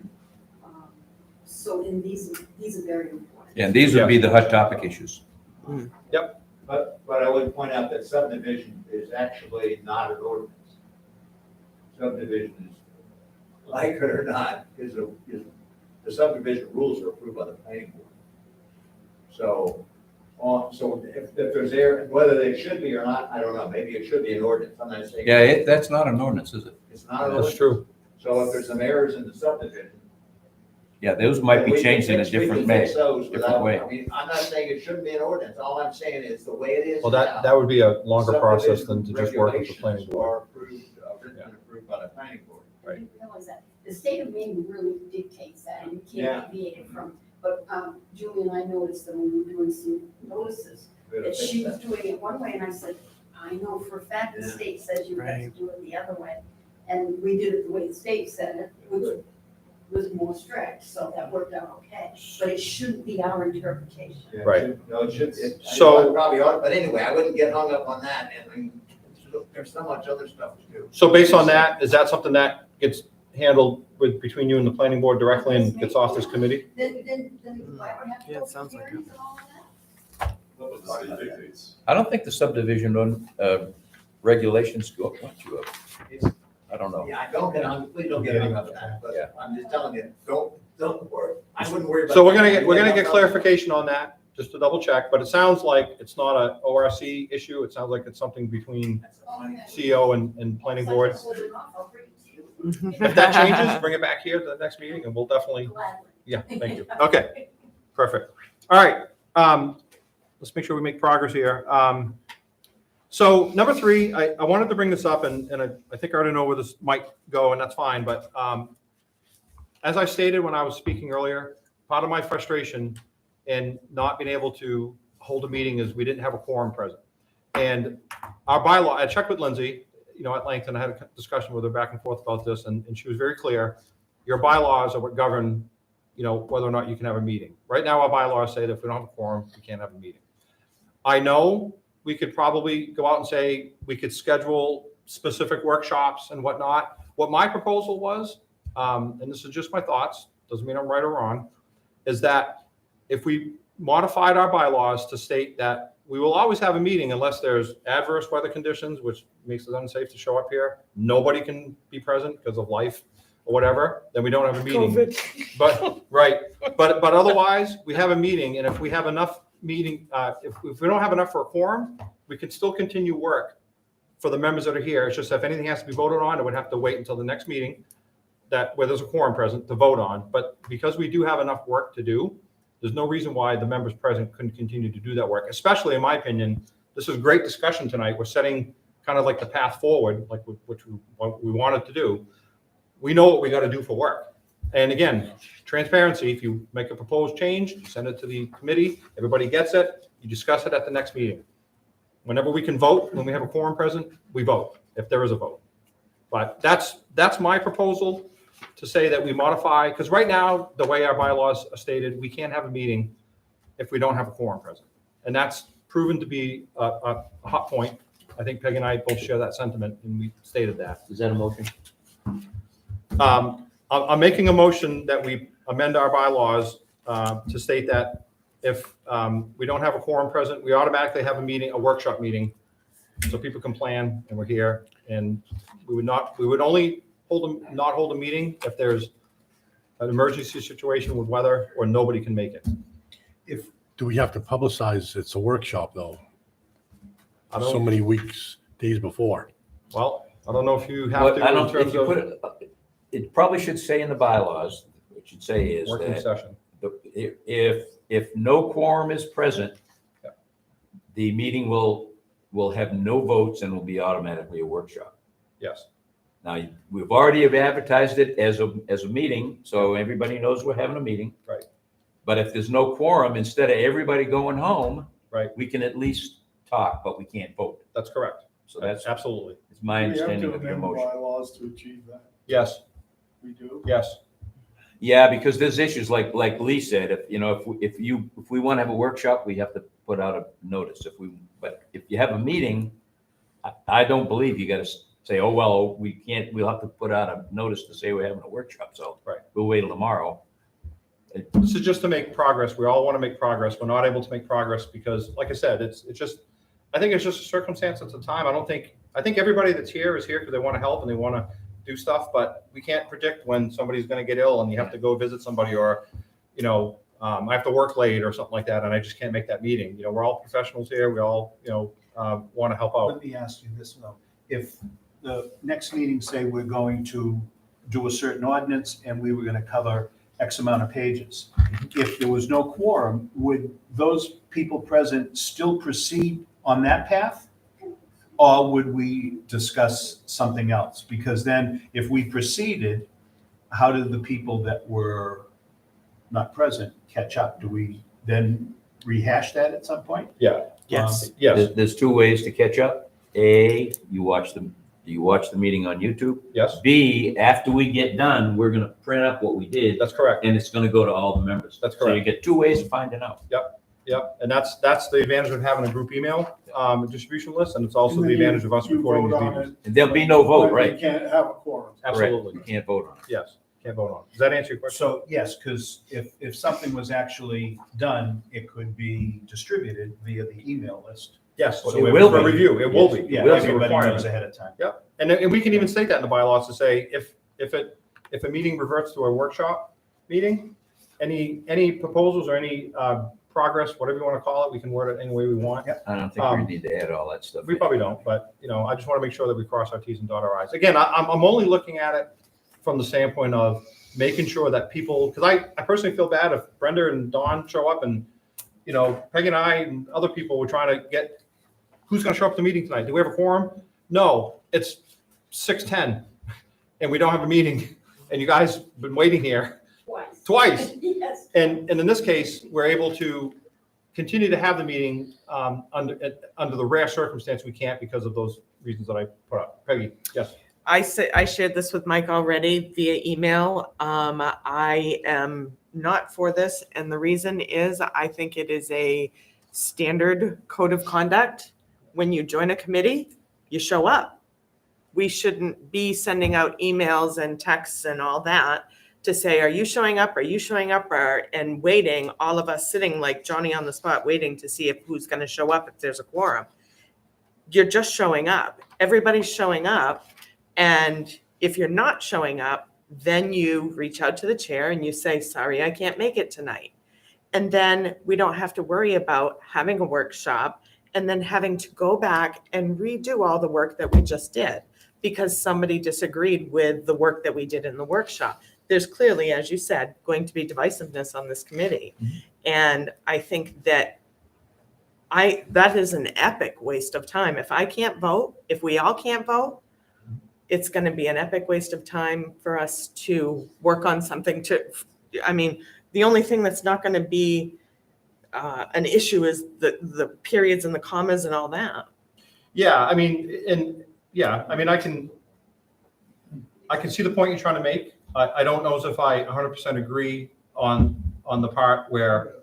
So in these are very important. and these would be the hot topic issues. But I would point out that subdivision is actually not an ordinance. Subdivision is, like it or not, is the subdivision rules are approved by the planning board. So if there's there, whether they should be or not, I don't know, maybe it should be an ordinance, I'm not saying. Yeah, that's not an ordinance, is it? It's not an That's ordinance. true. So if there's some errors in the subdivision. Yeah, those might then be we can changed in a fix- we different can way. fix those different without- way. I mean, I'm not saying it shouldn't be an ordinance, all I'm saying is the way it is Well, now. that would be a longer process than to just work with the Subdivision planning board. regulations are approved, written and approved by the planning board. I didn't realize that. The state of Maine really dictates that, and you Yeah. can't deviate it from. But Julie and I noticed that when we were doing some notices, that she was doing it one way, and I said, I know for a fact the Yeah. state says you have to Right. do it the other way. And we did it the way the state said it, which was more strict, so that worked out okay. But it shouldn't be our interpretation. Yeah, it Right. should- No, it should, So- probably ought, but anyway, I wouldn't get hung up on that, and I mean, there's so much other stuff to do. So based on that, is that something that gets handled between you and the planning board directly and gets off this committee? Then why would have to Yeah, go it sounds through like hearings and all of that? That's what the state dictates. I don't think the subdivision regulations go up once you up. It's- I don't know. Yeah, please don't get hung up on that, but Yeah. I'm just telling you, don't worry, I wouldn't worry about. So we're that. gonna get clarification on that, just to double check, but it sounds like it's not a ORC issue. It sounds like it's something between That's fine. Okay. CEO and planning board. It's like holding off, I'll bring it to you. If that changes, bring it back here to the next meeting and we'll definitely, Gladly. yeah, thank you. Okay, perfect. All right, let's make sure we make progress here. So number 3, I wanted to bring this up, and I think I already know where this might go, and that's fine, but as I stated when I was speaking earlier, part of my frustration in not being able to hold a meeting is we didn't have a quorum present. And our bylaw, I checked with Lindsay, at length, and I had a discussion with her back and forth about this, and she was very clear. Your bylaws are what govern, whether or not you can have a meeting. Right now, our bylaws say that if we don't have a quorum, we can't have a meeting. I know we could probably go out and say we could schedule specific workshops and whatnot. What my proposal was, and this is just my thoughts, doesn't mean I'm right or wrong, is that if we modified our bylaws to state that we will always have a meeting unless there's adverse weather conditions, which makes it unsafe to show up here, nobody can be present because of life or whatever, then we don't have a meeting. COVID. But, right, but otherwise, we have a meeting, and if we have enough meeting, if we don't have enough for a quorum, we can still continue work for the members that are here. It's just if anything has to be voted on, it would have to wait until the next meeting where there's a quorum present to vote on. But because we do have enough work to do, there's no reason why the members present couldn't continue to do that work, especially in my opinion. This is great discussion tonight. We're setting kind of like the path forward, like which we wanted to do. We know what we got to do for work. And again, transparency, if you make a proposed change, you send it to the committee, everybody gets it, you discuss it at the next meeting. Whenever we can vote, when we have a quorum present, we vote, if there is a vote. But that's my proposal, to say that we modify, because right now, the way our bylaws are stated, we can't have a meeting if we don't have a quorum present. And that's proven to be a hot point. I think Peg and I both share that sentiment, and we stated that. Is that a motion? I'm making a motion that we amend our bylaws to state that if we don't have a quorum present, we automatically have a meeting, a workshop meeting, so people can plan, and we're here. And we would only not hold a meeting if there's an emergency situation with weather or nobody can make it. Do we have to publicize it's a workshop though? I So don't, many weeks, days before. well, I don't know if you have What, to I in don't, if terms you put of it, it probably should say in the bylaws, what it should say is working that session. if no quorum is present, Yeah. the meeting will have no votes and will be automatically a workshop. Yes, Now, we've already advertised it as a meeting, so everybody knows we're having a meeting. Right. But if there's no quorum, instead of everybody going home, right. we can at least talk, but we can't vote. That's correct. So that's Absolutely. my We have understanding to of your amend the motion. bylaws to achieve that. Yes, We do. yes. Yeah, because there's issues like Lee said, if we want to have a workshop, we have to put out a notice. But if you have a meeting, I don't believe you got to say, oh, well, we'll have to put out a notice to say we're having a workshop. So Right. we'll wait till tomorrow. This is just to make progress. We all want to make progress. We're not able to make progress because, like I said, it's just, I think it's just a circumstance at the time. I think everybody that's here is here because they want to help and they want to do stuff, but we can't predict when somebody's going to get ill and you have to go visit somebody, or, I have to work late or something like that, and I just can't make that meeting. We're all professionals here. We all, want to help out. Let me ask you this though. If the next meeting, say we're going to do a certain ordinance and we were going to cover X amount of pages, if there was no quorum, would those people present still proceed on that path? Or would we discuss something else? Because then if we proceeded, how did the people that were not present catch up? Do we then rehash that at some point? Yeah. Yes. Yes. There's two ways to catch up. A, you watch the meeting on YouTube. Yes. B, after we get done, we're going to print up what we did, That's correct. and it's going to go to all the members. That's So you correct. get two ways of finding out. Yep. And that's the advantage of having a group email distribution list, and it's also And the then advantage of us you recording vote these on meetings. it, And there'll be no vote, but right? You can't have a quorum. Absolutely. You can't vote on it. Yes. Can't vote on. Does that answer your question? So, yes, because if something was actually done, it could be distributed via the email list. Yes. Well, So it will for be. review. It will be. Yeah, That's a everybody requirement. knows ahead of time. And we can even state that in the bylaws to say if a meeting reverts to a workshop meeting, any proposals or any progress, whatever you want to call it, we can word it any way we want. I don't think we need to add all that stuff. We in. probably don't, but I just want to make sure that we cross our T's and dot our I's. Again, I'm only looking at it from the standpoint of making sure that people, because I personally feel bad if Brenda and Dawn show up and, Peg and I and other people were trying to get, who's going to show up to the meeting tonight? Do we have a quorum? No, it's 6:10 and we don't have a meeting and you guys have been waiting here twice. Yes. And in this case, we're able to continue to have the meeting under the rare circumstance we can't because of those reasons that I put up. Peggy, yes. I shared this with Mike already via email. I am not for this, and the reason is I think it is a standard code of conduct. When you join a committee, you show up. We shouldn't be sending out emails and texts and all that to say, are you showing up? Are you showing up? And waiting, all of us sitting like Johnny on the spot, waiting to see if who's going to show up if there's a quorum. You're just showing up. Everybody's showing up. And if you're not showing up, then you reach out to the chair and you say, sorry, I can't make it tonight. And then we don't have to worry about having a workshop and then having to go back and redo all the work that we just did because somebody disagreed with the work that we did in the workshop. There's clearly, as you said, going to be divisiveness on this committee. And I think that that is an epic waste of time. If I can't vote, if we all can't vote, it's going to be an epic waste of time for us to work on something the only thing that's not going to be an issue is the periods and the commas and all that. Yeah, I mean, I can see the point you're trying to make. I don't know if I 100% agree on the part where,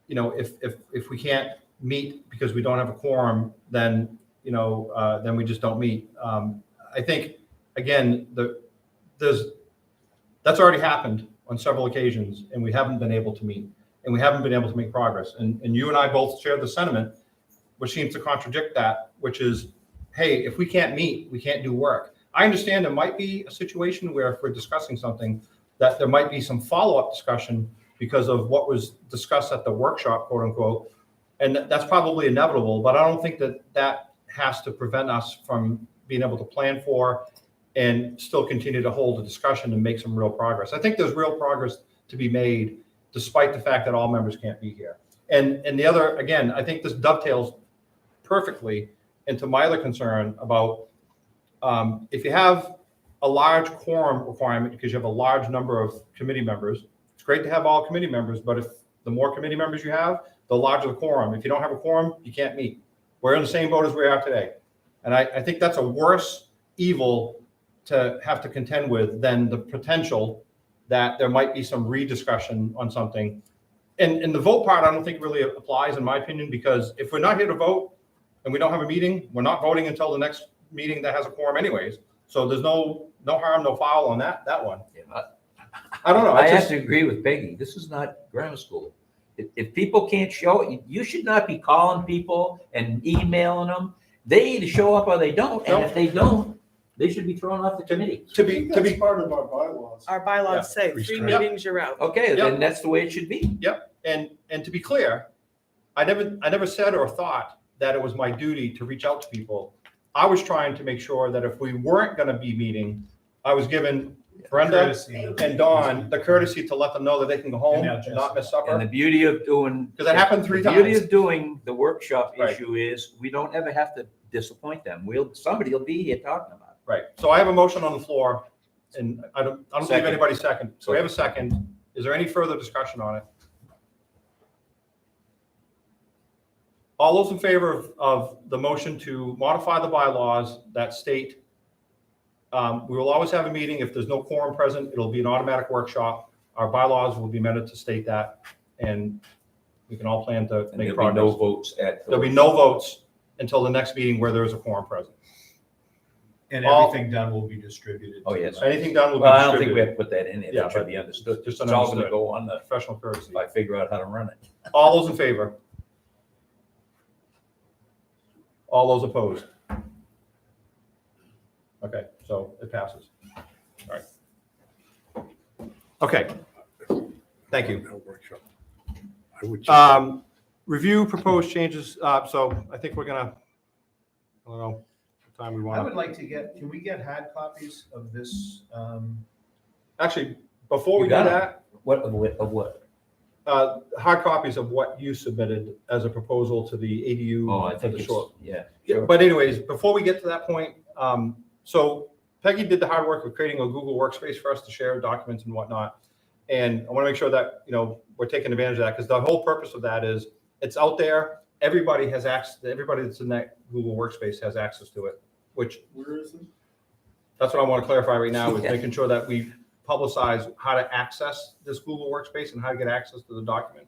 if we can't meet because we don't have a quorum, then we just don't meet. I think again, that's already happened on several occasions, and we haven't been able to meet, and we haven't been able to make progress. And you and I both share the sentiment, which seems to contradict that, which is, hey, if we can't meet, we can't do work. I understand there might be a situation where if we're discussing something, that there might be some follow-up discussion because of what was discussed at the workshop, quote unquote, and that's probably inevitable, but I don't think that has to prevent us from being able to plan for and still continue to hold a discussion and make some real progress. I think there's real progress to be made despite the fact that all members can't be here. And the other, again, I think this dovetails perfectly into my other concern about if you have a large quorum requirement because you have a large number of committee members, it's great to have all committee members, but if the more committee members you have, the larger the quorum. If you don't have a quorum, you can't meet. We're in the same boat as we are today. And I think that's a worse evil to have to contend with than the potential that there might be some rediscussion on something. And the vote part, I don't think really applies in my opinion, because if we're not here to vote and we don't have a meeting, we're not voting until the next meeting that has a quorum anyways. So there's no harm, no foul on that one. Yeah, I don't know. I have to agree with Peggy. This is not grammar school. If people can't show, you should not be calling people and emailing them. They either show up or they don't. And if they don't, they should be thrown off the committee. To be part of our bylaws. Our bylaws say 3 meetings, you're out. Okay, Yep. then that's the way it should be. Yep. And to be clear, I never said or thought that it was my duty to reach out to people. I was trying to make sure that if we weren't going to be meeting, I was given Brenda Courtesy. and Dawn the courtesy to let them know that they can go home And and not miss And the supper. beauty of doing. Because that happened 3 The beauty times. of doing the workshop Right. issue is we don't ever have to disappoint them. Somebody will be here talking about it. Right. So I have a motion on the floor, and I don't believe Second. anybody's second. So we have a second. Is there any further discussion on it? All those in favor of the motion to modify the bylaws that state we will always have a meeting. If there's no quorum present, it'll be an automatic workshop. Our bylaws will be amended to state that, and we can all plan to And make there'll be no progress. votes at. There'll be no votes until the next meeting where there is a quorum present. And All- everything done will be distributed. Oh, yes. Anything done will be Well, I don't think we distributed. have to put that in there. Yeah, That should but be understood. just It's all gonna understood. go on the, Professional courtesy. if I figure out how to run it. All those in favor? All those opposed? Okay, so it passes. All right. Okay, thank you. No workshop. I would Review proposed changes, so I think we're gonna, I don't know, what time we I would want. like to can we get hard copies of this? Actually, before we You do got 'em. that, What, of what? hard copies of what you submitted as a proposal to the ADU. Oh, I for think the it's, short. yeah. Yeah, sure. but anyways, before we get to that point, so Peggy did the hard work of creating a Google Workspace for us to share documents and whatnot. And I want to make sure that, we're taking advantage of that, because the whole purpose of that is it's out there. Everybody has access, everybody that's in that Google Workspace has access to it, which Where is it? that's what I want to clarify right now, is Yeah. making sure that we publicize how to access this Google Workspace and how to get access to the document.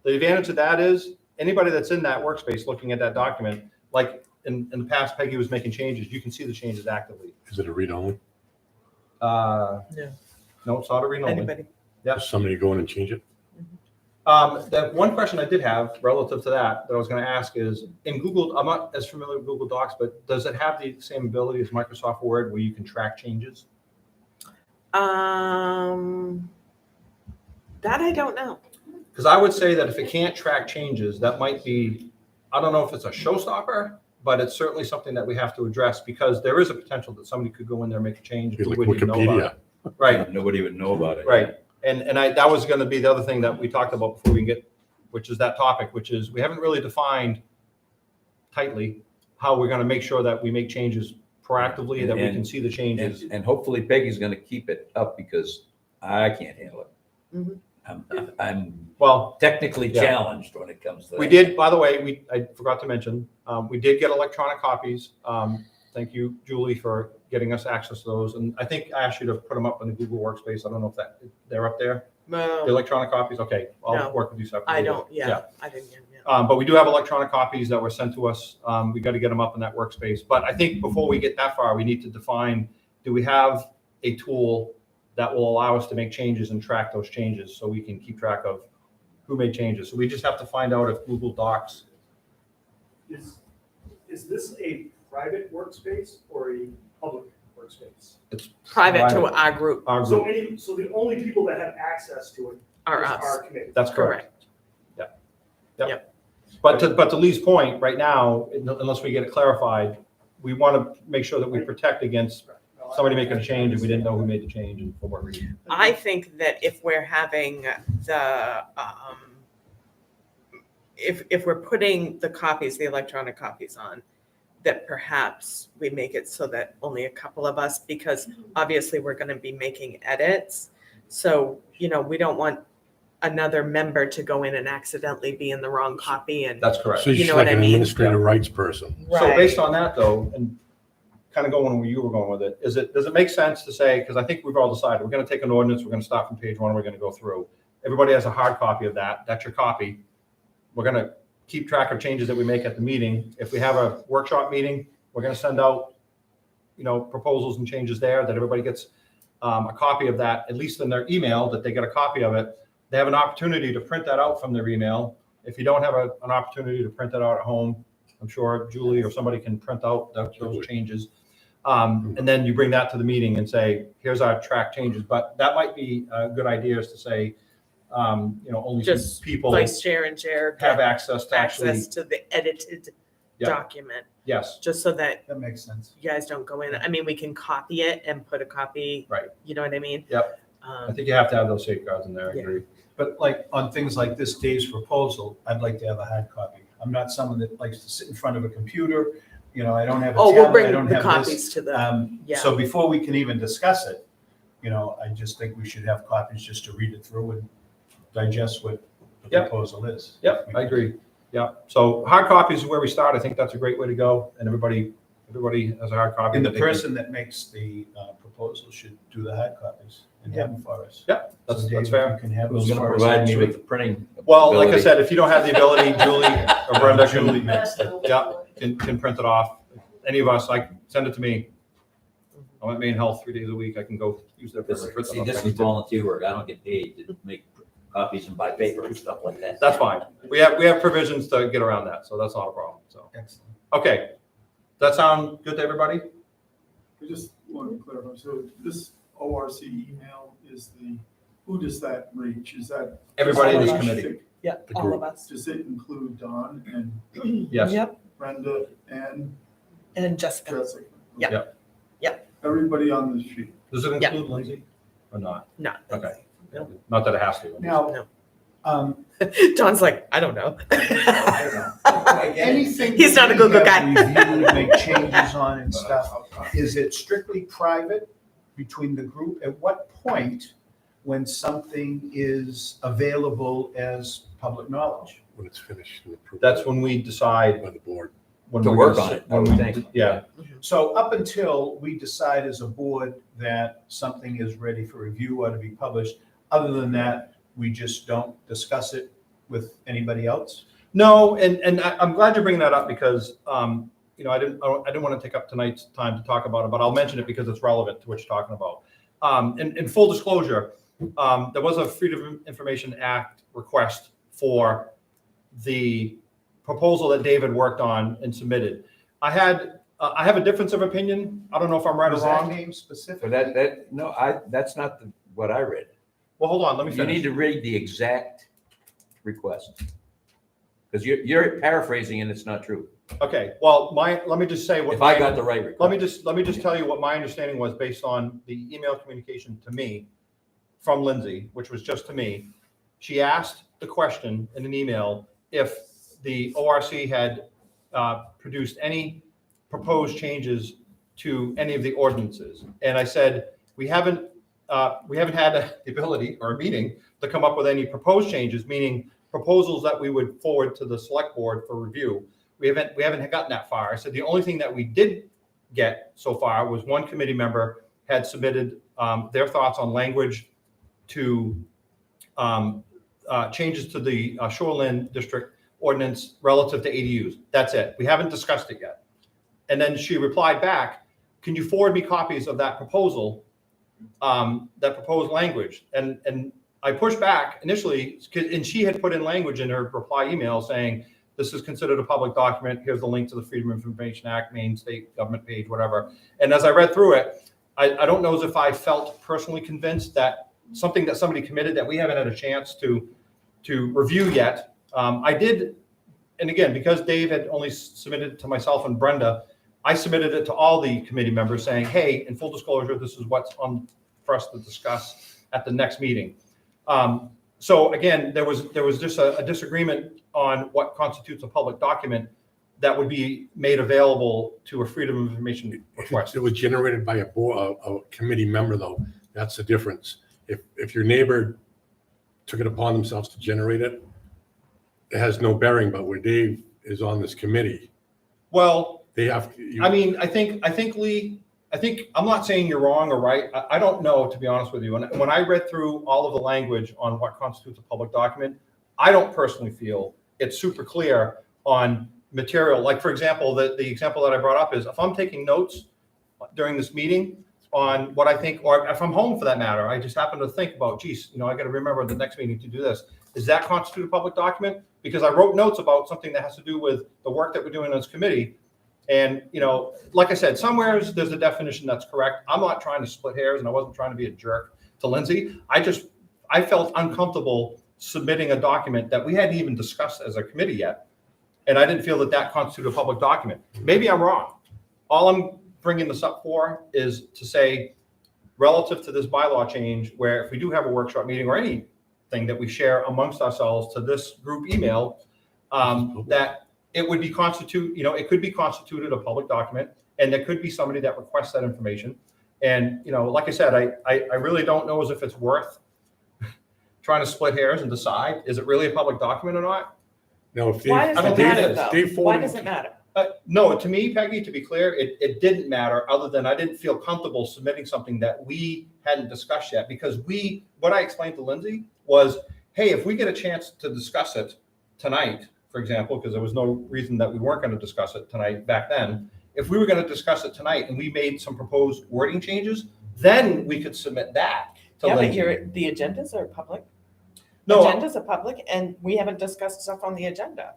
The advantage of that is anybody that's in that workspace looking at that document, like in the past, Peggy was making changes, you can see the changes actively. Is it a read only? No, it's not a read-only. Anybody? Yep. Does somebody go in and change it? That one question I did have relative to that I was going to ask is, in Google, I'm not as familiar with Google Docs, but does it have the same ability as Microsoft Word where you can track changes? That I don't know. Because I would say that if it can't track changes, that might be, I don't know if it's a showstopper, but it's certainly something that we have to address because there is a potential that somebody could go in there and make a change. Be we like wouldn't even know about Wikipedia. it. Right, Nobody would know about it. right. And that was going to be the other thing that we talked about before we can get, which is that topic, which is we haven't really defined tightly how we're going to make sure that we make changes proactively, that we can see the changes. And hopefully Peggy's gonna keep it up because I can't handle it. Mhm. I'm Well, technically Yeah. challenged when it comes to that. we did, by the way, I forgot to mention, we did get electronic copies. Thank you, Julie, for getting us access to those. And I think I asked you to put them up in the Google Workspace. I don't know if they're up there. The No, electronic copies, okay, I'll No. work with you separately. I don't, yeah, I didn't get it. But we do have electronic copies that were sent to us. We got to get them up in that workspace. But I think before we get that far, we need to define, do we have a tool that will allow us to make changes and track those changes so we can keep track of who made changes? So we just have to find out if Google Docs, Is this a private workspace or a public workspace? it's Private to our group our So group. so the only people that have access to it are is us. our committee. That's correct. Correct. But to Lee's point, right now, unless we get it clarified, we want to make sure that we protect against somebody making a change and we didn't know who made the change and for what reason. I think that if we're having the, if we're putting the copies, the electronic copies on, that perhaps we make it so that only a couple of us, because obviously we're going to be making edits. So, we don't want another member to go in and accidentally be in the wrong copy and. That's correct. So you're You just know like what I an mean? administrative rights person. So Right. based on that though, and kind of going where you were going with it, does it make sense to say, because I think we've all decided, we're going to take an ordinance, we're going to start from page 1, we're going to go through. Everybody has a hard copy of that. That's your copy. We're going to keep track of changes that we make at the meeting. If we have a workshop meeting, we're going to send out, proposals and changes there that everybody gets a copy of that, at least in their email, that they get a copy of it. They have an opportunity to print that out from their email. If you don't have an opportunity to print that out at home, I'm sure Julie or somebody can print out those changes. And then you bring that to the meeting and say, here's our track changes. But that might be a good idea, is to say, only some Just people Vice chair and chair have get access to actually, access to the edited Yeah. document, yes, just so that That makes sense. you guys don't go in. I mean, we can copy it and put a copy. Right. You know what I mean? Yep. I Um, think you have to have those safeguards in there, I Yeah. agree. But like on things like this Dave's proposal, I'd like to have a hard copy. I'm not someone that likes to sit in front of a computer. I don't have a Oh, we'll tablet, I bring don't the have this. copies to the, yeah. So before we can even discuss it, I just think we should have copies just to read it through and digest what the Yep. proposal is. Yep, I agree. Yeah, so hard copies is where we start. I think that's a great way to go. And everybody has a hard copy. And the that they can- person that makes the proposal should do the hard copies and have them for us. Yeah, that's So Dave, if fair. you can have Who's those gonna for us provide next me week. with the printing? Well, like I ability? said, if you don't have the ability, Julie or Brenda Julie can, makes it. yeah, can print it off. Any of us, send it to me. I'm at Maine Health 3 days a week. I can go use their printer. print it See, off. this is volunteer work. I don't get paid to make copies and buy paper and stuff like that. That's fine. We have provisions to get around that, so that's not a problem, so. Excellent. Okay, does that sound good to everybody? I just want to clarify, so this ORC email who does that reach? Is that? Everybody in this Does it- committee. Yeah, The all group. of us. Does it include Don and Yes. Yep, Brenda and and Jessica. Jessica? Yeah. Yeah. Yeah. Everybody on the sheet. Does it Yeah. include Lindsay or not? No. Okay. Not that it has to. Now, Don's like, I don't know. anything. He's not a that Google we guy. have reviewed, make changes on and stuff, is it strictly private between the group? At what point, when something is available as public knowledge? When it's finished and approved. That's when we decide By the board. when To we're work gonna on s- it, I would think. Yeah, So up until we decide as a board that something is ready for review or to be published, other than that, we just don't discuss it with anybody else? no, and I'm glad you're bringing that up because, I didn't want to take up tonight's time to talk about it, but I'll mention it because it's relevant to what you're talking about. in full disclosure, there was a Freedom of Information Act request for the proposal that David worked on and submitted. I have a difference of opinion. I don't know if I'm right or Was that wrong. name specific? But that's not what I read. Well, hold on, let me You finish. need to read the exact request. Because you're paraphrasing and it's not true. Okay, well, let me just say what. If I got the right request. Let me just tell you what my understanding was based on the email communication to me from Lindsay, which was just to me. She asked the question in an email if the ORC had produced any proposed changes to any of the ordinances. And I said, we haven't had the ability or a meeting to come up with any proposed changes, meaning proposals that we would forward to the select board for review. We haven't gotten that far. I said the only thing that we did get so far was one committee member had submitted their thoughts on language to changes to the shoreline district ordinance relative to ADUs. That's it. We haven't discussed it yet. And then she replied back, can you forward me copies of that proposal, that proposed language? And I pushed back initially, and she had put in language in her reply email saying, this is considered a public document. Here's the link to the Freedom of Information Act, main state government page, whatever. And as I read through it, I don't know as if I felt personally convinced that something that somebody committed that we haven't had a chance to review yet. I did, and again, because Dave had only submitted it to myself and Brenda, I submitted it to all the committee members saying, hey, in full disclosure, this is what's on for us to discuss at the next meeting. So again, there was just a disagreement on what constitutes a public document that would be made available to a Freedom of Information request. It was generated by a committee member, though. That's the difference. If your neighbor took it upon themselves to generate it, it has no bearing. But where Dave is on this committee, Well, they have to. I mean, I think Lee, I'm not saying you're wrong or right. I don't know, to be honest with you. When I read through all of the language on what constitutes a public document, I don't personally feel it's super clear on material. Like, for example, the example that I brought up is if I'm taking notes during this meeting on what I think, or if I'm home for that matter, I just happen to think about, geez, I got to remember the next meeting to do this. Does that constitute a public document? Because I wrote notes about something that has to do with the work that we're doing on this committee. And, like I said, somewhere there's a definition that's correct. I'm not trying to split hairs, and I wasn't trying to be a jerk to Lindsay. I felt uncomfortable submitting a document that we hadn't even discussed as a committee yet. And I didn't feel that constituted a public document. Maybe I'm wrong. All I'm bringing this up for is to say, relative to this bylaw change, where if we do have a workshop meeting or anything that we share amongst ourselves to this group email, that it would be it could be constituted a public document, and there could be somebody that requests that information. And, like I said, I really don't know as if it's worth trying to split hairs and decide, is it really a public document or not? No, if Why does it matter, though? Dave Why forwarded- does it matter? No, to me, Peggy, to be clear, it didn't matter, other than I didn't feel comfortable submitting something that we hadn't discussed yet, because what I explained to Lindsay was, hey, if we get a chance to discuss it tonight, for example, because there was no reason that we weren't going to discuss it tonight back then, if we were going to discuss it tonight and we made some proposed wording changes, then we could submit that to Yeah, but Lindsay. the agendas are public. No, Agendas are public, and we haven't discussed stuff on the agenda.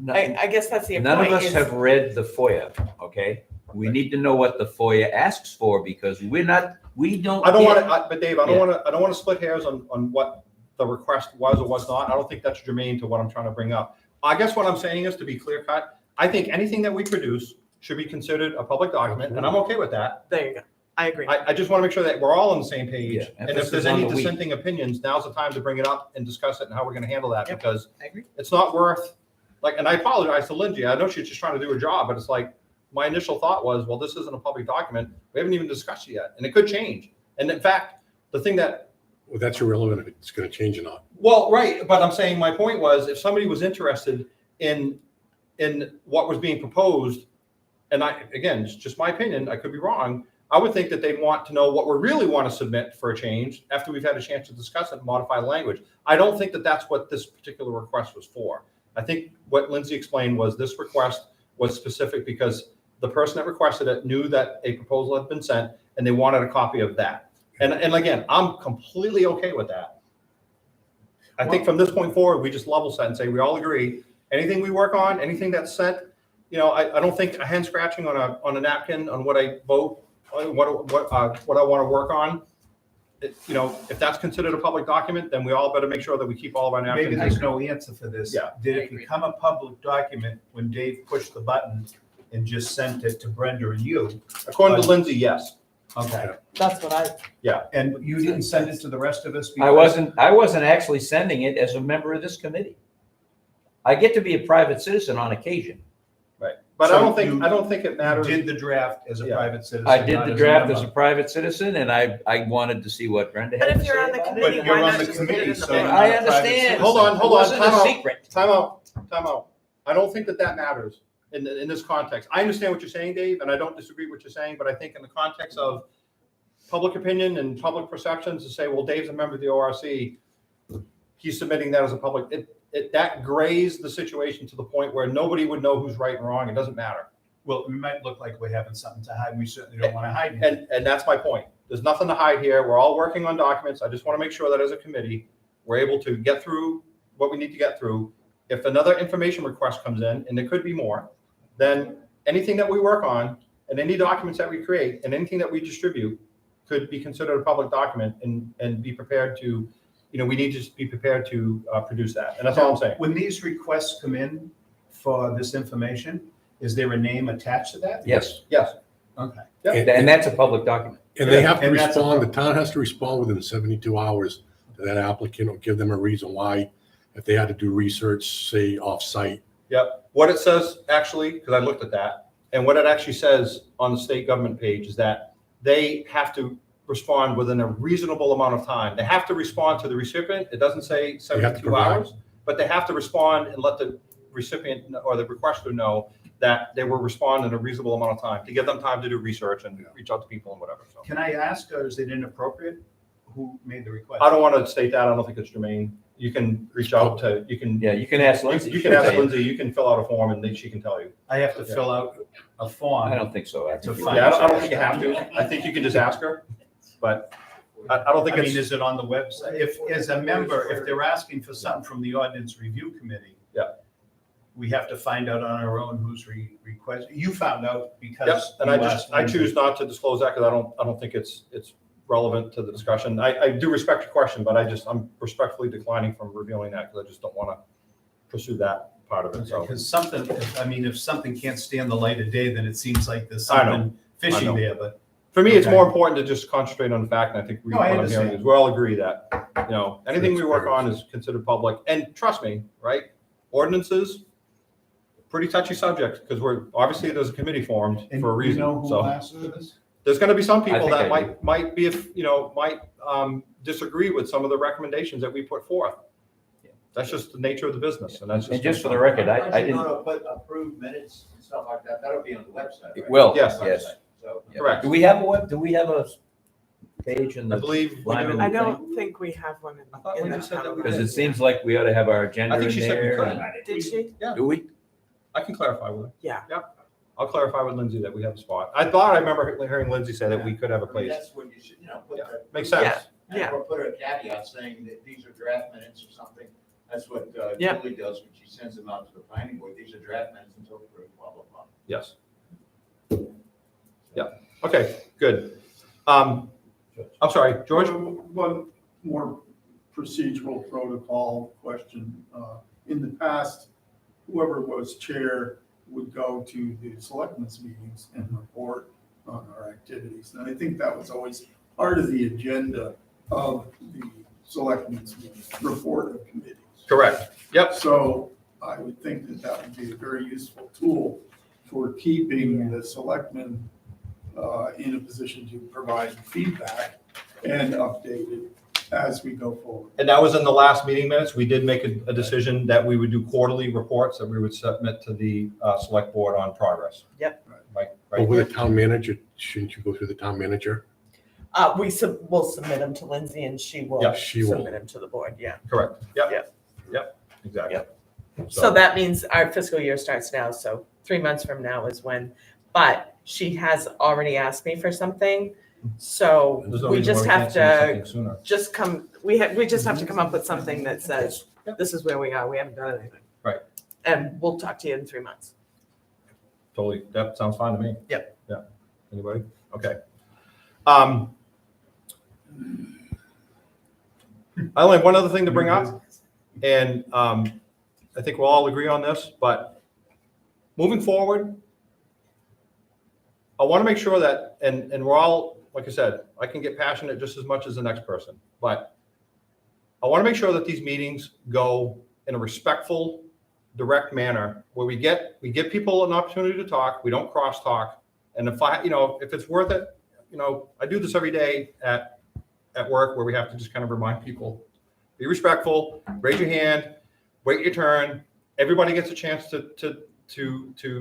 I guess that's the point. None of us is- have read the FOIA, okay? We need to know what the FOIA asks for, because we don't. I don't want get- to, but Dave, I don't want to split hairs on what the request was or was not. I don't think that's germane to what I'm trying to bring up. I guess what I'm saying is, to be clear cut, I think anything that we produce should be considered a public document, and I'm okay with that. There you go. I agree. I just want to make sure that we're all on the same page. Yeah, And if emphasis there's on any the we. dissenting opinions, now's the time to bring it up and discuss it and how we're going to handle that, Yep. because I agree. it's not worth, and I apologize to Lindsay. I know she's just trying to do her job, but it's like, my initial thought was, well, this isn't a public document. We haven't even discussed it yet, and it could change. And in fact, the thing that Well, that's irrelevant if it's going to change or not. Well, right, but I'm saying my point was, if somebody was interested in what was being proposed, and again, it's just my opinion, I could be wrong, I would think that they'd want to know what we really want to submit for a change after we've had a chance to discuss it and modify the language. I don't think that that's what this particular request was for. I think what Lindsay explained was this request was specific because the person that requested it knew that a proposal had been sent and they wanted a copy of that. And again, I'm completely okay with that. I think from this point forward, we just level set and say, we all agree, anything we work on, anything that's sent, I don't think a hand scratching on a napkin on what I vote, what I want to work on. If that's considered a public document, then we all better make sure that we keep all of our napkins. Maybe there's no answer for this. Yeah. Did it become a public document when Dave pushed the button and just sent it to Brenda and you? According to Lindsay, yes. Okay. That's what I, And you didn't send it to the rest of us? I because- wasn't actually sending it as a member of this committee. I get to be a private citizen on occasion. Right. But So I don't think it You matters. did the draft as a Yeah. private citizen. I did not the as draft member. as a private citizen, and I wanted to see what Brenda but had to if say you're on the about it. committee, But you're why on not the just put it committee, in the so book? you're I not a private understand. citizen. Hold on, It wasn't time a out. secret. Time out. I don't think that matters in this context. I understand what you're saying, Dave, and I don't disagree with what you're saying, but I think in the context of public opinion and public perceptions to say, well, Dave's a member of the ORC, he's submitting that as a public, that grays the situation to the point where nobody would know who's right and wrong. It doesn't matter. Well, it might look like we're having something to hide. We certainly don't want to hide anything. And that's my point. There's nothing to hide here. We're all working on documents. I just want to make sure that as a committee, we're able to get through what we need to get through. If another information request comes in, and there could be more, then anything that we work on and any documents that we create and anything that we distribute could be considered a public document and be prepared to, we need to be prepared to produce that. And that's all I'm saying. When these requests come in for this information, is there a name attached to that? Yes, Yes. Okay. and that's a public document. And they have to And that's a respond, the town has to respond within 72 hours to that applicant or give them a reason why, if they had to do research, say off-site. Yep. What it says actually, because I looked at that, and what it actually says on the state government page is that they have to respond within a reasonable amount of time. They have to respond to the recipient. It doesn't say have to 72 provide. hours, but they have to respond and let the recipient or the requester know that they will respond in a reasonable amount of time to give them time to do research and reach out to people and whatever. So Can I ask, or is it inappropriate? Who made the request? I don't want to state that. I don't think it's germane. You can reach out to, you can ask Lindsay. You can ask Lindsay, you can fill out a form and then she can tell you. I have to fill out a form. I don't think so. I To think you- find- Yeah, I don't think you have to. I think you can just ask her, but I don't think I mean, it's, is it on the website? If, as a member, if they're asking for something from the ordinance review committee. Yeah. We have to find out on our own who's requesting. You found out because. yep, and you asked I Lindsay. choose not to disclose that because I don't think it's relevant to the discussion. I do respect your question, but I'm respectfully declining from revealing that because I just don't want to pursue that part of it, so. Because something, if something can't stand the light of day, then it seems like there's I know. something fishy know. there, but. For me, it's Okay. more important to just concentrate on the fact, and I think No, I what I'm hearing understand. is we all agree that, anything we work on is considered public. And trust me, right? Ordinances, pretty touchy subject because there's a committee formed And for a you reason. know who So asked for this? there's going to be some people think that I do. might be, disagree with some of the recommendations that we put forth. That's just the nature of the business, and that's just. And just for the record, I Aren't you didn't, gonna put approved minutes and stuff like that? That'll be on the website, right? it will, Yes. yes. So, Correct. Do we have a page in I the, believe. we Lyman- do. I don't think we have one I thought in Lindsay the said that we town. because it seems like we ought to have our agenda I think in she said we there. could. and- Did she? Do we? I can clarify with her. Yeah. Yep. I'll clarify with Lindsay that we have a spot. I thought I remember hearing Lindsay say that we could have a I mean, place. that's when you should, put Yeah, the. makes sense. Yeah. Or put a caveat saying that these are draft minutes or something. That's what Yeah. Julie does when she sends them out to the planning board. These are draft minutes until approved, blah, blah, blah. Yes. Yeah. Okay, good. I'm sorry, George? One more procedural protocol question. In the past, whoever was chair would go to the selectmen's meetings and report on our activities. And I think that was always part of the agenda of the selectmen's meetings, report of committees. Correct. Yep. So I would think that that would be a very useful tool for keeping the selectmen in a position to provide feedback and update it as we go forward. And that was in the last meeting minutes. We did make a decision that we would do quarterly reports that we would submit to the select board on progress. Yep. Right, But right. with a town manager, shouldn't you go through the town manager? We'll submit them to Lindsay and she will Yeah, she will. submit them to the board, yeah. Correct. Yep. Yep. Yep, exactly. Yep. So that means our fiscal year starts now, so 3 months from now is when, but she has already asked me for something. So There's no we reason why just we have can't send to something sooner. we just have to come up with something that says, this is where we are, we haven't done anything. Right. And we'll talk to you in 3 months. Totally, that sounds fine to me. Yep. Yeah. Anybody? Okay. I only have one other thing to bring up, and I think we'll all agree on this, but moving forward, I want to make sure that, and we're all, like I said, I can get passionate just as much as the next person, but I want to make sure that these meetings go in a respectful, direct manner where we give people an opportunity to talk, we don't cross-talk, and if it's worth it, I do this every day at work where we have to just kind of remind people, be respectful, raise your hand, wait your turn. Everybody gets a chance to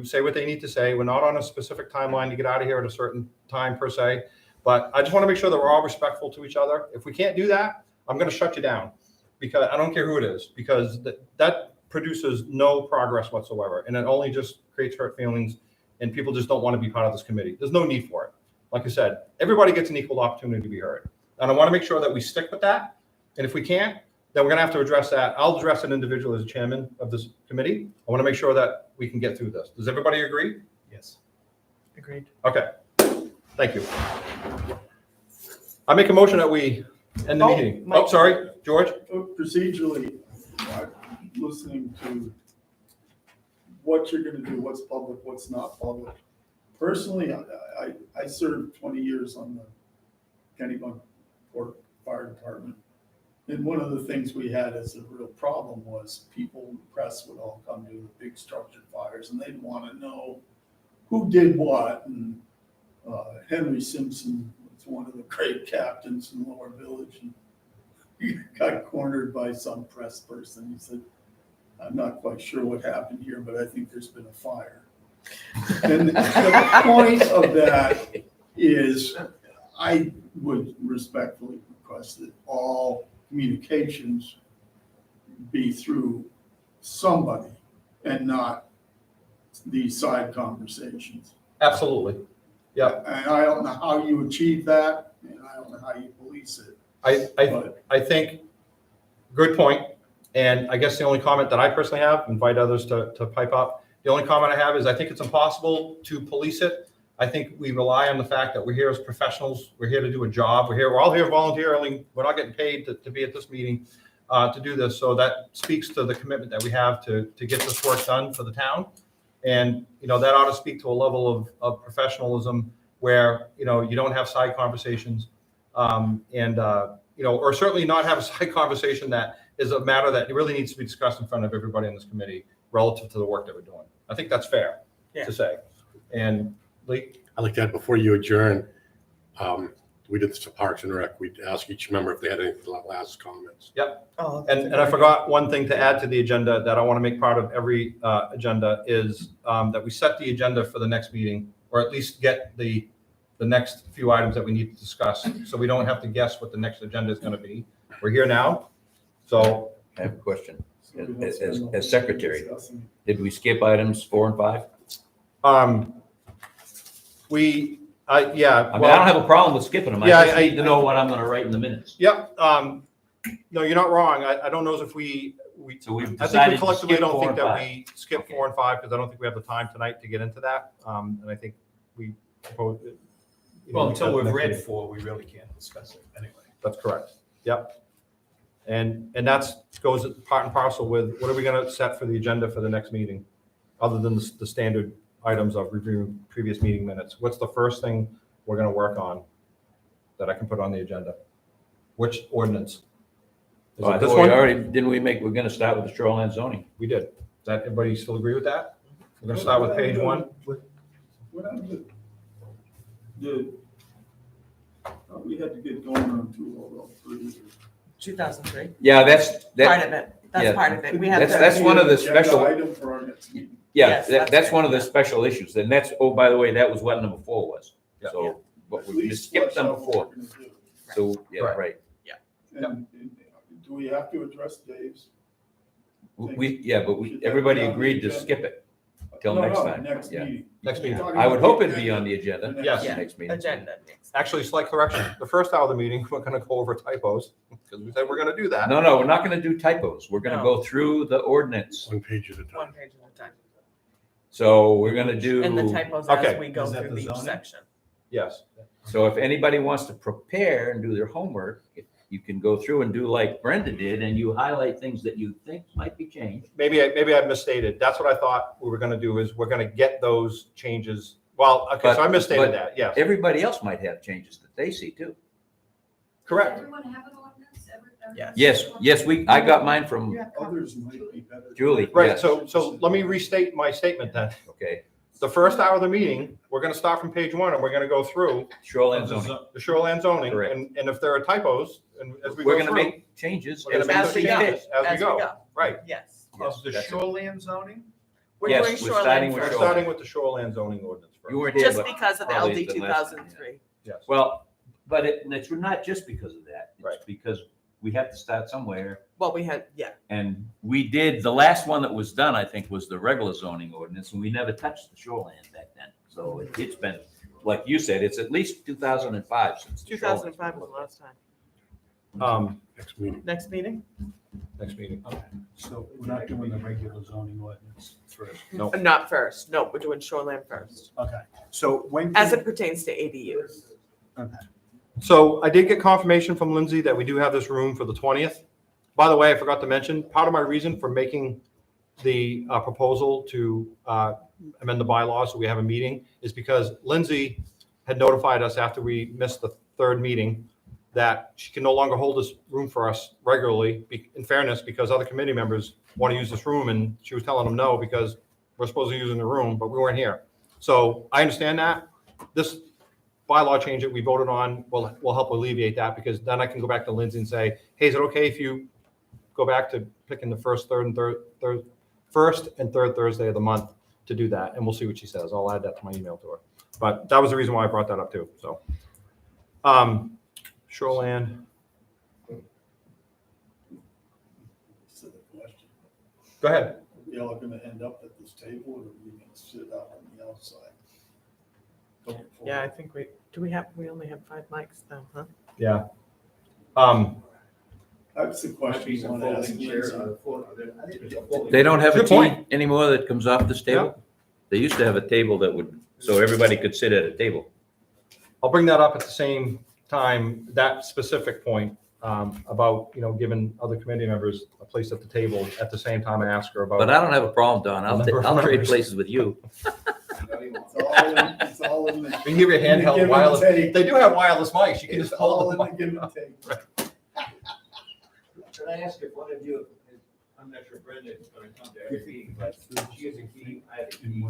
say what they need to say. We're not on a specific timeline to get out of here at a certain time per se, but I just want to make sure that we're all respectful to each other. If we can't do that, I'm going to shut you down, because I don't care who it is, because that produces no progress whatsoever, and it only just creates hurt feelings, and people just don't want to be part of this committee. There's no need for it. Like I said, everybody gets an equal opportunity to be heard. And I want to make sure that we stick with that. And if we can't, then we're going to have to address that. I'll address it individually as chairman of this committee. I want to make sure that we can get through this. Does everybody agree? Yes. Agreed. Okay. Thank you. I make a motion that we end the meeting. Mike. Oh, sorry, George? Procedurally, listening to what you're gonna do, what's public, what's not public. Personally, I served 20 years on the Kennebunk Port Fire Department. And one of the things we had as a real problem was people in the press would all come to the big structured fires, and they'd want to know who did what. And Henry Simpson was one of the great captains in Lower Village, and he got cornered by some press person. He said, "I'm not quite sure what happened here, but I think there's been a fire." And the point of that is, I would respectfully request that all communications be through somebody and not these side conversations. Absolutely. Yeah. And I don't know how you achieve that, and I don't know how you police it. I think, good point. And I guess the only comment that I personally have, invite others to pipe up. The only comment I have is I think it's impossible to police it. I think we rely on the fact that we're here as professionals. We're here to do a job. We're all here voluntarily. We're not getting paid to be at this meeting to do this. So that speaks to the commitment that we have to get this work done for the town. And, that ought to speak to a level of professionalism where, you don't have side conversations or certainly not have a side conversation that is a matter that really needs to be discussed in front of everybody in this committee relative to the work that we're doing. I think that's fair to say. And Lee? I like that before you adjourn, we did this to Parks and Rec. We'd ask each member if they had any last comments. Yep. Oh, And I forgot one thing to add to the agenda that I want to make part of every agenda is that we set the agenda for the next meeting, or at least get the next few items that we need to discuss, so we don't have to guess what the next agenda is going to be. We're here now, so. I have a question. So we don't As spend all secretary, discussing. did we skip items 4 and 5? Yeah. I mean, I don't have a problem with skipping them. I Yeah, just need to know what I'm gonna write in the minutes. Yep. No, you're not wrong. I don't know if we. So we've I think decided we to collectively skip don't 4 think and that 5. we skip Okay. 4 and 5 because I don't think we have the time tonight to get into that. And I think we propose. Well, until we've next read meeting. 4, we really can't discuss it anyway. That's correct. Yep. And that's goes part and parcel with what are we going to set for the agenda for the next meeting, other than the standard items of reviewing previous meeting minutes. What's the first thing we're going to work on that I can put on the agenda? Which ordinance? Is I it this thought we one? already, we're gonna start with the shoreline zoning. We did. Does that, everybody still agree with that? We're going to start with page 1. What happened to we had to get going on 203. 2003. Yeah, that's, Part that, of it. yeah. That's part of it. We have That's to, one of the Agenda special- Item for our next meeting. yeah, Yes, that's that's one of right. the special issues. And that's, oh, by the way, that was what number 4 was. Yeah. So, but At we least just skipped flesh number out what 4. we're gonna do. So, yeah, Right. right. And do we have to address Dave's? But everybody agreed to skip it. till No, next no, time. Next Yeah. meeting. Next meeting. Talking I would about hope the it'd be on the agenda. agenda. Yes. Yeah. Next meeting. Agenda next. Actually, slight correction. The first hour of the meeting, we're going to go over typos because we said we're going to do that. No, we're not gonna do typos. We're gonna No. go through the ordinance. One page at a time. One page at a time. So we're gonna do. And the typos Okay. as we go Is that through the each zoning? section. Yes. So if anybody wants to prepare and do their homework, you can go through and do like Brenda did, and you highlight things that you think might be changed. Maybe I misstated. That's what I thought we were going to do is we're going to get those changes. Well, okay, so I But- misstated but that. Yes. Everybody else might have changes that they see too. Correct. Does everyone have an ordinance? Yes. I got mine from Others might be better. Julie. Right. Yes. So let me restate my statement then. Okay, The first hour of the meeting, we're going to start from page 1 and we're going to go through shoreline zoning. the shoreline zoning. Correct. And if there are typos, and as we We're go gonna through, make changes. we're going to As make we those go. changes as we go. Right. Yes. Of the That's it. shoreline zoning? We're Yes, doing we're shoreline starting with We're first. shoreline. starting with the shoreline zoning ordinance first. You weren't here, Just but because of the probably LD the last time, yeah. 2003. Yes. Well, but it's not just because of that. It's Right. because we have to start somewhere. Well, we had, yeah. And we did, the last one that was done, I think, was the regular zoning ordinance, and we never touched the shoreline back then. So it's been, like you said, it's at least 2005 since. the shoreline's been 2005 was the looked at. last time. Next meeting. Next meeting? Next meeting. So we're not doing the regular zoning ordinance first. No. Not first. No, we're doing shoreline first. Okay, so when? As can- it pertains to ADUs. Okay. So I did get confirmation from Lindsay that we do have this room for the 20th. By the way, I forgot to mention, part of my reason for making the proposal to amend the bylaws so we have a meeting is because Lindsay had notified us after we missed the third meeting that she can no longer hold this room for us regularly, in fairness, because other committee members want to use this room, and she was telling them no because we're supposed to use the room, but we weren't here. So I understand that. This bylaw change that we voted on will help alleviate that, because then I can go back to Lindsay and say, hey, is it okay if you go back to picking the first and third Thursday of the month to do that? And we'll see what she says. I'll add that to my email to her. But that was the reason why I brought that up too. So, shoreland. So the question, Go ahead. are we all gonna end up at this table, or are we gonna sit out on the outside? Going Yeah, I forward? think we only have 5 mics though, huh? Yeah. That's the question I want to ask Lindsay. They don't have a Good key point. anymore that comes off this table? They used to have a table that would, so everybody could sit at a table. I'll bring that up at the same time, that specific point about, giving other committee members a place at the table at the same time I ask her about. But I don't have a problem, Don. Number of I'll trade members. places with you. It's all in the. You can give your handheld Give and wireless. take. They do have wireless mics. You can It's just all hold in them. the give and take. Could I ask if one of you, I'm not sure Brenda is gonna come to every meeting, but she has a key, I have a key.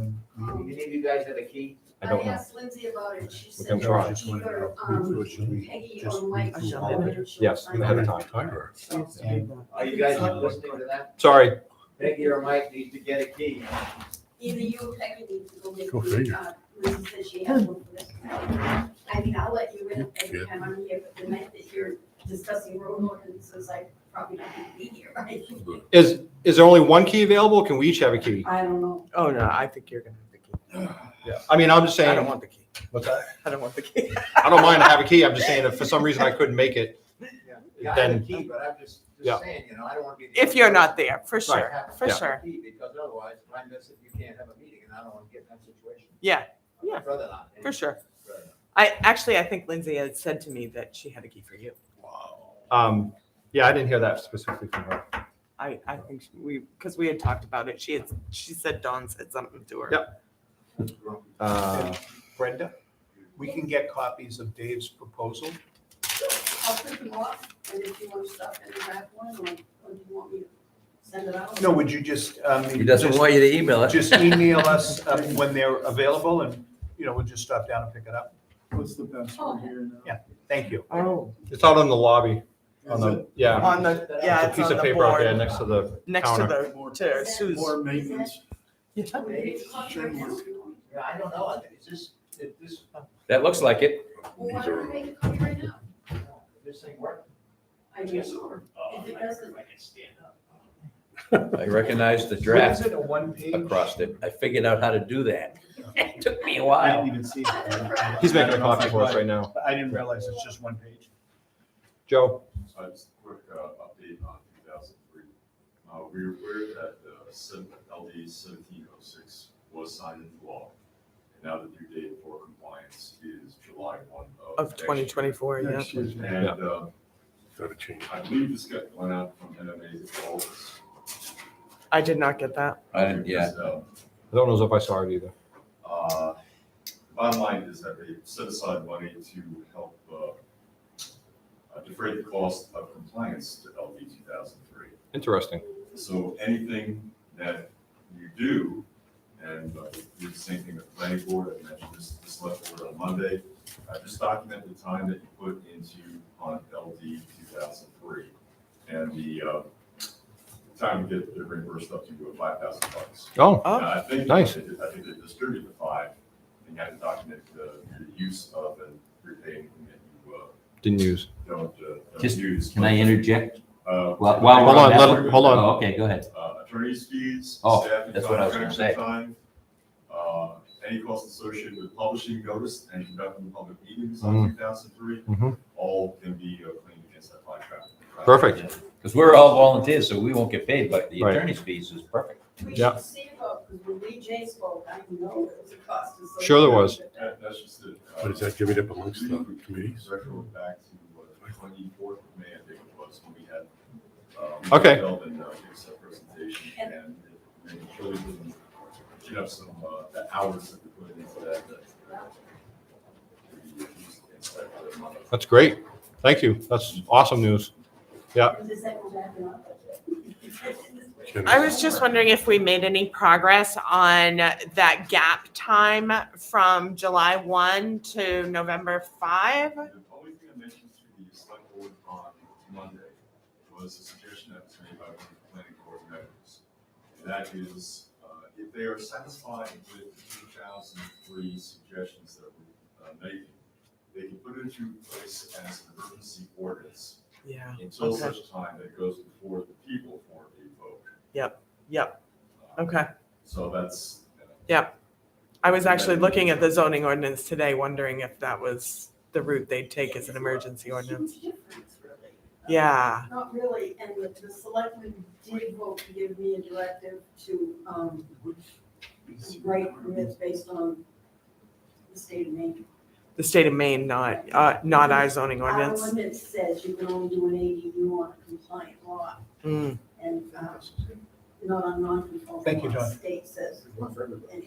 Any of you guys have a key? I don't know. asked Lindsay about it, she We said can try. either Peggy or Mike. Yes, ahead of time. Timer. Are you guys listening to that? Sorry. Peggy or Mike need to get a key. Either you or Peggy need to go get Go figure. Lindsay said she has one for this. I mean, I'll let you in every time I'm here, but the night that you're discussing road ordinances, I probably don't need to be here, right? Is there only one key available? Can we each have a key? I don't know. Oh, no, I think you're gonna have the key. Yeah. I mean, I'm just saying. I don't want the key. What's that? I don't want the key. I don't mind to have a key. I'm just saying if for some reason I couldn't make it, Yeah, I have a then, key, but I'm just Yeah. saying, I don't want to be. If you're not there, for I sure, have to for have a sure. key, because otherwise, if I miss it, you can't have a meeting, and I don't want to get in that situation. Yeah, I'd rather not. for sure. Rather not. I think Lindsay had said to me that she had a key for you. yeah, I didn't hear that specifically from her. I think because we had talked about it. She said Dawn said something to her. Yep. Brenda, we can get copies of Dave's proposal. I'll print them off, and if you want to stop and grab one, or do you want me to send it out? No, would you just, He doesn't want you to email it. just email us when they're available and, we'll just stop down and pick it up. What's the best one here now? Yeah. Thank you. Oh, It's out in the lobby. On Is the, it yeah. on the, yeah, It's a it's piece on of the paper out there board, next to the next to counter. to Sue's. more maintenance? Yeah. Maybe copy right now if you want. Yeah, I don't know, is this, That looks like it. Well, why don't I make a copy right now? this thing work? I guess so. If it doesn't, I recognized the What is draft it, a one page? across it. I figured out how to do that. It took me a I while. didn't even see it. He's making a I don't know if copy I for us got it. right now. I didn't realize it's just one page. Joe? Just a quick update on 2003. We were aware that LD 1706 was signed into law. And now the due date for compliance is July 1 Of next year. 2024, yeah. Next year's meeting. And Gotta change. I believe this went out from MMA to all of us. I did not get that. Yeah. I don't know if I saw it either. Bottom line is that they set aside money to help defray the cost of compliance to LD 2003. Interesting. So anything that you do, and do the same thing with the planning board, I mentioned this select board on Monday, just document the time that you put into on LD 2003. And the time to get reimbursed up to $5,000. Oh, Oh, I think nice. I think they distributed the 5, and you had to document the use of and repaying that you didn't use. don't Just- use. Can I interject? While While Hold we're on, that let one- him- hold on. Oh, okay, go ahead. Attorney's fees. Oh, staff and that's what I was gonna contractor say. time, any costs associated with publishing notice and conducting public meetings on 2003, Mhm. all can be claimed against that contract. Perfect. Because we're all volunteers, so we won't get paid, but the Right. attorney's fees is perfect. We Yeah. should see about, because when Lee J spoke, I know there was a cost associated. Sure there was. with that. That's just it. What does that divvy up amongst the committees? Retro back to 24th of May, I think it was, when we had. Okay. Held and gives that presentation, and it really didn't, you know, some, the hours that we put into that. we used against that money. That's great. Thank you. That's awesome news. Yeah. Does that go back in our budget? I was just wondering if we made any progress on that gap time from July 1 to November 5? The only thing I mentioned to the select board on Monday was a suggestion that was made by one of the planning board members. And that is, if they are satisfied with the 2003 suggestions that we're making, they can put it into place as an emergency ordinance Yeah. until Okay. such time that it goes before the people for a vote. Yep. Okay. So that's. I was actually looking at the zoning ordinance today, wondering if that was the route they'd take as an emergency ordinance. Huge difference, really. Yeah. Not really, and the selectmen did vote to give me a directive to, write permits based on the state of Maine. The state of Maine, not our zoning Our ordinance. ordinance says you can only do an ADU on a compliant lot, Mm. and, not on non-conforming. Thank you, lot. John. State says.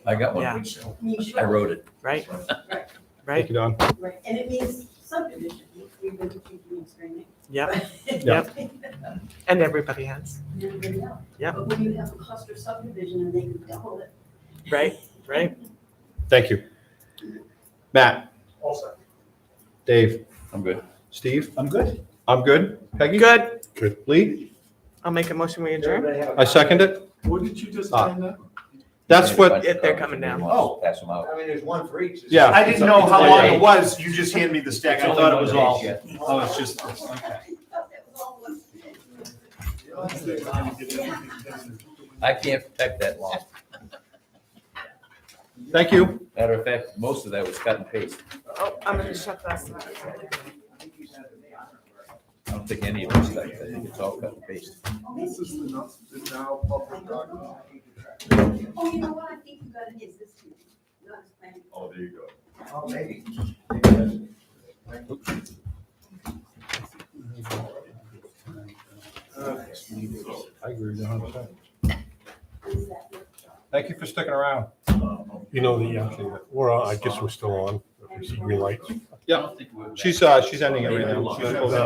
I got one. Yeah. Which means. I wrote it. Right, Right, Thank you, Don. right, and it means subdivision, we've been kicking and screaming. Yep. Yep. And everybody has. Everybody else. Yep. But when you have a cluster subdivision and they can double it. Right, right. Thank you. Matt, Also, Dave, I'm good. Steve, I'm good. I'm good. Peggy? Good. Good. Lee? I'll make a motion, we adjourn. I second it. What did you just Ah. find that? That's what, If they're coming down. Oh, pass them out. I mean, there's one for each. Yeah. I didn't know how long it was. You just handed me the stack. I It's thought it only was one all, page, oh, it's just, okay. I thought that was all one. I can't protect that long. thank you. Matter of fact, most of that was cut and paste. Oh, I'm gonna shut this. I don't think any of it's like that. I think it's all cut and paste. This is the now public document. Oh, you know what, I think you got it, is this one, not as planning. Oh, there you go. Oh, maybe. I agree with you 100%. Is that your job? Thank you for sticking around. You know, I guess we're still on. If we see green lights. Yeah. She's ending it right now. She's closing.